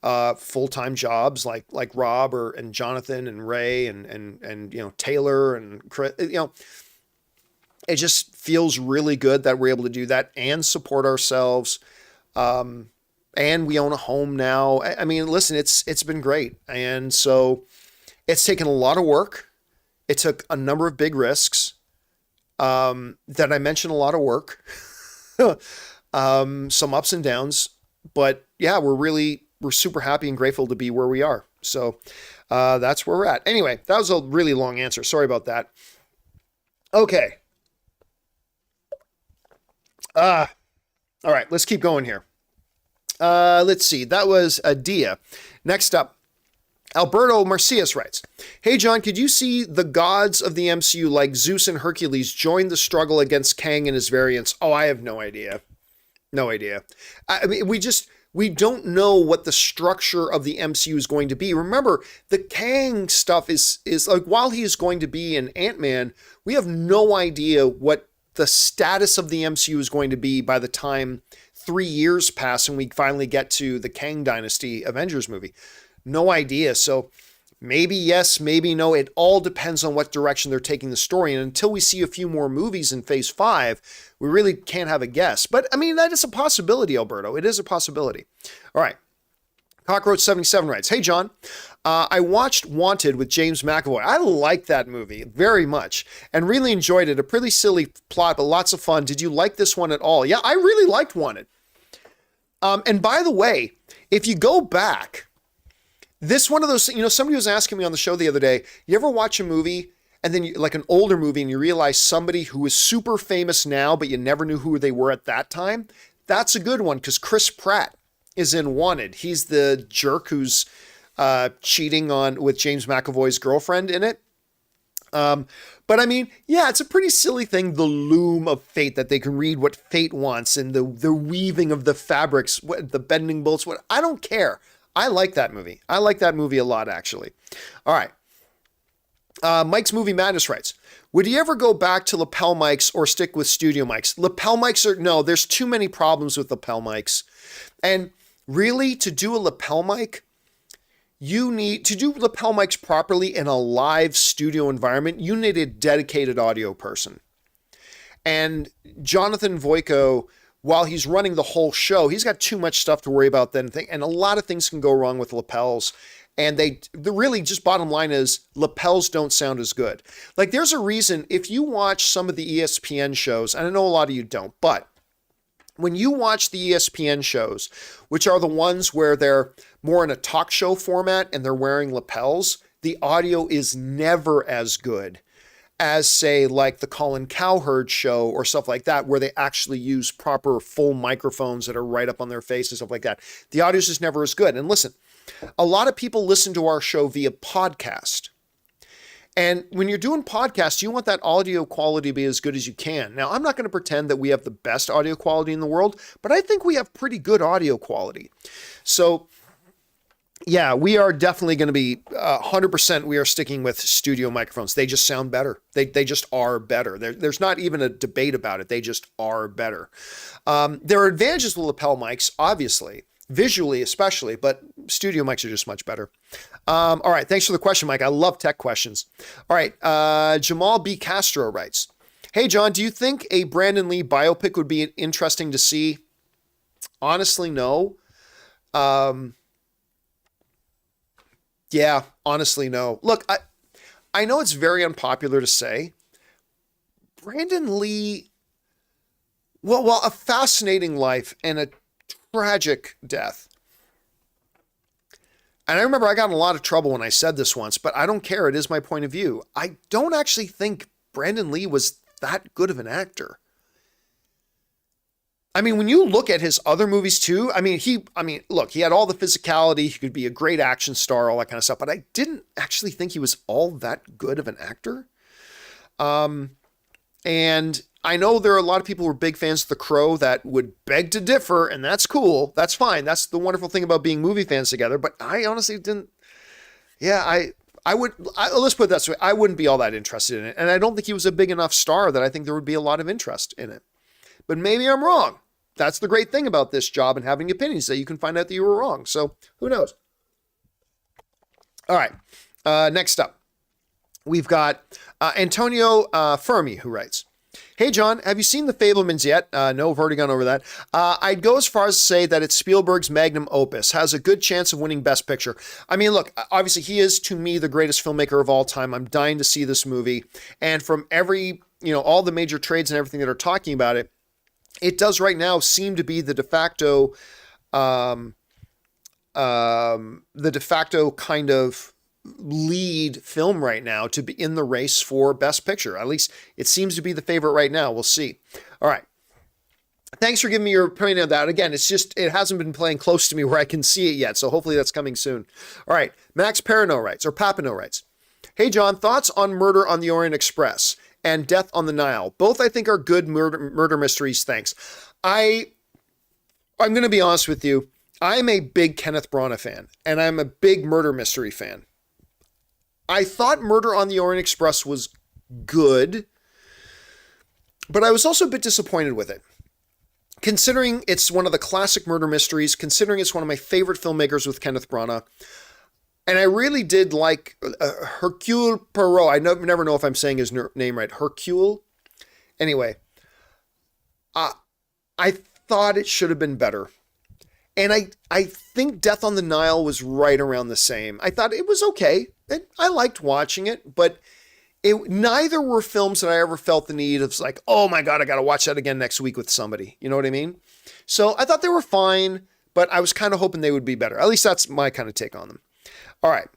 full-time jobs like Rob and Jonathan and Ray and Taylor and Chris. It just feels really good that we're able to do that and support ourselves. And we own a home now. I mean, listen, it's been great. And so it's taken a lot of work. It took a number of big risks. That I mentioned a lot of work, some ups and downs, but yeah, we're really we're super happy and grateful to be where we are. So that's where we're at. Anyway, that was a really long answer. Sorry about that. Okay. All right, let's keep going here. Let's see. That was Adia. Next up, Alberto Marcias writes, "Hey John, could you see the gods of the MCU like Zeus and Hercules join the struggle against Kang and his variants?" Oh, I have no idea. No idea. I mean, we don't know what the structure of the MCU is going to be. Remember, the Kang stuff is like, while he is going to be an Ant-Man, we have no idea what the status of the MCU is going to be by the time 3 years pass and we finally get to the Kang Dynasty Avengers movie. No idea. So maybe yes, maybe no. It all depends on what direction they're taking the story. And until we see a few more movies in phase 5, we really can't have a guess. But I mean, that is a possibility, Alberto. It is a possibility. All right. Cockroach77 writes, "Hey John, I watched Wanted with James McAvoy. I like that movie very much and really enjoyed it. A pretty silly plot, but lots of fun. Did you like this one at all?" Yeah, I really liked Wanted. And by the way, if you go back, this one of those, somebody was asking me on the show the other day, you ever watch a movie and then like an older movie and you realize somebody who is super famous now, but you never knew who they were at that time? That's a good one because Chris Pratt is in Wanted. He's the jerk who's cheating with James McAvoy's girlfriend in it. But I mean, yeah, it's a pretty silly thing, the loom of fate, that they can read what fate wants and the weaving of the fabrics, the bending bolts. I don't care. I like that movie. I like that movie a lot, actually. All right. Mike's Movie Madness writes, "Would you ever go back to lapel mics or stick with studio mics?" Lapel mics no, there's too many problems with lapel mics. And really, to do a lapel mic, you need to do lapel mics properly in a live studio environment. You need a dedicated audio person. And Jonathan Voico, while he's running the whole show, he's got too much stuff to worry about then. And a lot of things can go wrong with lapels. And the really just bottom line is lapels don't sound as good. Like there's a reason if you watch some of the ESPN shows, and I know a lot of you don't, but when you watch the ESPN shows, which are the ones where they're more in a talk show format and they're wearing lapels, the audio is never as good as, say, like the Colin Cowherd show or stuff like that, where they actually use proper full microphones that are right up on their face and stuff like that. The audio is just never as good. And listen, a lot of people listen to our show via podcast. And when you're doing podcasts, you want that audio quality to be as good as you can. Now, I'm not going to pretend that we have the best audio quality in the world, but I think we have pretty good audio quality. So yeah, we are definitely going to be 100%. We are sticking with studio microphones. They just sound better. They just are better. There's not even a debate about it. They just are better. There are advantages with lapel mics, obviously, visually especially, but studio mics are just much better. All right. Thanks for the question, Mike. I love tech questions. All right. Jamal B. Castro writes, "Hey, John, do you think a Brandon Lee biopic would be interesting to see?" Honestly, no. Yeah, honestly, no. Look, I know it's very unpopular to say. Brandon Lee, well, a fascinating life and a tragic death. And I remember I got in a lot of trouble when I said this once, but I don't care. It is my point of view. I don't actually think Brandon Lee was that good of an actor. I mean, when you look at his other movies too, look, he had all the physicality. He could be a great action star, all that kind of stuff. But I didn't actually think he was all that good of an actor. And I know there are a lot of people who are big fans of The Crow that would beg to differ, and that's cool. That's fine. That's the wonderful thing about being movie fans together. But I honestly didn't. Yeah, let's put it this way. I wouldn't be all that interested in it. And I don't think he was a big enough star that I think there would be a lot of interest in it. But maybe I'm wrong. That's the great thing about this job and having opinions, that you can find out that you were wrong. So who knows? All right. Next up, we've got Antonio Fermi, who writes, "Hey, John, have you seen The Fabelmans yet?" No, I've already gone over that. "I'd go as far as to say that it's Spielberg's magnum opus, has a good chance of winning Best Picture." I mean, look, obviously he is, to me, the greatest filmmaker of all time. I'm dying to see this movie. And from all the major trades and everything that are talking about it, it does right now seem to be the de facto the de facto kind of lead film right now to be in the race for Best Picture. At least it seems to be the favorite right now. We'll see. All right. Thanks for giving me your opinion on that. Again, it hasn't been playing close to me where I can see it yet, so hopefully that's coming soon. All right. Max Papineau writes, "Hey, John, thoughts on Murder on the Orient Express and Death on the Nile? Both, I think, are good murder mysteries. Thanks." I'm going to be honest with you. I'm a big Kenneth Branagh fan, and I'm a big murder mystery fan. I thought Murder on the Orient Express was good, but I was also a bit disappointed with it. Considering it's one of the classic murder mysteries, considering it's one of my favorite filmmakers with Kenneth Branagh, and I really did like Hercule Poirot. I never know if I'm saying his name right. Hercule? Anyway, I thought it should have been better. And I think Death on the Nile was right around the same. I thought it was okay. I liked watching it, but neither were films that I ever felt the need of like, oh my God, I got to watch that again next week with somebody. You know what I mean? So I thought they were fine, but I was kind of hoping they would be better. At least that's my kind of take on them. All right.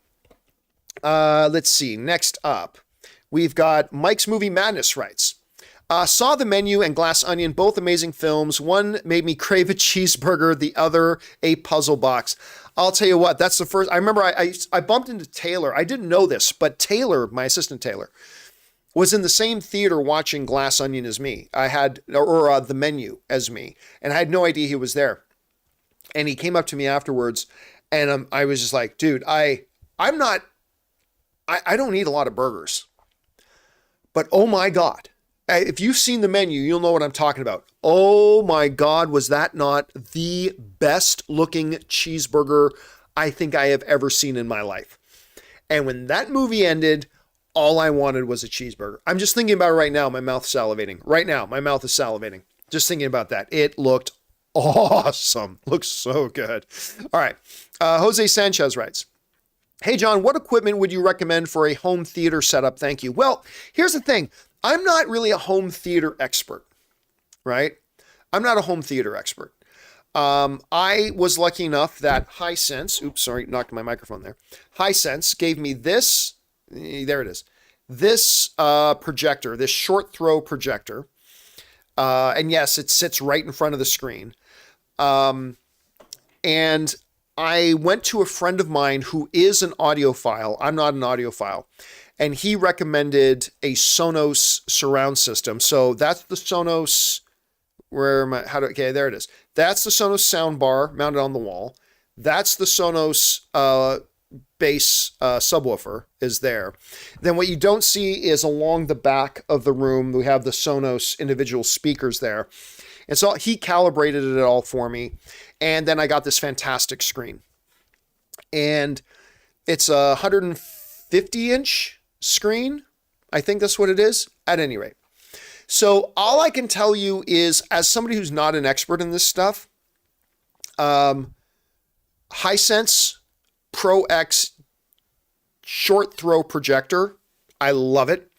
Let's see. Next up, we've got Mike's Movie Madness writes, saw The Menu and Glass Onion, both amazing films. One made me crave a cheeseburger, the other a puzzle box. I'll tell you what, that's the first. I remember I bumped into Taylor. I didn't know this, but Taylor, my assistant Taylor, was in the same theater watching Glass Onion as me. The Menu as me, and I had no idea he was there. And he came up to me afterwards, and I was just like, dude, I don't eat a lot of burgers, but oh my God. If you've seen The Menu, you'll know what I'm talking about. Oh my God, was that not the best looking cheeseburger I think I have ever seen in my life? And when that movie ended, all I wanted was a cheeseburger. I'm just thinking about it right now. My mouth's salivating. Right now, my mouth is salivating. Just thinking about that. It looked awesome. Looks so good. All right. Jose Sanchez writes, "Hey, John, what equipment would you recommend for a home theater setup? Thank you." Well, here's the thing. I'm not really a home theater expert, right? I'm not a home theater expert. I was lucky enough that Hisense, knocked my microphone there. Hisense gave me this, there it is, this projector, this short throw projector. And yes, it sits right in front of the screen. And I went to a friend of mine who is an audiophile. I'm not an audiophile. And he recommended a Sonos surround system. So that's the Sonos, okay, there it is. That's the Sonos soundbar mounted on the wall. That's the Sonos bass subwoofer is there. Then what you don't see is along the back of the room, we have the Sonos individual speakers there. And so he calibrated it all for me. And then I got this fantastic screen. And it's a 150-inch screen. I think that's what it is, at any rate. So all I can tell you is, as somebody who's not an expert in this stuff, Hisense Pro X short throw projector, I love it,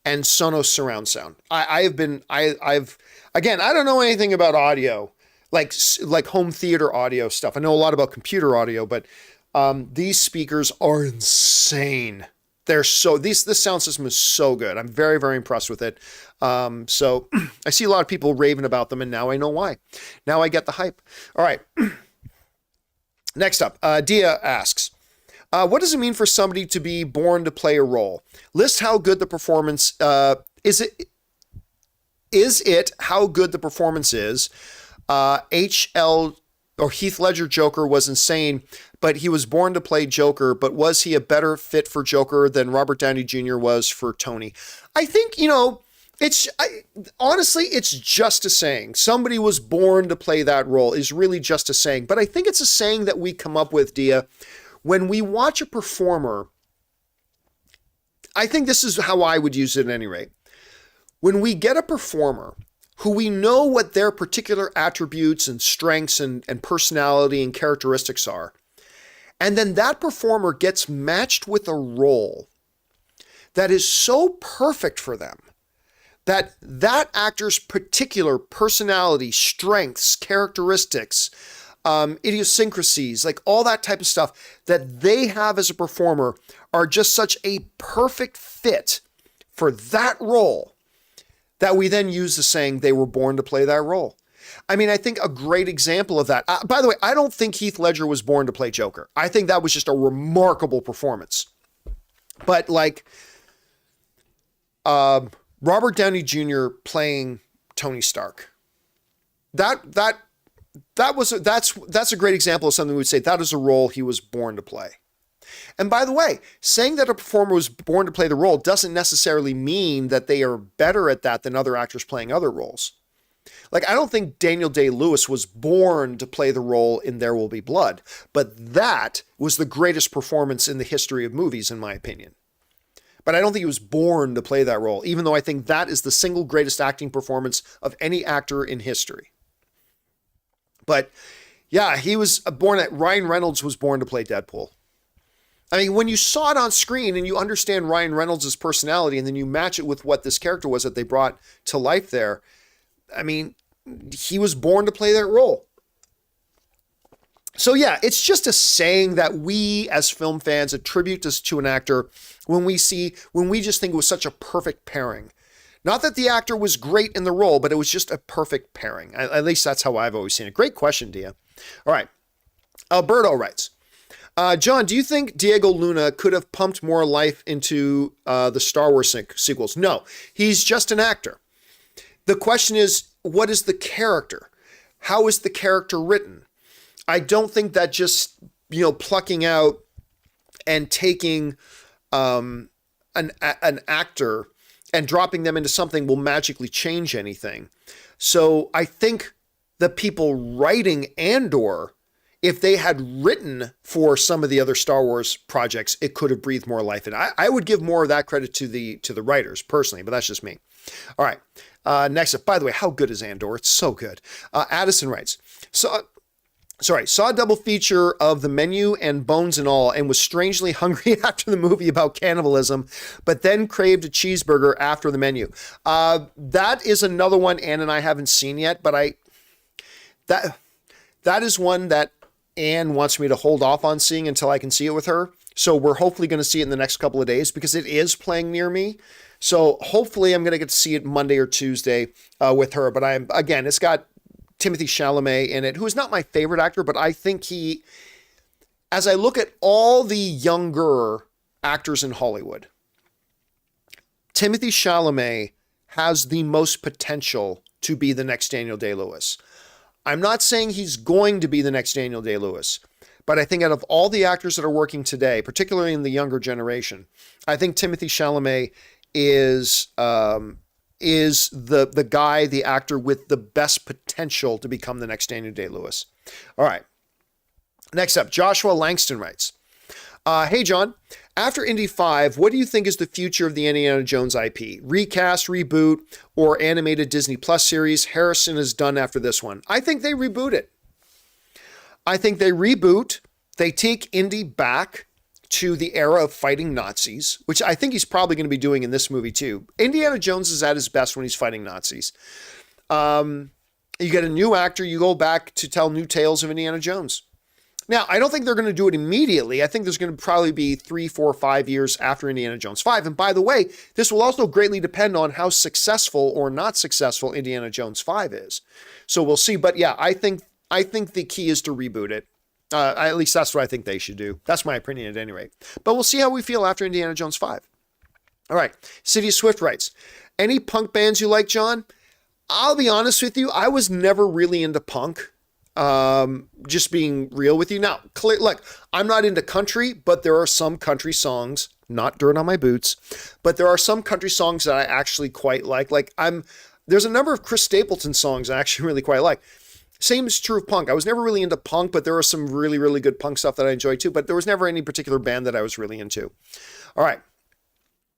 and Sonos surround sound. Again, I don't know anything about audio, like home theater audio stuff. I know a lot about computer audio, but these speakers are insane. This sound system is so good. I'm very, very impressed with it. So I see a lot of people raving about them, and now I know why. Now I get the hype. All right. Next up, Dia asks, what does it mean for somebody to be born to play a role? List how good the performance is. It how good the performance is? Heath Ledger Joker was insane, but he was born to play Joker. But was he a better fit for Joker than Robert Downey Jr. was for Tony? I think, honestly, it's just a saying. Somebody was born to play that role is really just a saying. But I think it's a saying that we come up with, Dia, when we watch a performer. I think this is how I would use it at any rate. When we get a performer who we know what their particular attributes and strengths and personality and characteristics are, and then that performer gets matched with a role that is so perfect for them, that actor's particular personality, strengths, characteristics, idiosyncrasies, like all that type of stuff that they have as a performer are just such a perfect fit for that role that we then use the saying they were born to play that role. I mean, I think a great example of that, by the way, I don't think Heath Ledger was born to play Joker. I think that was just a remarkable performance. But like Robert Downey Jr. playing Tony Stark, that's a great example of something we would say that is a role he was born to play. And by the way, saying that a performer was born to play the role doesn't necessarily mean that they are better at that than other actors playing other roles. Like, I don't think Daniel Day-Lewis was born to play the role in There Will Be Blood, but that was the greatest performance in the history of movies, in my opinion. But I don't think he was born to play that role, even though I think that is the single greatest acting performance of any actor in history. But yeah, Ryan Reynolds was born to play Deadpool. I mean, when you saw it on screen and you understand Ryan Reynolds' personality and then you match it with what this character was that they brought to life there, I mean, he was born to play that role. So yeah, it's just a saying that we as film fans attribute this to an actor when we just think it was such a perfect pairing. Not that the actor was great in the role, but it was just a perfect pairing. At least that's how I've always seen it. Great question, Dia. All right. Alberto writes, John, do you think Diego Luna could have pumped more life into the Star Wars sequels? No, he's just an actor. The question is, what is the character? How is the character written? I don't think that just, plucking out and taking an actor and dropping them into something will magically change anything. So I think the people writing Andor, if they had written for some of the other Star Wars projects, it could have breathed more life in. I would give more of that credit to the writers personally, but that's just me. All right. Next up, by the way, how good is Andor? It's so good. Addison writes, saw a double feature of The Menu and Bones and All and was strangely hungry after the movie about cannibalism, but then craved a cheeseburger after The Menu. That is another one Ann and I haven't seen yet, but that is one that Ann wants me to hold off on seeing until I can see it with her. So we're hopefully going to see it in the next couple of days because it is playing near me. So hopefully I'm going to get to see it Monday or Tuesday with her. But it's got Timothée Chalamet in it, who is not my favorite actor, but I think as I look at all the younger actors in Hollywood, Timothée Chalamet has the most potential to be the next Daniel Day-Lewis. I'm not saying he's going to be the next Daniel Day-Lewis, but I think out of all the actors that are working today, particularly in the younger generation, I think Timothée Chalamet is the guy, the actor with the best potential to become the next Daniel Day-Lewis. All right. Next up, Joshua Langston writes, hey, John, after Indy 5, what do you think is the future of the Indiana Jones IP? Recast, reboot, or animated Disney Plus series? Harrison is done after this one. I think they reboot it. I think they reboot. They take Indy back to the era of fighting Nazis, which I think he's probably going to be doing in this movie too. Indiana Jones is at his best when he's fighting Nazis. You get a new actor, you go back to tell new tales of Indiana Jones. Now, I don't think they're going to do it immediately. I think there's going to probably be 3, 4, 5 years after Indiana Jones 5. And by the way, this will also greatly depend on how successful or not successful Indiana Jones 5 is. So we'll see. But yeah, I think the key is to reboot it. At least that's what I think they should do. That's my opinion at any rate. But we'll see how we feel after Indiana Jones 5. All right. City Swift writes, any punk bands you like, John? I'll be honest with you. I was never really into punk. Just being real with you. Now, look, I'm not into country, but there are some country songs, not Dirt on My Boots, but there are some country songs that I actually quite like. There's a number of Chris Stapleton songs I actually really quite like. Same is true of punk. I was never really into punk, but there are some really, really good punk stuff that I enjoy too, but there was never any particular band that I was really into. All right.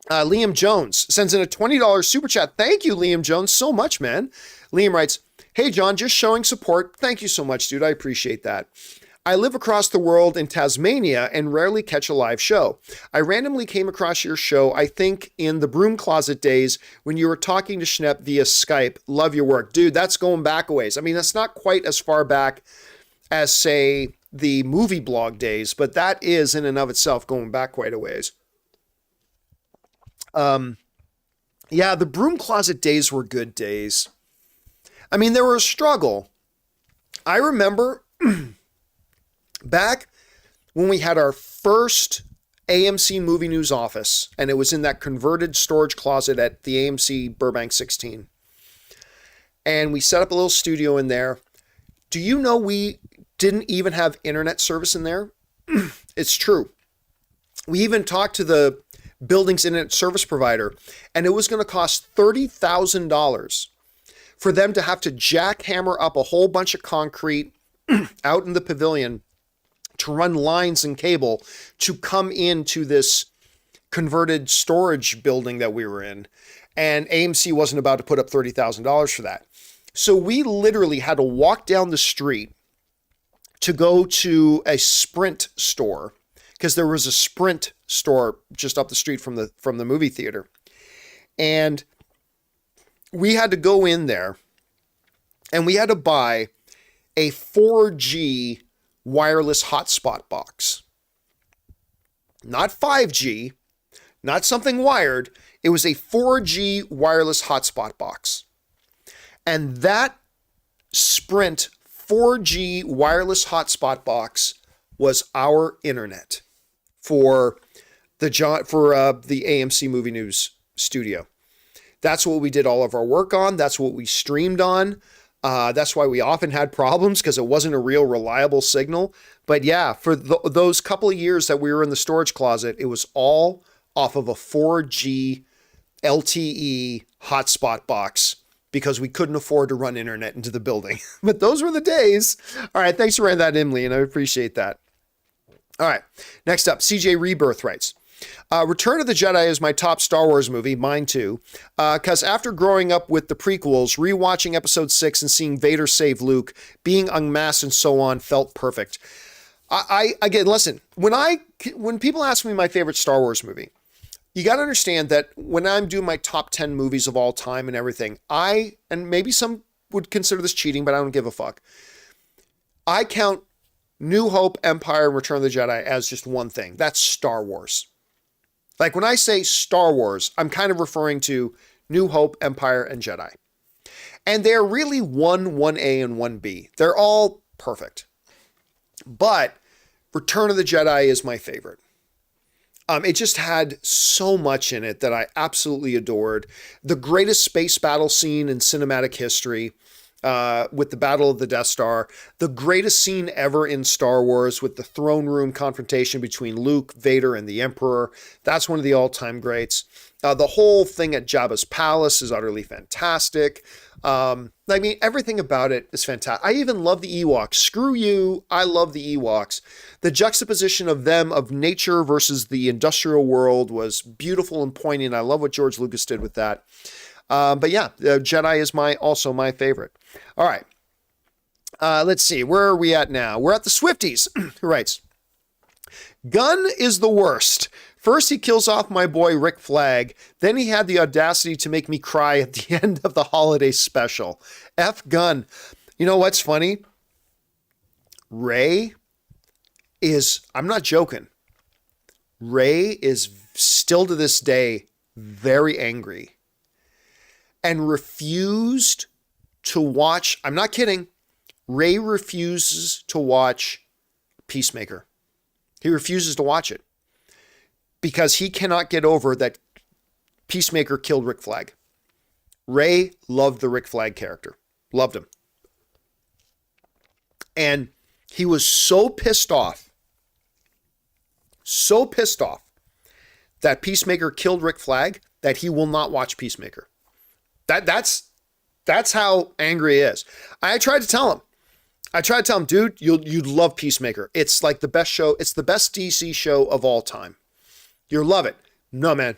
Liam Jones sends in a $20 super chat. Thank you, Liam Jones, so much, man. Liam writes, hey, John, just showing support. Thank you so much, dude. I appreciate that. I live across the world in Tasmania and rarely catch a live show. I randomly came across your show, I think, in the broom closet days when you were talking to Schnepp via Skype. Love your work. Dude, that's going back a ways. I mean, that's not quite as far back as, say, the movie blog days, but that is in and of itself going back quite a ways. Yeah, the broom closet days were good days. I mean, they were a struggle. I remember back when we had our first AMC Movie News office, and it was in that converted storage closet at the AMC Burbank 16. And we set up a little studio in there. Do you know we didn't even have internet service in there? It's true. We even talked to the building's internet service provider, and it was going to cost $30,000 for them to have to jackhammer up a whole bunch of concrete out in the pavilion to run lines and cable to come into this converted storage building that we were in. And AMC wasn't about to put up $30,000 for that. So we literally had to walk down the street to go to a Sprint store, because there was a Sprint store just up the street from the movie theater. And we had to go in there and we had to buy a 4G wireless hotspot box. Not 5G, not something wired. It was a 4G wireless hotspot box. And that Sprint 4G wireless hotspot box was our internet for the AMC Movie News studio. That's what we did all of our work on. That's what we streamed on. That's why we often had problems, because it wasn't a real reliable signal. But yeah, for those couple of years that we were in the storage closet, it was all off of a 4G LTE hotspot box, because we couldn't afford to run internet into the building. But those were the days. All right, thanks for writing that in, Lee, and I appreciate that. All right, next up, CJ Rebirth writes, Return of the Jedi is my top Star Wars movie, mine too, because after growing up with the prequels, rewatching Episode 6 and seeing Vader save Luke, being unmasked and so on felt perfect. Again, listen, when people ask me my favorite Star Wars movie, you got to understand that when I'm doing my top 10 movies of all time and everything, and maybe some would consider this cheating, but I don't give a fuck. I count New Hope, Empire, and Return of the Jedi as just one thing. That's Star Wars. Like when I say Star Wars, I'm kind of referring to New Hope, Empire, and Jedi. And they're really 1A and 1B. They're all perfect. But Return of the Jedi is my favorite. It just had so much in it that I absolutely adored. The greatest space battle scene in cinematic history, with the Battle of the Death Star. The greatest scene ever in Star Wars with the throne room confrontation between Luke, Vader, and the Emperor. That's one of the all-time greats. The whole thing at Jabba's palace is utterly fantastic. I mean, everything about it is fantastic. I even love the Ewoks. Screw you, I love the Ewoks. The juxtaposition of them, of nature versus the industrial world, was beautiful and poignant. I love what George Lucas did with that. But yeah, Jedi is also my favorite. All right. Let's see. Where are we at now? We're at the Swifties, who writes, Gunn is the worst. First, he kills off my boy Rick Flag. Then he had the audacity to make me cry at the end of the holiday special. F Gunn. You know what's funny? Ray is, I'm not joking. Ray is still to this day very angry and refused to watch. I'm not kidding. Ray refuses to watch Peacemaker. He refuses to watch it because he cannot get over that Peacemaker killed Rick Flag. Ray loved the Rick Flag character. Loved him. And he was so pissed off that Peacemaker killed Rick Flag that he will not watch Peacemaker. That's how angry he is. I tried to tell him, dude, you'd love Peacemaker. It's like the best show. It's the best DC show of all time. You'll love it. No, man.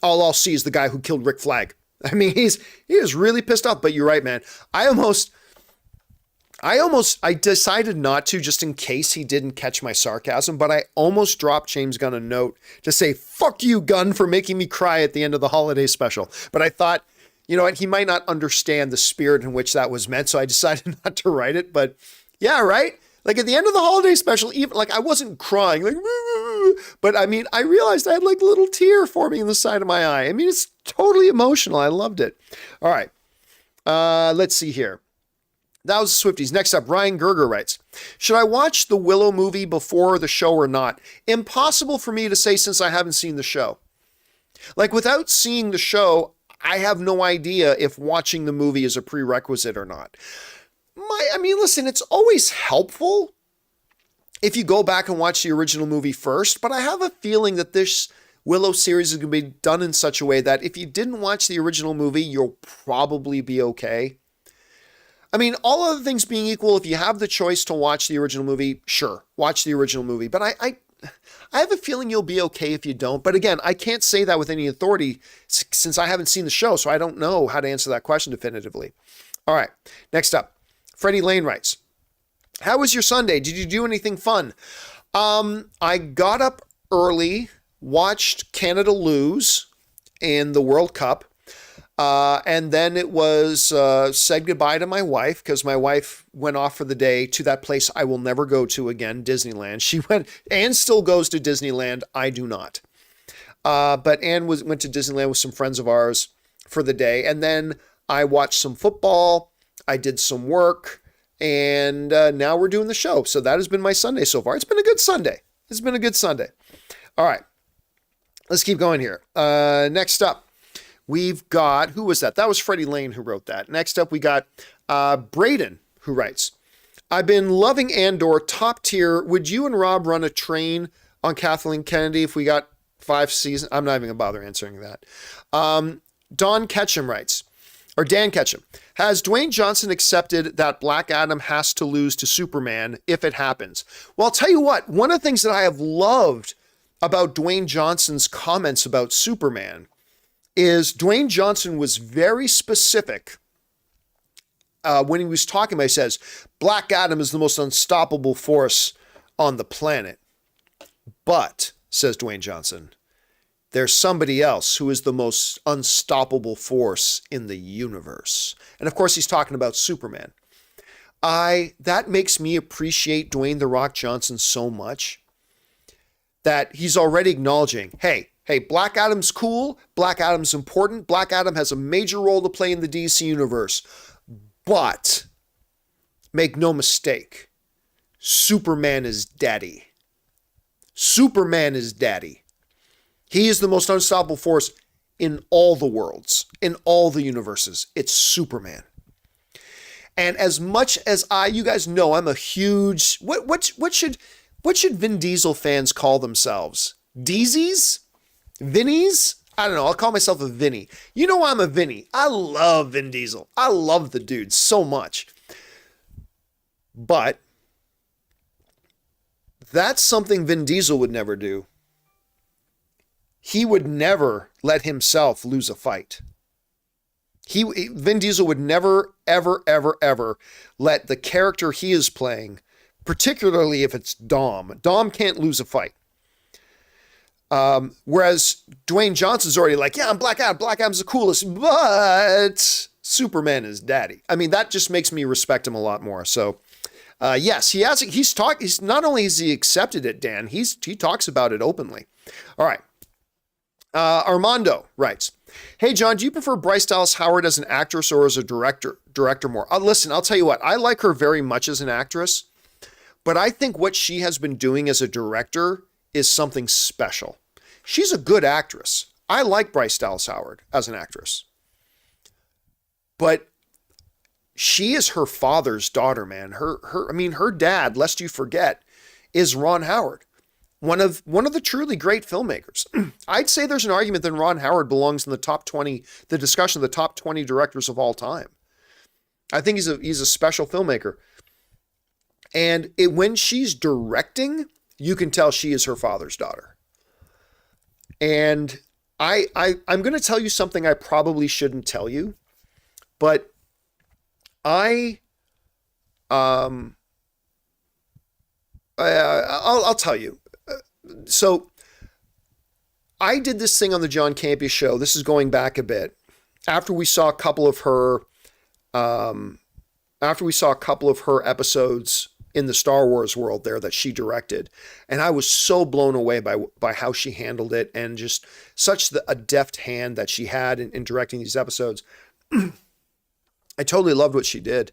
All I'll see is the guy who killed Rick Flag. I mean, he is really pissed off, but you're right, man. I decided not to, just in case he didn't catch my sarcasm, but I almost dropped James Gunn a note to say, fuck you, Gunn, for making me cry at the end of the holiday special. But I thought, you know what, he might not understand the spirit in which that was meant, so I decided not to write it. But yeah, right? Like at the end of the holiday special, even like I wasn't crying, like, but I mean, I realized I had like a little tear forming in the side of my eye. I mean, it's totally emotional. I loved it. All right. Let's see here. That was the Swifties. Next up, Ryan Gerger writes, should I watch the Willow movie before the show or not? Impossible for me to say since I haven't seen the show. Like without seeing the show, I have no idea if watching the movie is a prerequisite or not. I mean, listen, it's always helpful if you go back and watch the original movie first, but I have a feeling that this Willow series is going to be done in such a way that if you didn't watch the original movie, you'll probably be okay. I mean, all other things being equal, if you have the choice to watch the original movie, sure, watch the original movie. But I have a feeling you'll be okay if you don't. But again, I can't say that with any authority since I haven't seen the show, so I don't know how to answer that question definitively. All right, next up, Freddie Lane writes, how was your Sunday? Did you do anything fun? I got up early, watched Canada lose in the World Cup. And then it was said goodbye to my wife because my wife went off for the day to that place I will never go to again, Disneyland. She went, Anne still goes to Disneyland. I do not. But Anne went to Disneyland with some friends of ours for the day. And then I watched some football. I did some work. And now we're doing the show. So that has been my Sunday so far. It's been a good Sunday. It's been a good Sunday. All right. Let's keep going here. Next up. We've got, who was that? That was Freddie Lane who wrote that. Next up, we got Braden, who writes, I've been loving Andor, top tier. Would you and Rob run a train on Kathleen Kennedy if we got 5 seasons? I'm not even going to bother answering that. Dan Ketchum, has Dwayne Johnson accepted that Black Adam has to lose to Superman if it happens? Well, I'll tell you what, one of the things that I have loved about Dwayne Johnson's comments about Superman is Dwayne Johnson was very specific when he was talking about, he says, Black Adam is the most unstoppable force on the planet. But, says Dwayne Johnson, there's somebody else who is the most unstoppable force in the universe. And of course, he's talking about Superman. That makes me appreciate Dwayne "The Rock" Johnson so much that he's already acknowledging, hey, Black Adam's cool. Black Adam's important. Black Adam has a major role to play in the DC universe. But make no mistake, Superman is daddy. Superman is daddy. He is the most unstoppable force in all the worlds, in all the universes. It's Superman. And as much as you guys know, I'm a huge, what should Vin Diesel fans call themselves? Deezies? Vinnies? I don't know. I'll call myself a Vinny. You know I'm a Vinny. I love Vin Diesel. I love the dude so much. But that's something Vin Diesel would never do. He would never let himself lose a fight. Vin Diesel would never, ever, ever, ever let the character he is playing, particularly if it's Dom can't lose a fight. Whereas Dwayne Johnson's already like, yeah, I'm Black Adam. Black Adam's the coolest, but Superman is daddy. I mean, that just makes me respect him a lot more. So, yes, he's not only has he accepted it, Dan, he talks about it openly. All right. Armando writes, hey, John, do you prefer Bryce Dallas Howard as an actress or as a director more? Listen, I'll tell you what, I like her very much as an actress, but I think what she has been doing as a director is something special. She's a good actress. I like Bryce Dallas Howard as an actress. But she is her father's daughter, man. Her dad, lest you forget, is Ron Howard, one of the truly great filmmakers. I'd say there's an argument that Ron Howard belongs in the top 20, the discussion of the top 20 directors of all time. I think he's a special filmmaker. And when she's directing, you can tell she is her father's daughter. And I'm going to tell you something I probably shouldn't tell you, but I'll tell you. So I did this thing on the John Campea Show. This is going back a bit. After we saw a couple of her episodes in the Star Wars world there that she directed. And I was so blown away by how she handled it, and just such a deft hand that she had in directing these episodes. I totally loved what she did.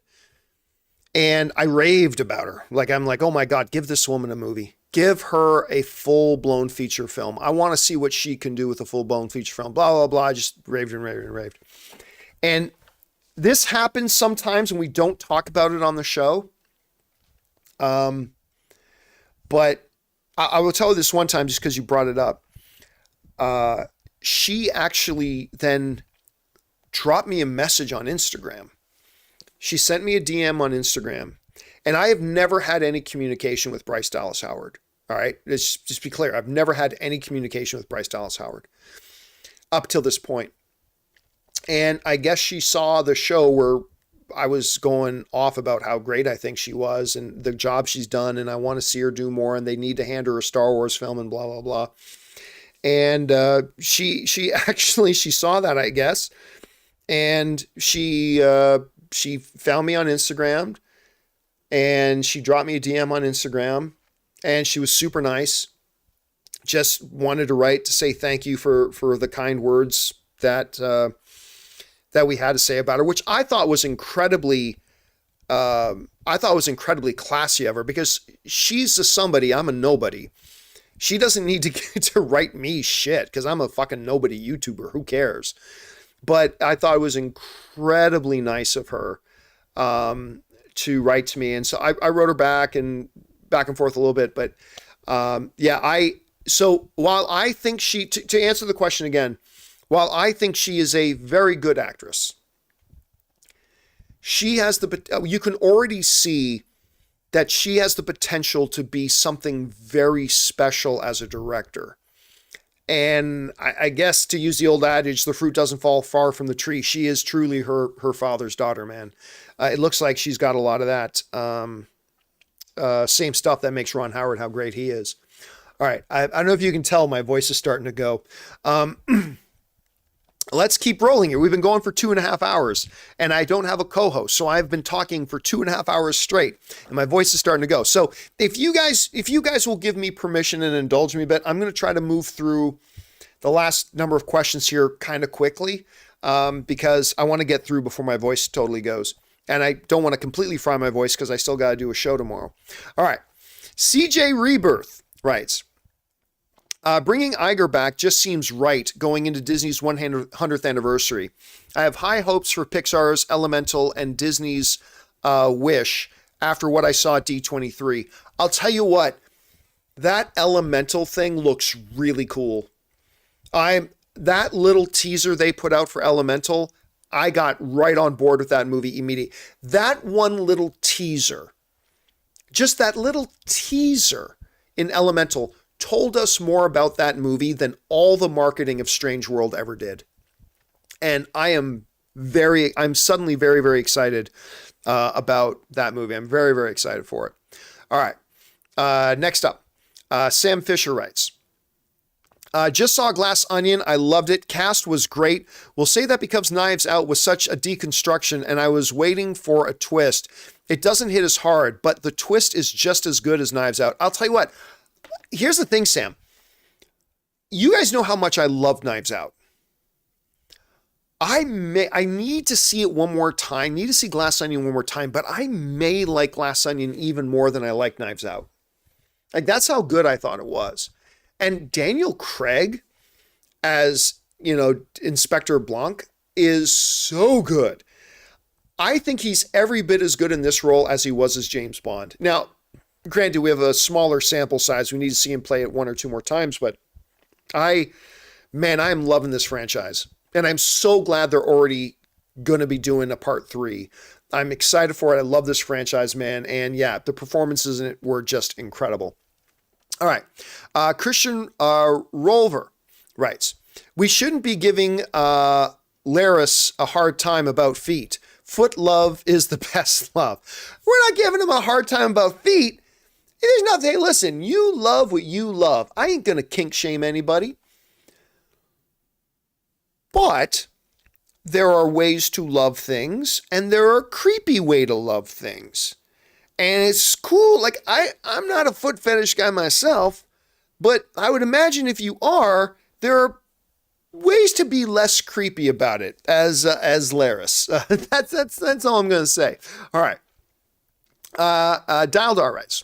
And I raved about her. Like, I'm like, oh my God, give this woman a movie. Give her a full-blown feature film. I want to see what she can do with a full-blown feature film. Blah, blah, blah. I just raved and raved and raved. And this happens sometimes when we don't talk about it on the show. But I will tell you this one time just because you brought it up. She actually then dropped me a message on Instagram. She sent me a DM on Instagram, and I have never had any communication with Bryce Dallas Howard. All right. Let's just be clear. I've never had any communication with Bryce Dallas Howard up till this point. And I guess she saw the show where I was going off about how great I think she was and the job she's done, and I want to see her do more, and they need to hand her a Star Wars film and blah, blah, blah. And she saw that, I guess. And she found me on Instagram, and she dropped me a DM on Instagram, and she was super nice. Just wanted to write to say thank you for the kind words that we had to say about her, which I thought was incredibly classy of her, because she's a somebody, I'm a nobody. She doesn't need to write me shit because I'm a fucking nobody YouTuber. Who cares? But I thought it was incredibly nice of her to write to me. And so I wrote her back and forth a little bit. But so while I think to answer the question again, while I think she is a very good actress, she has you can already see that she has the potential to be something very special as a director. And I guess, to use the old adage, the fruit doesn't fall far from the tree. She is truly her father's daughter, man. It looks like she's got a lot of that same stuff that makes Ron Howard how great he is. All right. I don't know if you can tell my voice is starting to go. Let's keep rolling here. We've been going for 2.5 hours, and I don't have a co-host, so I've been talking for 2.5 hours straight, and my voice is starting to go. So if you guys will give me permission and indulge me a bit, I'm going to try to move through the last number of questions here kind of quickly, because I want to get through before my voice totally goes, and I don't want to completely fry my voice because I still got to do a show tomorrow. All right. CJ Rebirth writes, bringing Iger back just seems right going into Disney's 100th anniversary. I have high hopes for Pixar's Elemental and Disney's Wish after what I saw at D23. I'll tell you what, that Elemental thing looks really cool. That little teaser they put out for Elemental, I got right on board with that movie immediately. That one little teaser, just that little teaser in Elemental, told us more about that movie than all the marketing of Strange World ever did. And I'm suddenly very, very excited about that movie. I'm very, very excited for it. All right. Next up, Sam Fisher writes, just saw Glass Onion. I loved it. Cast was great. We'll say that because Knives Out was such a deconstruction and I was waiting for a twist. It doesn't hit as hard, but the twist is just as good as Knives Out. I'll tell you what. Here's the thing, Sam. You guys know how much I love Knives Out. I need to see it one more time. Need to see Glass Onion one more time, but I may like Glass Onion even more than I like Knives Out. Like, that's how good I thought it was. And Daniel Craig as, Inspector Blanc is so good. I think he's every bit as good in this role as he was as James Bond. Now, granted, we have a smaller sample size. We need to see him play it 1 or 2 more times, but I'm loving this franchise. And I'm so glad they're already going to be doing a part 3. I'm excited for it. I love this franchise, man. And yeah, the performances in it were just incredible. All right. Christian Rolver writes, we shouldn't be giving Laris a hard time about feet. Foot love is the best love. We're not giving him a hard time about feet. There's nothing. Hey, listen, you love what you love. I ain't going to kink shame anybody. But there are ways to love things, and there are creepy way to love things. And it's cool. Like I'm not a foot fetish guy myself, but I would imagine if you are, there are ways to be less creepy about it as Laris. That's all I'm going to say. All right. Dildar writes,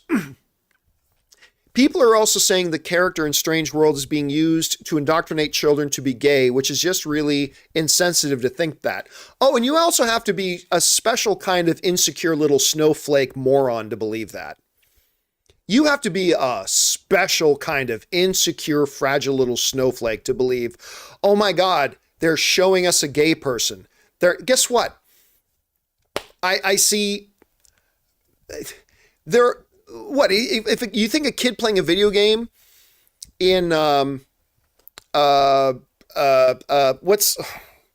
people are also saying the character in Strange World is being used to indoctrinate children to be gay, which is just really insensitive to think that. Oh, and you also have to be a special kind of insecure little snowflake moron to believe that. You have to be a special kind of insecure, fragile little snowflake to believe, oh my God, they're showing us a gay person. Guess what? I see... What, if you think a kid playing a video game in what's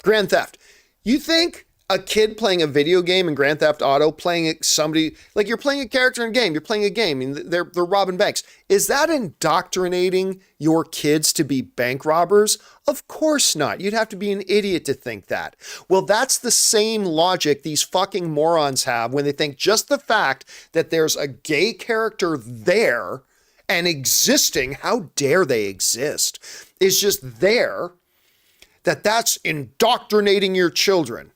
Grand Theft, you think a kid playing a video game in Grand Theft Auto, playing somebody, like you're playing a character in a game, you're playing a game, and they're robbing banks. Is that indoctrinating your kids to be bank robbers? Of course not. You'd have to be an idiot to think that. Well, that's the same logic these fucking morons have when they think just the fact that there's a gay character there and existing, how dare they exist, is just there, that's indoctrinating your children.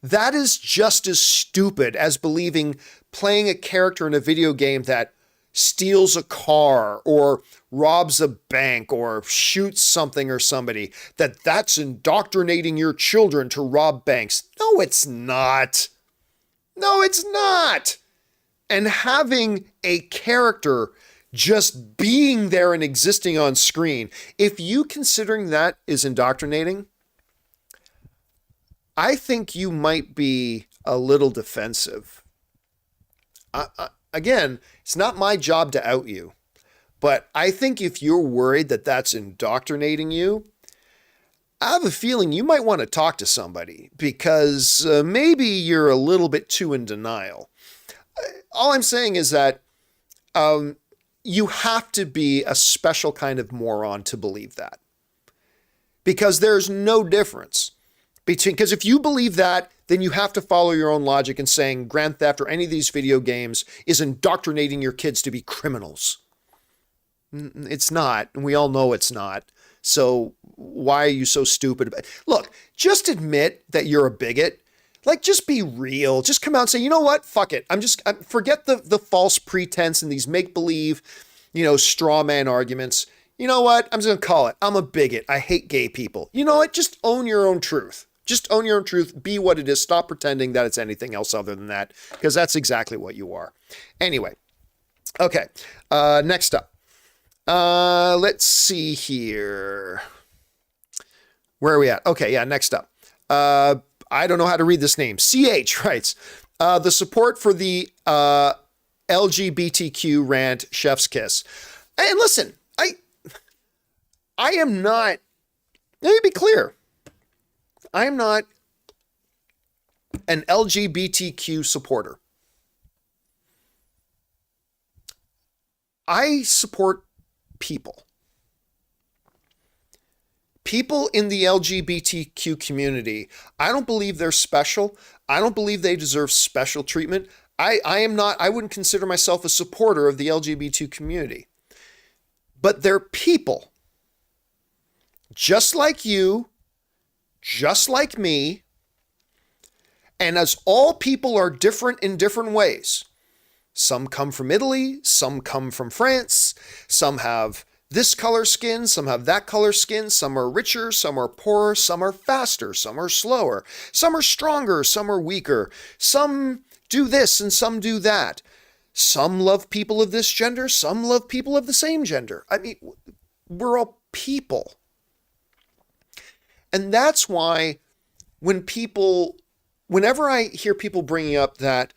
That is just as stupid as believing playing a character in a video game that steals a car or robs a bank or shoots something or somebody, that's indoctrinating your children to rob banks. No, it's not. No, it's not. And having a character just being there and existing on screen, if you considering that is indoctrinating, I think you might be a little defensive. Again, it's not my job to out you, but I think if you're worried that that's indoctrinating you, I have a feeling you might want to talk to somebody because maybe you're a little bit too in denial. All I'm saying is that you have to be a special kind of moron to believe that, because there's no difference. Because if you believe that, then you have to follow your own logic in saying Grand Theft or any of these video games is indoctrinating your kids to be criminals. It's not, and we all know it's not. So why are you so stupid about it? Look, just admit that you're a bigot. Like, just be real. Just come out and say, you know what? Fuck it. Forget the false pretense and these make-believe, straw man arguments. You know what? I'm just going to call it. I'm a bigot. I hate gay people. You know what? Just own your own truth. Just own your own truth. Be what it is. Stop pretending that it's anything else other than that, because that's exactly what you are. Anyway. Okay. Next up. Let's see here. Where are we at? Okay. Yeah. Next up. I don't know how to read this name. CH writes, the support for the LGBTQ rant chef's kiss. And listen, I am not, let me be clear. I am not an LGBTQ supporter. I support people. People in the LGBTQ community, I don't believe they're special. I don't believe they deserve special treatment. I wouldn't consider myself a supporter of the LGBT community. But they're people. Just like you, just like me, and as all people are different in different ways. Some come from Italy, some come from France, some have this color skin, some have that color skin, some are richer, some are poorer, some are faster, some are slower, some are stronger, some are weaker, some do this and some do that. Some love people of this gender, some love people of the same gender. I mean, we're all people. And that's why whenever I hear people bringing up that,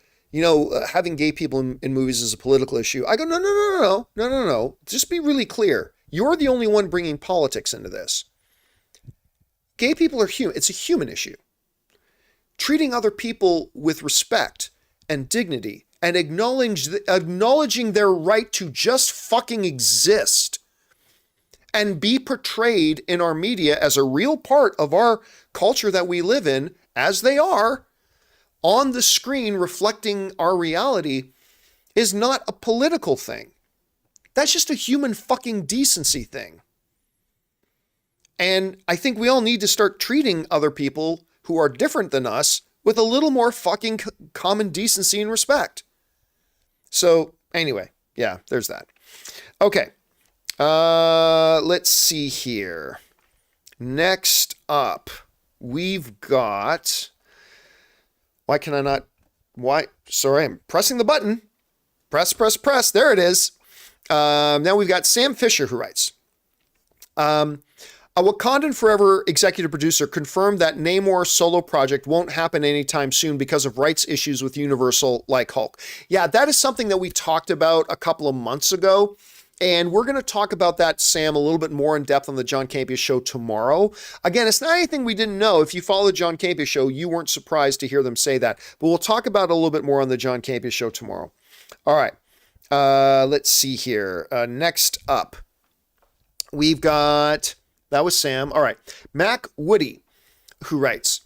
having gay people in movies is a political issue, I go, no. Just be really clear. You're the only one bringing politics into this. Gay people are human. It's a human issue. Treating other people with respect and dignity and acknowledging their right to just fucking exist and be portrayed in our media as a real part of our culture that we live in, as they are, on the screen reflecting our reality, is not a political thing. That's just a human fucking decency thing. And I think we all need to start treating other people who are different than us with a little more fucking common decency and respect. So anyway, yeah, there's that. Okay. Let's see here. Next up, we've got... Why can I not... Why? Sorry, I'm pressing the button. Press. There it is. Now we've got Sam Fisher who writes, a Wakandan Forever executive producer confirmed that Namor's solo project won't happen anytime soon because of rights issues with Universal, like Hulk. Yeah, that is something that we talked about a couple of months ago. And we're going to talk about that, Sam, a little bit more in depth on the John Campea Show tomorrow. Again, it's not anything we didn't know. If you follow the John Campea Show, you weren't surprised to hear them say that. But we'll talk about it a little bit more on the John Campea Show tomorrow. All right. Let's see here. Next up, we've got... That was Sam. All right. Mac Woody, who writes,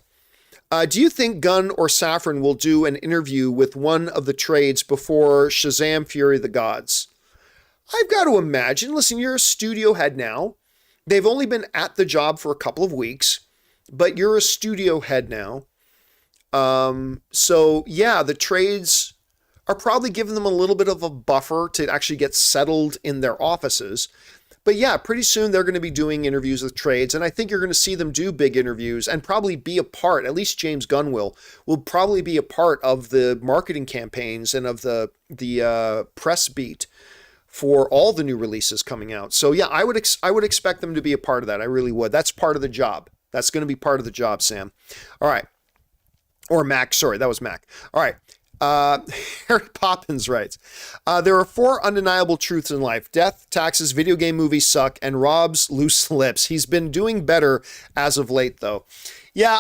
do you think Gunn or Safran will do an interview with one of the trades before Shazam Fury of the Gods? I've got to imagine, listen, you're a studio head now. They've only been at the job for a couple of weeks, but you're a studio head now. So yeah, the trades are probably giving them a little bit of a buffer to actually get settled in their offices. But yeah, pretty soon they're going to be doing interviews with trades, and I think you're going to see them do big interviews and probably be a part, at least James Gunn will probably be a part of the marketing campaigns and of the press beat for all the new releases coming out. So yeah, I would expect them to be a part of that. I really would. That's part of the job. That's going to be part of the job, Sam. All right. Or Mac. Sorry, that was Mac. All right. Harry Poppins writes, there are 4 undeniable truths in life: death, taxes, video game movies suck, and Rob's loose lips. He's been doing better as of late, though. Yeah,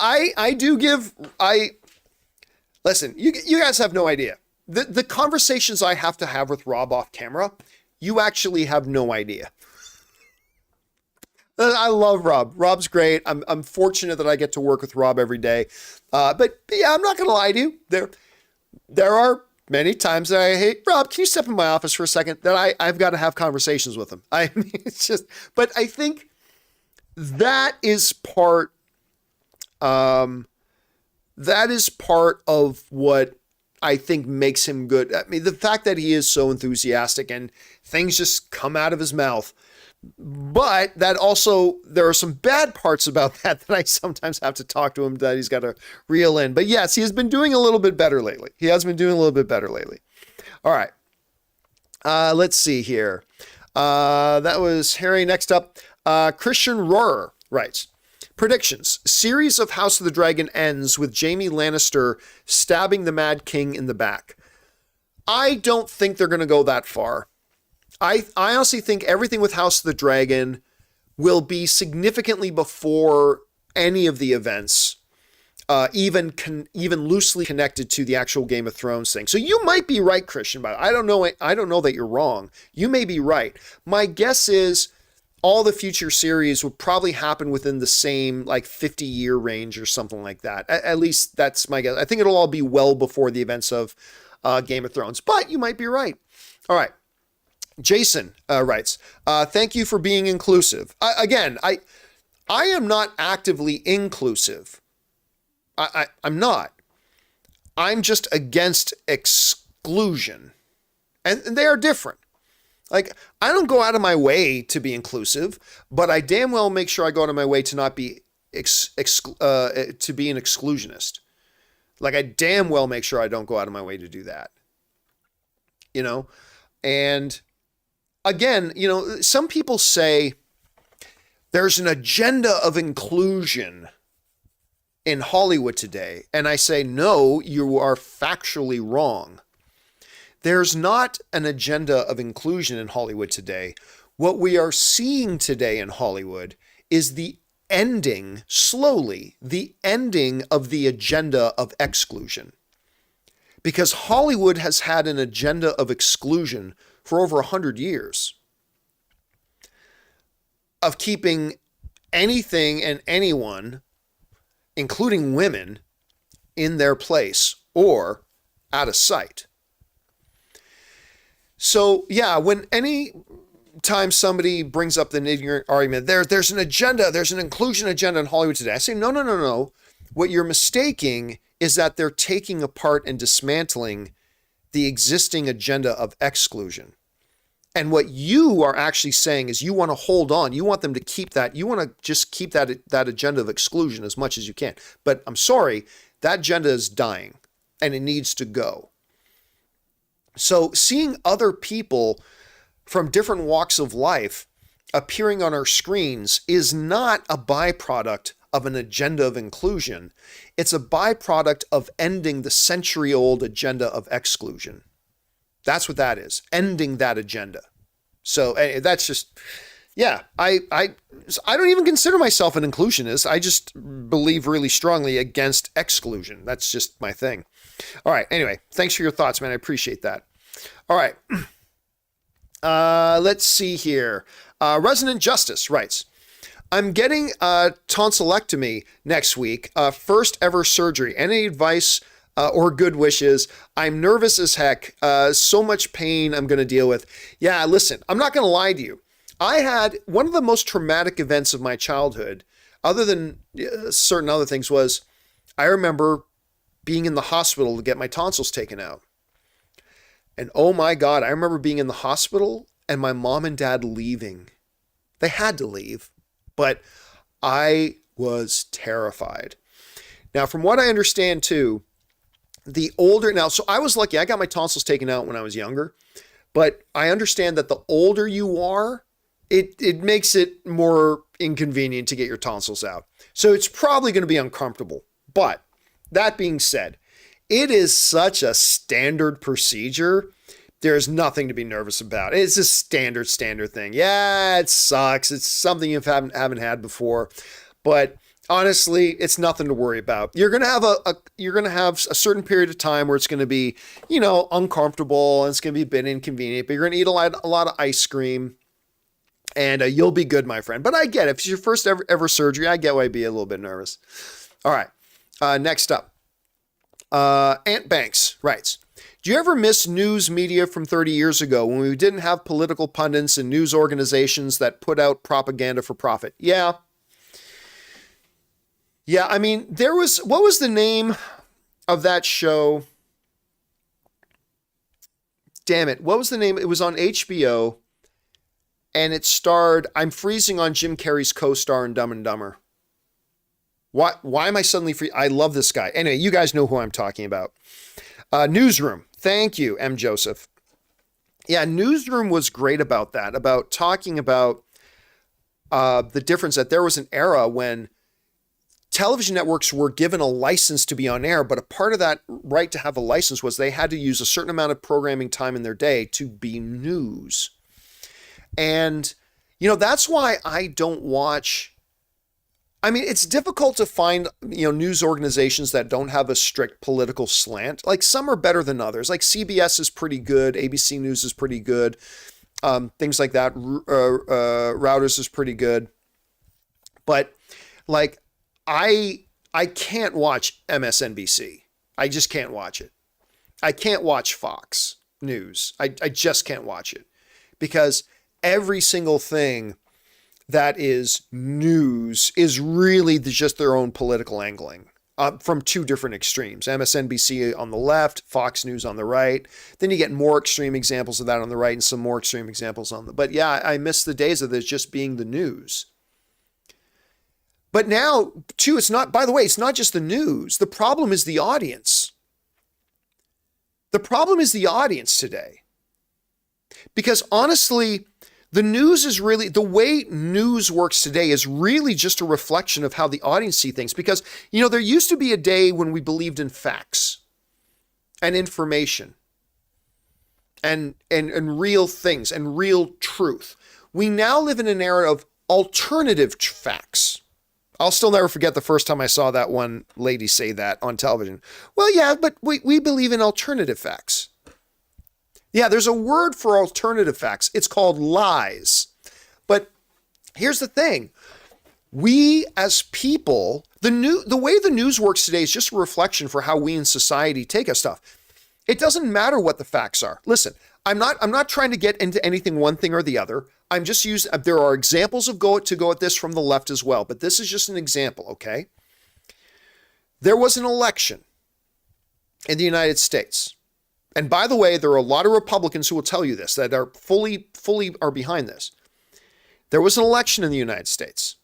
listen, you guys have no idea. The conversations I have to have with Rob off camera, you actually have no idea. I love Rob. Rob's great. I'm fortunate that I get to work with Rob every day. But yeah, I'm not going to lie to you. There are many times that I hate, Rob, can you step in my office for a second? That I've got to have conversations with him. I mean, it's just, but I think that is part of what I think makes him good. I mean, the fact that he is so enthusiastic and things just come out of his mouth. But that also, there are some bad parts about that I sometimes have to talk to him that he's got to reel in. But yes, he has been doing a little bit better lately. All right. Let's see here. That was Harry. Next up, Christian Rohrer writes, predictions. Series of House of the Dragon ends with Jaime Lannister stabbing the Mad King in the back. I don't think they're going to go that far. I honestly think everything with House of the Dragon will be significantly before any of the events, even loosely connected to the actual Game of Thrones thing. So you might be right, Christian, but I don't know that you're wrong. You may be right. My guess is all the future series would probably happen within the same 50-year range or something like that. At least that's my guess. I think it'll all be well before the events of Game of Thrones, but you might be right. All right. Jason writes, thank you for being inclusive. Again, I am not actively inclusive. I'm not. I'm just against exclusion. And they are different. I don't go out of my way to be inclusive, but I damn well make sure I go out of my way to not be to be an exclusionist. I damn well make sure I don't go out of my way to do that. And again, some people say there's an agenda of inclusion in Hollywood today. And I say, no, you are factually wrong. There's not an agenda of inclusion in Hollywood today. What we are seeing today in Hollywood is slowly, the ending of the agenda of exclusion. Because Hollywood has had an agenda of exclusion for over 100 years, of keeping anything and anyone, including women, in their place or out of sight. So yeah, when any time somebody brings up the ignorant argument, there's an agenda, there's an inclusion agenda in Hollywood today. I say, no, no, no, no. What you're mistaking is that they're taking apart and dismantling the existing agenda of exclusion. And what you are actually saying is you want to hold on. You want them to keep that. You want to just keep that agenda of exclusion as much as you can. But I'm sorry, that agenda is dying and it needs to go. So seeing other people from different walks of life appearing on our screens is not a byproduct of an agenda of inclusion. It's a byproduct of ending the century-old agenda of exclusion. That's what that is, ending that agenda. So that's just, yeah, I don't even consider myself an inclusionist. I just believe really strongly against exclusion. That's just my thing. All right, anyway, thanks for your thoughts, man. I appreciate that. All right, let's see here. Resonant Justice writes, I'm getting a tonsillectomy next week, first ever surgery. Any advice or good wishes? I'm nervous as heck. So much pain I'm going to deal with. Yeah, listen, I'm not going to lie to you. I had one of the most traumatic events of my childhood, other than certain other things, was I remember being in the hospital to get my tonsils taken out. And oh my God, I remember being in the hospital and my mom and dad leaving. They had to leave. But I was terrified. Now, from what I understand too, so I was lucky. I got my tonsils taken out when I was younger, but I understand that the older you are, it makes it more inconvenient to get your tonsils out. So it's probably going to be uncomfortable. But that being said, it is such a standard procedure. There's nothing to be nervous about. It's a standard thing. Yeah, it sucks. It's something you haven't had before, but honestly, it's nothing to worry about. You're gonna have a certain period of time where it's gonna be, uncomfortable and it's gonna be a bit inconvenient. But you're gonna eat a lot of ice cream, and you'll be good, my friend. But I get it. If it's your first ever surgery, I get why you'd be a little bit nervous. All right, next up, Ant Banks writes, do you ever miss news media from 30 years ago when we didn't have political pundits and news organizations that put out propaganda for profit? Yeah. Yeah, I mean, what was the name of that show? Damn it. What was the name? It was on HBO and it starred, I'm freezing on Jim Carrey's co-star in Dumb and Dumber. Why am I suddenly free? I love this guy. Anyway, you guys know who I'm talking about. Newsroom. Thank you, M. Joseph. Yeah, Newsroom was great about that, about talking about the difference that there was an era when television networks were given a license to be on air, but a part of that right to have a license was they had to use a certain amount of programming time in their day to be news. And, that's why I don't watch. I mean, it's difficult to find, news organizations that don't have a strict political slant. Like some are better than others. Like CBS is pretty good. ABC News is pretty good. Things like that. Routers is pretty good. But like, I can't watch MSNBC. I just can't watch it. I can't watch Fox News. I just can't watch it because every single thing that is news is really just their own political angling from two different extremes. MSNBC on the left, Fox News on the right. Then you get more extreme examples of that on the right and some more extreme examples on the, but yeah, I miss the days of this just being the news. But now too, it's not just the news. The problem is the audience. The problem is the audience today. Because honestly, the news is really, the way news works today is really just a reflection of how the audience see things. Because, there used to be a day when we believed in facts and information and real things and real truth. We now live in an era of alternative facts. I'll still never forget the first time I saw that one lady say that on television. Well, yeah, but we believe in alternative facts. Yeah, there's a word for alternative facts. It's called lies. But here's the thing. We as people, the way the news works today is just a reflection for how we in society take our stuff. It doesn't matter what the facts are. Listen, I'm not trying to get into anything one thing or the other. I'm just using, there are examples of go at this from the left as well, but this is just an example, okay? There was an election in the United States. And by the way, there are a lot of Republicans who will tell you this, that are fully are behind this. There was an election in the United States.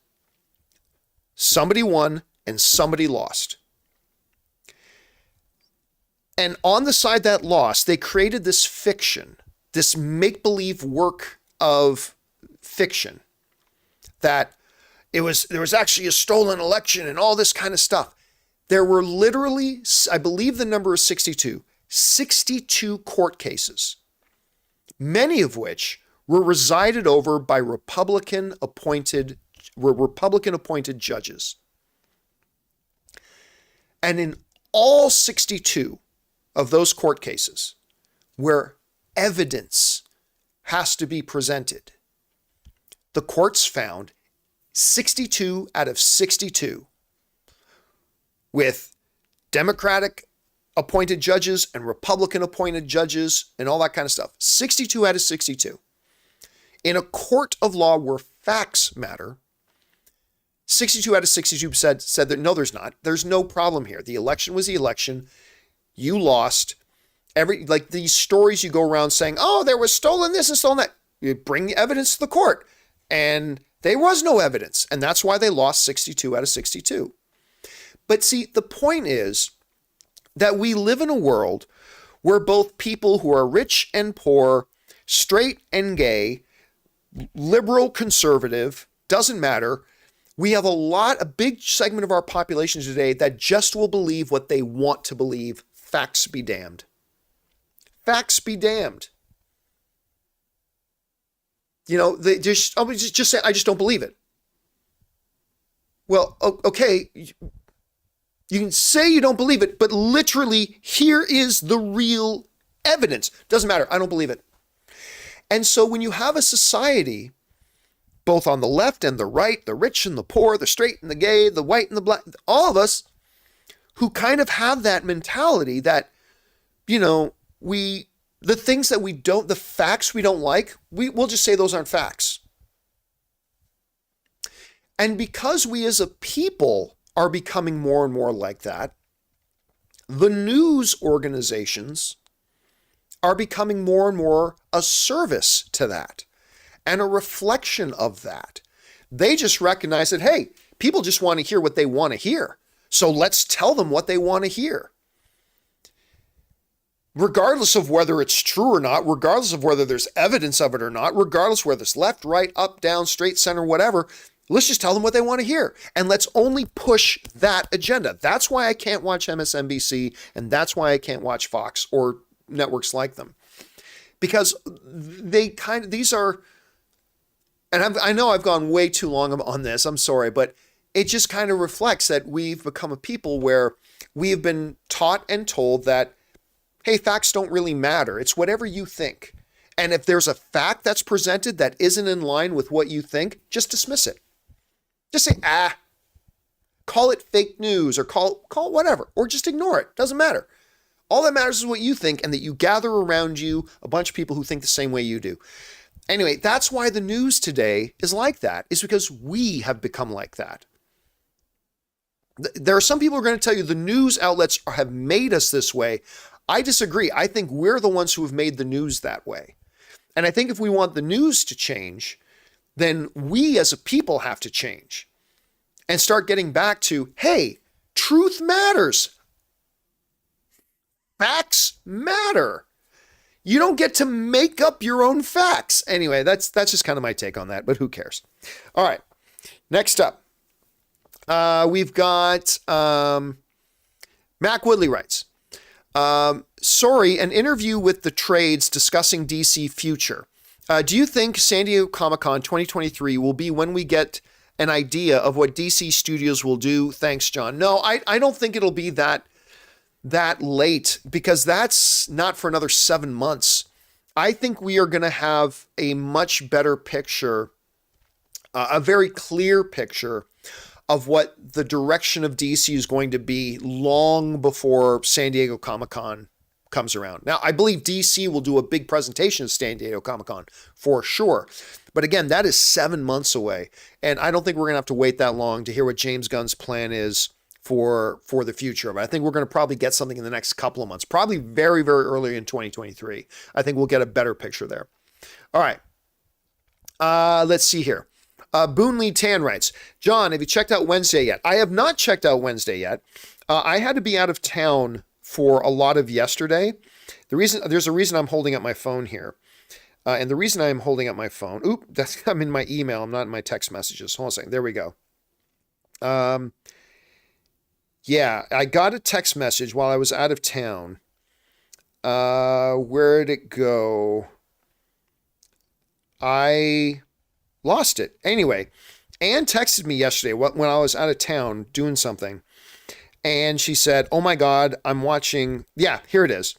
Somebody won and somebody lost. And on the side that lost, they created this fiction, this make-believe work of fiction, that there was actually a stolen election and all this kind of stuff. There were literally, I believe the number is 62 court cases, many of which were resided over by Republican appointed judges. And in all 62 of those court cases where evidence has to be presented, the courts found 62 out of 62 with Democratic appointed judges and Republican appointed judges and all that kind of stuff. 62 out of 62. In a court of law where facts matter, 62 out of 62 said that no, there's not. There's no problem here. The election was the election. You lost. Like these stories you go around saying, oh, there was stolen this and stolen that. You bring the evidence to the court. And there was no evidence. And that's why they lost 62 out of 62. But see, the point is that we live in a world where both people who are rich and poor, straight and gay, liberal, conservative, doesn't matter. We have a big segment of our population today that just will believe what they want to believe. Facts be damned. Facts be damned. You know, they just say, I just don't believe it. Well, okay, you can say you don't believe it, but literally here is the real evidence. Doesn't matter. I don't believe it. And so when you have a society, both on the left and the right, the rich and the poor, the straight and the gay, the white and the black, all of us who kind of have that mentality that, you know, the things that the facts we don't like, we'll just say those aren't facts. And because we as a people are becoming more and more like that, the news organizations are becoming more and more a service to that and a reflection of that. They just recognize that, hey, people just want to hear what they want to hear. So let's tell them what they want to hear. Regardless of whether it's true or not, regardless of whether there's evidence of it or not, regardless of whether it's left, right, up, down, straight, center, whatever, let's just tell them what they want to hear. And let's only push that agenda. That's why I can't watch MSNBC, and that's why I can't watch Fox or networks like them. Because these are, and I know I've gone way too long on this, I'm sorry, but it just kind of reflects that we've become a people where we have been taught and told that, hey, facts don't really matter. It's whatever you think. And if there's a fact that's presented that isn't in line with what you think, just dismiss it. Just say, call it fake news or call it whatever, or just ignore it. Doesn't matter. All that matters is what you think and that you gather around you a bunch of people who think the same way you do. Anyway, that's why the news today is like that, is because we have become like that. There are some people who are going to tell you the news outlets have made us this way. I disagree. I think we're the ones who have made the news that way. And I think if we want the news to change, then we as a people have to change and start getting back to, hey, truth matters. Facts matter. You don't get to make up your own facts. Anyway, that's just kind of my take on that, but who cares? All right, next up, we've got Mac Woodley writes, sorry, an interview with the trades discussing DC future. Do you think San Diego Comic-Con 2023 will be when we get an idea of what DC Studios will do? Thanks, John. No, I don't think it'll be that late, because that's not for another 7 months. I think we are going to have a much better picture, a very clear picture of what the direction of DC is going to be long before San Diego Comic-Con comes around. Now, I believe DC will do a big presentation at San Diego Comic-Con for sure. But again, that is 7 months away. And I don't think we're going to have to wait that long to hear what James Gunn's plan is for the future. But I think we're going to probably get something in the next couple of months, probably very, very early in 2023. I think we'll get a better picture there. All right. Let's see here. Boone Lee Tan writes, John, have you checked out Wednesday yet? I have not checked out Wednesday yet. I had to be out of town for a lot of yesterday. There's a reason I'm holding up my phone here. And the reason I'm holding up my phone, I'm in my email. I'm not in my text messages. Hold on a second. There we go. Yeah, I got a text message while I was out of town. Where'd it go? I lost it. Anyway, Ann texted me yesterday when I was out of town doing something. And she said, oh my God, I'm watching. Yeah, here it is.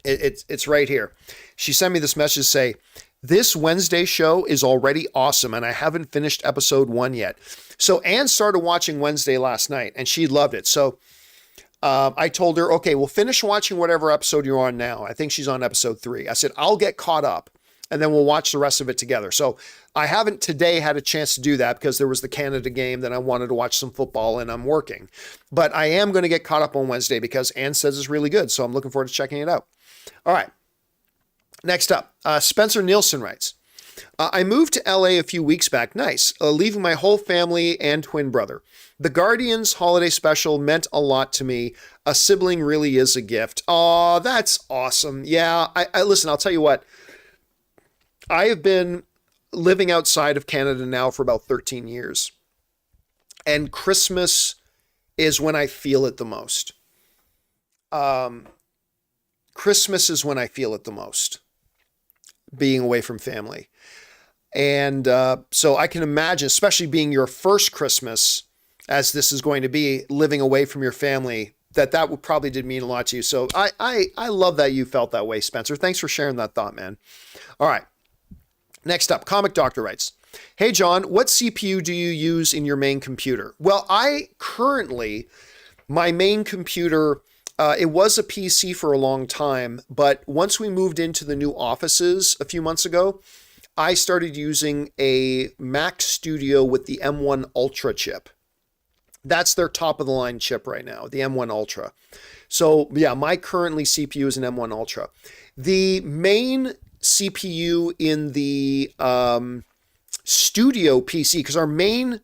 It's right here. She sent me this message say, this Wednesday show is already awesome and I haven't finished episode 1 yet. So Ann started watching Wednesday last night and she loved it. So I told her, okay, well, finish watching whatever episode you're on now. I think she's on episode 3. I said, I'll get caught up and then we'll watch the rest of it together. So I haven't today had a chance to do that because there was the Canada game that I wanted to watch some football and I'm working. But I am going to get caught up on Wednesday because Ann says it's really good. So I'm looking forward to checking it out. All right. Next up, Spencer Nielsen writes, I moved to LA a few weeks back. Nice. Leaving my whole family and twin brother. The Guardians holiday special meant a lot to me. A sibling really is a gift. Oh, that's awesome. Yeah. I listen, I'll tell you what. I have been living outside of Canada now for about 13 years. And Christmas is when I feel it the most. Christmas is when I feel it the most, being away from family. And so I can imagine, especially being your first Christmas, as this is going to be, living away from your family, that would probably did mean a lot to you. So I love that you felt that way, Spencer. Thanks for sharing that thought, man. All right. Next up, Comic Doctor writes, hey, John, what CPU do you use in your main computer? Well, my main computer, it was a PC for a long time, but once we moved into the new offices a few months ago, I started using a Mac Studio with the M1 Ultra chip. That's their top of the line chip right now, the M1 Ultra. So yeah, my currently CPU is an M1 Ultra. The main CPU in the studio PC, because our main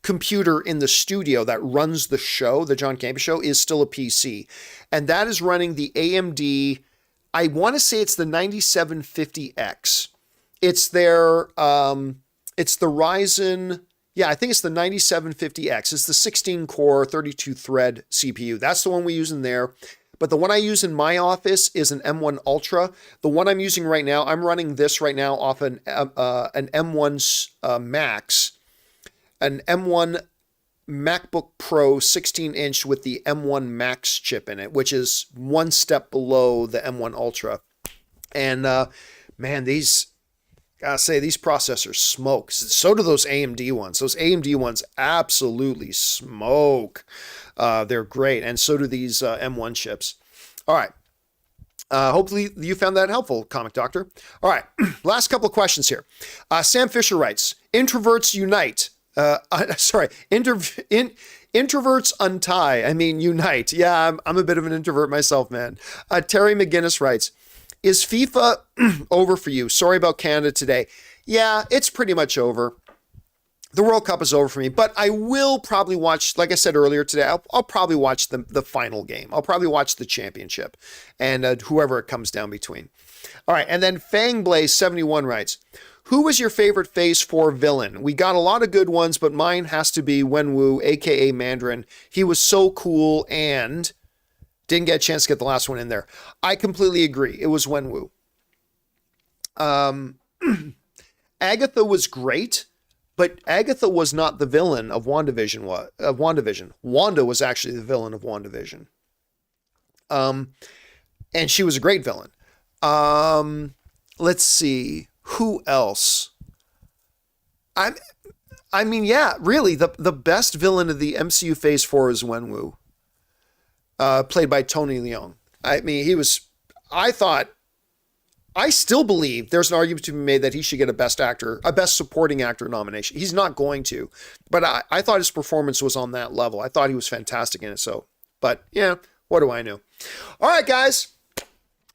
computer in the studio that runs the show, the John Campea Show, is still a PC. And that is running the AMD, I want to say it's the 9750X. It's their, it's the Ryzen, yeah, I think it's the 9750X. It's the 16 core, 32 thread CPU. That's the one we use in there. But the one I use in my office is an M1 Ultra. The one I'm using right now, I'm running this right now off an M1 Max, an M1 MacBook Pro 16-inch with the M1 Max chip in it, which is one step below the M1 Ultra. And man, gotta say, these processors smoke. So do those AMD ones. Those AMD ones absolutely smoke. They're great. And so do these M1 chips. All right. Hopefully you found that helpful, Comic Doctor. All right. Last couple of questions here. Sam Fisher writes, introverts unite. Introverts untie. I mean, unite. Yeah, I'm a bit of an introvert myself, man. Terry McGinnis writes, is FIFA over for you? Sorry about Canada today. Yeah, it's pretty much over. The World Cup is over for me, but I will probably watch, like I said earlier today, I'll probably watch the final game. I'll probably watch the championship and whoever it comes down between. All right, and then Fangblaze71 writes, who was your favorite Phase 4 villain? We got a lot of good ones, but mine has to be Wenwu, aka Mandarin. He was so cool and didn't get a chance to get the last one in there. I completely agree. It was Wenwu. Agatha was great, but Agatha was not the villain of WandaVision. Wanda was actually the villain of WandaVision. And she was a great villain. Let's see. Who else? I mean, yeah, really, the best villain of the MCU Phase 4 is Wenwu, played by Tony Leung. I mean, I still believe there's an argument to be made that he should get a best supporting actor nomination. He's not going to, but I thought his performance was on that level. I thought he was fantastic in it. So, but yeah, what do I know? All right, guys,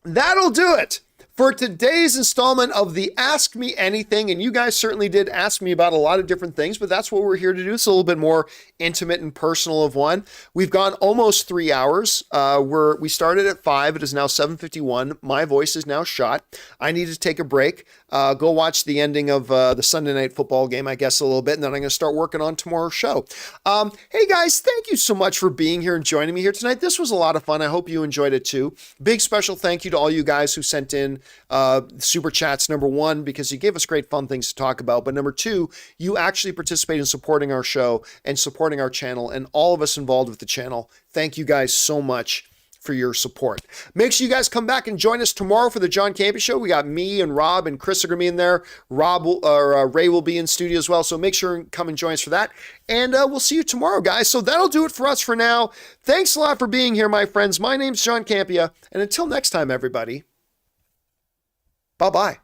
that'll do it for today's installment of the Ask Me Anything. And you guys certainly did ask me about a lot of different things, but that's what we're here to do. It's a little bit more intimate and personal of one. We've gone almost 3 hours. We started at 5. It is now 7:51. My voice is now shot. I need to take a break. Go watch the ending of the Sunday night football game, I guess, a little bit, and then I'm going to start working on tomorrow's show. Hey guys, thank you so much for being here and joining me here tonight. This was a lot of fun. I hope you enjoyed it too. Big special thank you to all you guys who sent in super chats. Number one, because you gave us great fun things to talk about, but number two, you actually participate in supporting our show and supporting our channel and all of us involved with the channel. Thank you guys so much for your support. Make sure you guys come back and join us tomorrow for the John Campea Show. We got me and Rob and Chris are going to be in there. Ray will be in studio as well. So make sure and come and join us for that. And we'll see you tomorrow, guys. So that'll do it for us for now. Thanks a lot for being here, my friends. My name's John Campea. And until next time, everybody, bye-bye.